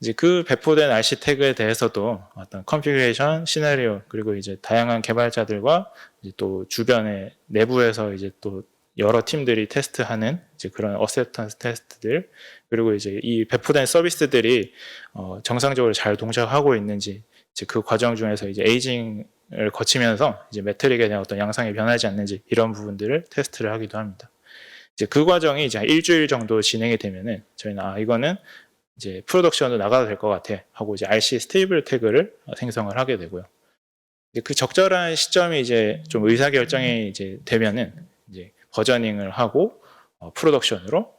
이제 그 배포된 RC 태그에 대해서도 어떤 컨피그레이션, 시나리오, 그리고 이제 다양한 개발자들과 이제 또 주변의 내부에서 이제 또 여러 팀들이 테스트하는 이제 그런 어셉턴스 테스트들, 그리고 이제 이 배포된 서비스들이 정상적으로 잘 동작하고 있는지, 이제 그 과정 중에서 이제 에이징을 거치면서 이제 매트릭에 대한 어떤 양상이 변하지 않는지 이런 부분들을 테스트를 하기도 합니다. 이제 그 과정이 이제 일주일 정도 진행이 되면은 저희는 이거는 이제 프로덕션으로 나가도 될 것 같아 하고 이제 RC 스테이블 태그를 생성을 하게 되고요. 이제 그 적절한 시점이 이제 좀 의사결정이 이제 되면은 이제 버저닝을 하고 프로덕션으로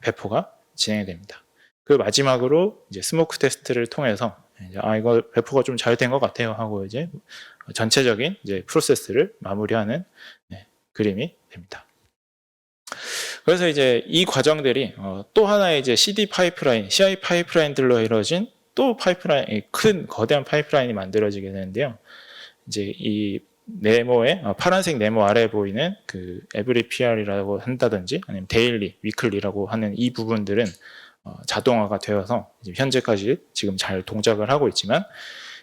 배포가 진행이 됩니다. 그 마지막으로 이제 스모크 테스트를 통해서 이제 이거 배포가 좀 잘 된 것 같아요 하고 이제 전체적인 이제 프로세스를 마무리하는 그림이 됩니다. 그래서 이제 이 과정들이 또 하나의 이제 CD 파이프라인, CI 파이프라인들로 이루어진 또 파이프라인, 큰 거대한 파이프라인이 만들어지게 되는데요. 이제 이 네모의 파란색 네모 아래에 보이는 그 에브리 PR이라고 한다든지 아니면 데일리, 위클리라고 하는 이 부분들은 자동화가 되어서 이제 현재까지 지금 잘 동작을 하고 있지만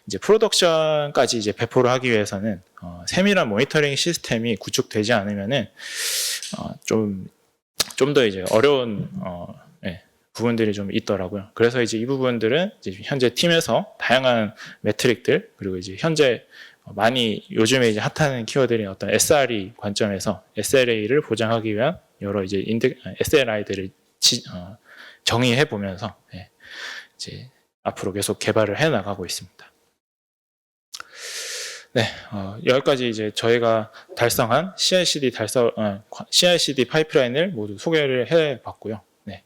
이제 프로덕션까지 이제 배포를 하기 위해서는 세밀한 모니터링 시스템이 구축되지 않으면은 좀 더 이제 어려운 부분들이 좀 있더라고요. 그래서 이제 이 부분들은 이제 현재 팀에서 다양한 매트릭들, 그리고 이제 현재 많이 요즘에 이제 핫하는 키워드인 어떤 SRE 관점에서 SLA를 보장하기 위한 여러 이제 SLI들을 정의해 보면서 이제 앞으로 계속 개발을 해 나가고 있습니다. 네, 여기까지 이제 저희가 달성한 CI/CD 파이프라인을 모두 소개를 해봤고요. 네.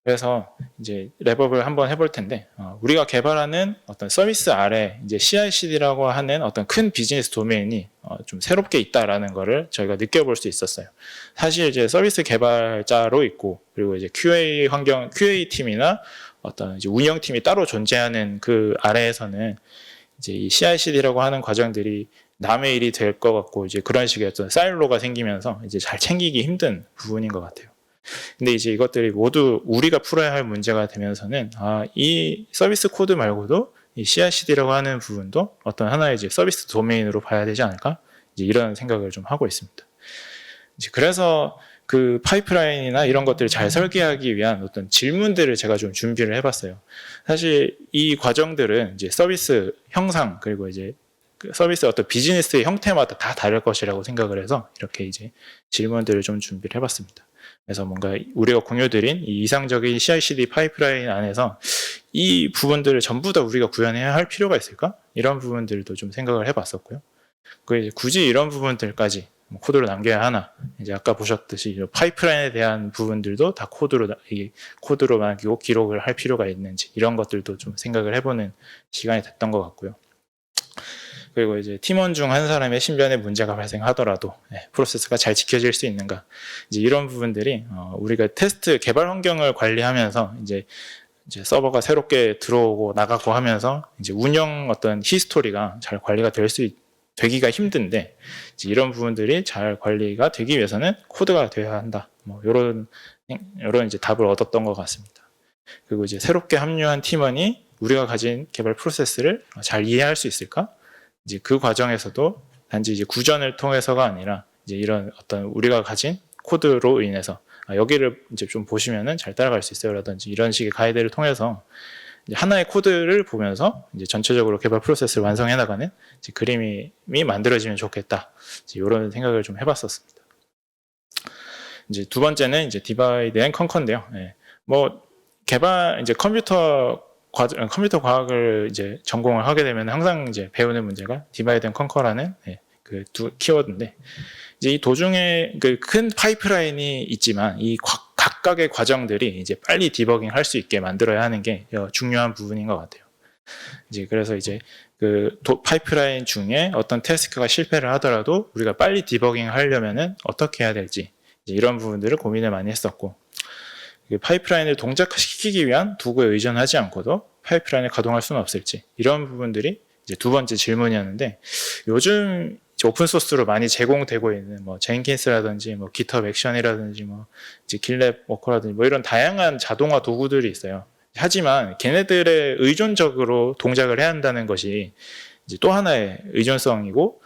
그래서 이제 랩업을 한번 해볼 텐데, 우리가 개발하는 어떤 서비스 아래 이제 CI/CD라고 하는 어떤 큰 비즈니스 도메인이 좀 새롭게 있다라는 거를 저희가 느껴볼 수 있었어요. 사실 이제 서비스 개발자로 있고, 그리고 이제 QA 팀이나 어떤 이제 운영팀이 따로 존재하는 그 아래에서는 이제 이 CI/CD라고 하는 과정들이 남의 일이 될 것 같고 이제 그런 식의 어떤 사일로가 생기면서 이제 잘 챙기기 힘든 부분인 것 같아요. 근데 이제 이것들이 모두 우리가 풀어야 할 문제가 되면서는 이 서비스 코드 말고도 이 CI/CD라고 하는 부분도 어떤 하나의 이제 서비스 도메인으로 봐야 되지 않을까? 이제 이런 생각을 좀 하고 있습니다. 이제 그래서 그 파이프라인이나 이런 것들을 잘 설계하기 위한 어떤 질문들을 제가 좀 준비를 해봤어요. 사실 이 과정들은 이제 서비스 형상, 그리고 이제 그 서비스 어떤 비즈니스의 형태마다 다 다를 것이라고 생각을 해서 이렇게 이제 질문들을 좀 준비를 해봤습니다. 그래서 뭔가 우리가 공유드린 이 이상적인 CI/CD 파이프라인 안에서 이 부분들을 전부 다 우리가 구현해야 할 필요가 있을까? 이런 부분들도 좀 생각을 해봤었고요. 굳이 이런 부분들까지 코드로 남겨야 하나? 이제 아까 보셨듯이 파이프라인에 대한 부분들도 다 코드로 남기고 기록을 할 필요가 있는지 이런 것들도 좀 생각을 해보는 시간이 됐던 것 같고요. 그리고 이제 팀원 중 한 사람의 신변에 문제가 발생하더라도 프로세스가 잘 지켜질 수 있는가? 이제 이런 부분들이 우리가 테스트 개발 환경을 관리하면서 이제 서버가 새롭게 들어오고 나가고 하면서 이제 운영 어떤 히스토리가 잘 관리가 되기가 힘든데 이제 이런 부분들이 잘 관리가 되기 위해서는 코드가 돼야 한다. 뭐 이런 이제 답을 얻었던 것 같습니다. 그리고 이제 새롭게 합류한 팀원이 우리가 가진 개발 프로세스를 잘 이해할 수 있을까? 이제 그 과정에서도 단지 이제 구전을 통해서가 아니라 이제 이런 어떤 우리가 가진 코드로 인해서 여기를 이제 좀 보시면은 잘 따라갈 수 있어요라든지 이런 식의 가이드를 통해서 이제 하나의 코드를 보면서 이제 전체적으로 개발 프로세스를 완성해 나가는 이제 그림이 만들어지면 좋겠다. 이제 이런 생각을 좀 해봤었습니다. 이제 두 번째는 이제 디바이드 앤 컨커인데요. 예. 뭐 개발 이제 컴퓨터 과학을 이제 전공을 하게 되면 항상 이제 배우는 문제가 디바이드 앤 컨커라는 그 두 키워드인데 이제 이 도중에 그 큰 파이프라인이 있지만 이 각각의 과정들이 이제 빨리 디버깅 할 수 있게 만들어야 하는 게 중요한 부분인 것 같아요. 이제 그래서 이제 그 파이프라인 중에 어떤 태스크가 실패를 하더라도 우리가 빨리 디버깅 하려면은 어떻게 해야 될지 이제 이런 부분들을 고민을 많이 했었고 파이프라인을 동작시키기 위한 도구에 의존하지 않고도 파이프라인을 가동할 수는 없을지 이런 부분들이 이제 두 번째 질문이었는데 요즘 오픈소스로 많이 제공되고 있는 뭐 제인킨스라든지 뭐 깃허브 액션이라든지 뭐 이제 길랩 워커라든지 뭐 이런 다양한 자동화 도구들이 있어요. 하지만 걔네들의 의존적으로 동작을 해야 한다는 것이 이제 또 하나의 의존성이고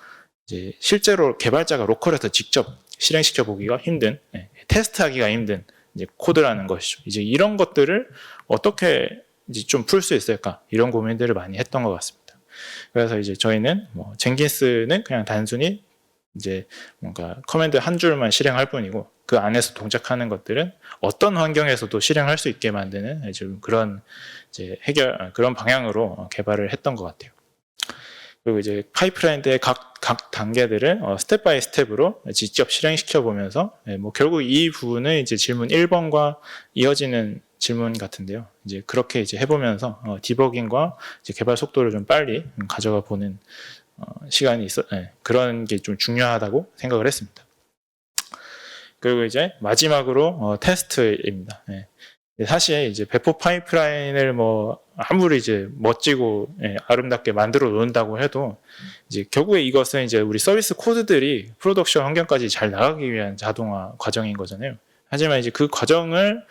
이제 실제로 개발자가 로컬에서 직접 실행시켜 보기가 힘든 테스트하기가 힘든 이제 코드라는 것이죠. 이제 이런 것들을 어떻게 이제 좀 풀 수 있을까 이런 고민들을 많이 했던 것 같습니다. 그래서 이제 저희는 뭐 젠킨스는 그냥 단순히 이제 뭔가 커맨드 한 줄만 실행할 뿐이고 그 안에서 동작하는 것들은 어떤 환경에서도 실행할 수 있게 만드는 좀 그런 이제 그런 방향으로 개발을 했던 것 같아요. 그리고 이제 파이프라인의 각 단계들을 스텝 바이 스텝으로 직접 실행시켜 보면서 뭐 결국 이 부분은 이제 질문 1번과 이어지는 질문 같은데요. 이제 그렇게 이제 해보면서 디버깅과 이제 개발 속도를 좀 빨리 가져가 보는 시간이 그런 게 좀 중요하다고 생각을 했습니다. 그리고 이제 마지막으로 테스트입니다. 사실 이제 배포 파이프라인을 뭐 아무리 이제 멋지고 아름답게 만들어 놓는다고 해도 이제 결국에 이것은 이제 우리 서비스 코드들이 프로덕션 환경까지 잘 나가기 위한 자동화 과정인 거잖아요. 하지만 이제 그 과정을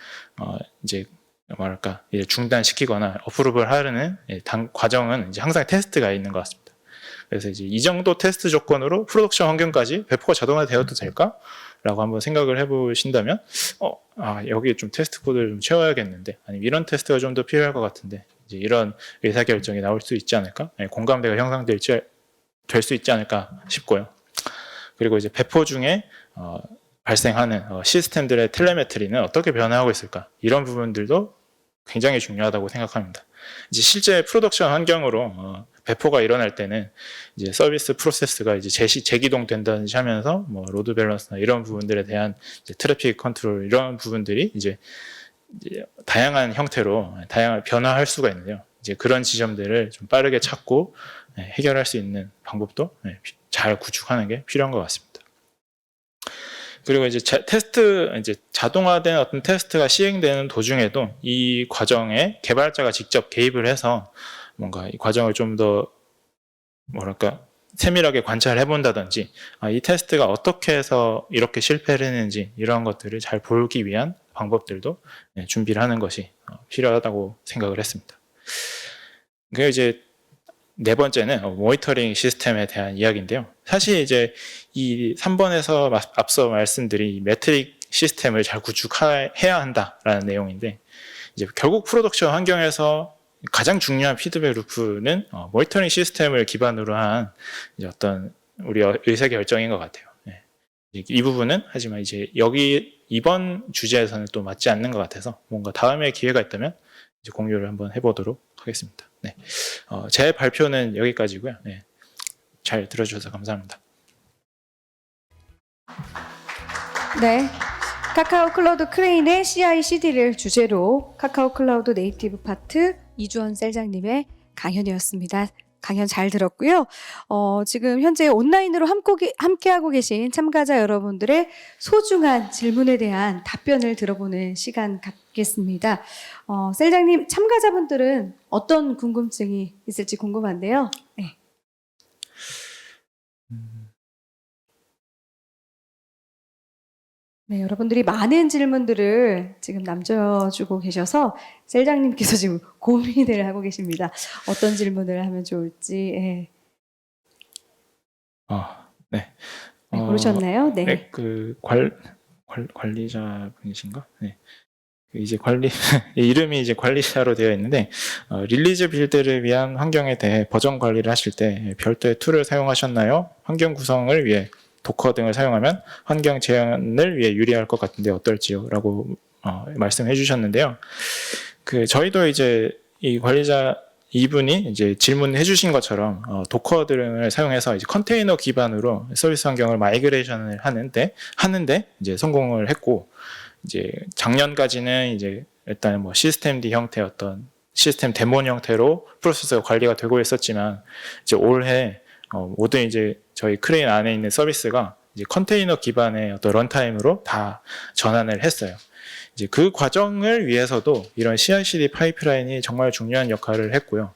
이제 뭐랄까 이제 중단시키거나 어프로브를 하려는 과정은 이제 항상 테스트가 있는 것 같습니다. 그래서 이제 이 정도 테스트 조건으로 프로덕션 환경까지 배포가 자동화되어도 될까? 라고 한번 생각을 해보신다면 여기에 좀 테스트 코드를 좀 채워야겠는데 아니면 이런 테스트가 좀 더 필요할 것 같은데 이제 이런 의사결정이 나올 수 있지 않을까? 공감대가 형성될 수 있지 않을까 싶고요. 그리고 이제 배포 중에 발생하는 시스템들의 텔레메트리는 어떻게 변화하고 있을까? 이런 부분들도 굉장히 중요하다고 생각합니다. 이제 실제 프로덕션 환경으로 배포가 일어날 때는 이제 서비스 프로세스가 이제 재기동된다든지 하면서 뭐 로드 밸런스나 이런 부분들에 대한 이제 트래픽 컨트롤 이런 부분들이 이제 다양한 형태로 다양한 변화할 수가 있는데요. 이제 그런 지점들을 좀 빠르게 찾고 해결할 수 있는 방법도 잘 구축하는 게 필요한 것 같습니다. 그리고 이제 이제 자동화된 어떤 테스트가 시행되는 도중에도 이 과정에 개발자가 직접 개입을 해서 뭔가 이 과정을 좀 더 뭐랄까 세밀하게 관찰해 본다든지 이 테스트가 어떻게 해서 이렇게 실패를 했는지 이런 것들을 잘 보기 위한 방법들도 준비를 하는 것이 필요하다고 생각을 했습니다. 그리고 이제 네 번째는 모니터링 시스템에 대한 이야기인데요. 사실 이제 이 3번에서 앞서 말씀드린 이 매트릭 시스템을 잘 구축해야 한다라는 내용인데 이제 결국 프로덕션 환경에서 가장 중요한 피드백 루프는 모니터링 시스템을 기반으로 한 이제 어떤 우리 의사결정인 것 같아요. 이 부분은 하지만 이제 이번 주제에서는 또 맞지 않는 것 같아서 뭔가 다음에 기회가 있다면 이제 공유를 한번 해보도록 하겠습니다. 제 발표는 여기까지고요. 잘 들어주셔서 감사합니다. 네. 카카오 클라우드 크레인의 CI/CD를 주제로 카카오 클라우드 네이티브 파트 이주원 셀장님의 강연이었습니다. 강연 잘 들었고요. 지금 현재 온라인으로 함께하고 계신 참가자 여러분들의 소중한 질문에 대한 답변을 들어보는 시간 갖겠습니다. 셀장님, 참가자분들은 어떤 궁금증이 있을지 궁금한데요. 네. 네, 여러분들이 많은 질문들을 지금 남겨주고 계셔서 셀장님께서 지금 고민을 하고 계십니다. 어떤 질문을 하면 좋을지. 네. 네, 고르셨나요? 네. 네, 그 관리자 분이신가? 네. 이제 이름이 이제 관리자로 되어 있는데, 릴리즈 빌드를 위한 환경에 대해 버전 관리를 하실 때 별도의 툴을 사용하셨나요? 환경 구성을 위해 도커 등을 사용하면 환경 재현을 위해 유리할 것 같은데 어떨지요? 라고 말씀해 주셨는데요. 저희도 이제 이 관리자 이분이 이제 질문해 주신 것처럼 도커 등을 사용해서 이제 컨테이너 기반으로 서비스 환경을 마이그레이션을 하는데 이제 성공을 했고, 이제 작년까지는 이제 일단 뭐 시스템 D 형태 어떤 시스템 데몬 형태로 프로세스가 관리가 되고 있었지만, 이제 올해 모든 이제 저희 크레인 안에 있는 서비스가 이제 컨테이너 기반의 어떤 런타임으로 다 전환을 했어요. 이제 그 과정을 위해서도 이런 CI/CD 파이프라인이 정말 중요한 역할을 했고요.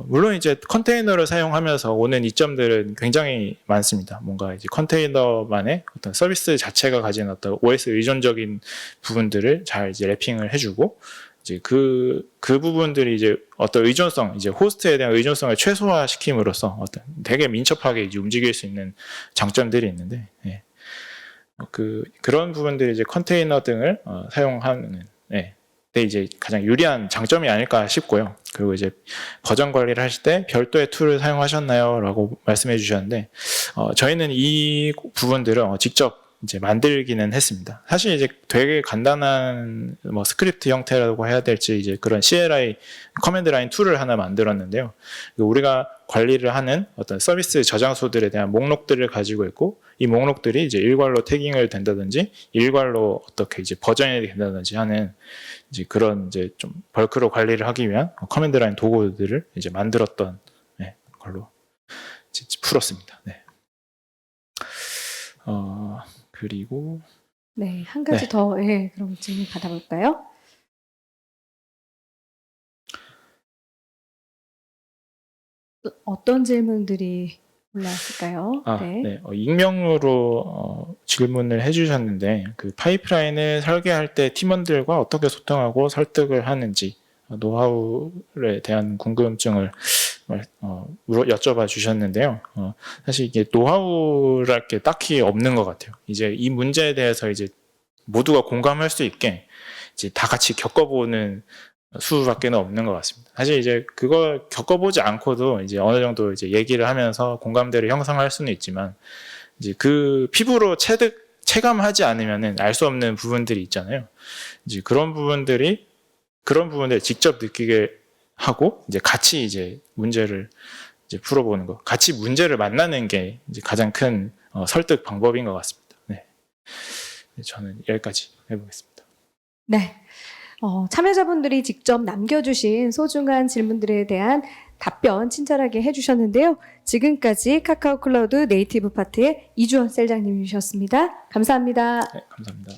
물론 이제 컨테이너를 사용하면서 오는 이점들은 굉장히 많습니다. 뭔가 이제 컨테이너만의 어떤 서비스 자체가 가진 어떤 OS 의존적인 부분들을 잘 이제 래핑을 해주고, 이제 그 부분들이 이제 어떤 의존성, 이제 호스트에 대한 의존성을 최소화시킴으로써 어떤 되게 민첩하게 이제 움직일 수 있는 장점들이 있는데, 예. 그런 부분들이 이제 컨테이너 등을 사용하는, 예. 데 이제 가장 유리한 장점이 아닐까 싶고요. 그리고 이제 버전 관리를 하실 때 별도의 툴을 사용하셨나요? 라고 말씀해 주셨는데, 저희는 이 부분들을 직접 이제 만들기는 했습니다. 사실 이제 되게 간단한 뭐 스크립트 형태라고 해야 될지 이제 그런 CLI 커맨드 라인 툴을 하나 만들었는데요. 우리가 관리를 하는 어떤 서비스 저장소들에 대한 목록들을 가지고 있고, 이 목록들이 이제 일괄로 태깅을 된다든지 일괄로 어떻게 이제 버전이 된다든지 하는 이제 그런 이제 좀 벌크로 관리를 하기 위한 커맨드 라인 도구들을 이제 만들었던 걸로 이제 풀었습니다. 네. 그리고 네, 한 가지 네. 더, 예, 그럼 질문 받아볼까요? 어떤 질문들이 올라왔을까요? 네. 익명으로 질문을 해주셨는데, 그 파이프라인을 설계할 때 팀원들과 어떻게 소통하고 설득을 하는지 노하우에 대한 궁금증을 여쭤봐 주셨는데요. 사실 이게 노하우랄 게 딱히 없는 것 같아요. 이제 이 문제에 대해서 이제 모두가 공감할 수 있게 이제 다 같이 겪어보는 수밖에는 없는 것 같습니다. 사실 이제 그걸 겪어보지 않고도 이제 어느 정도 이제 얘기를 하면서 공감대를 형성할 수는 있지만, 이제 그 피부로 체감하지 않으면은 알 수 없는 부분들이 있잖아요. 이제 그런 부분들을 직접 느끼게 하고, 이제 같이 이제 문제를 이제 풀어보는 거, 같이 문제를 만나는 게 이제 가장 큰 설득 방법인 것 같습니다. 네. 저는 여기까지 해보겠습니다. 네. 참여자분들이 직접 남겨주신 소중한 질문들에 대한 답변 친절하게 해주셨는데요. 지금까지 카카오 클라우드 네이티브 파트의 이주원 셀장님이셨습니다. 감사합니다. 네, 감사합니다.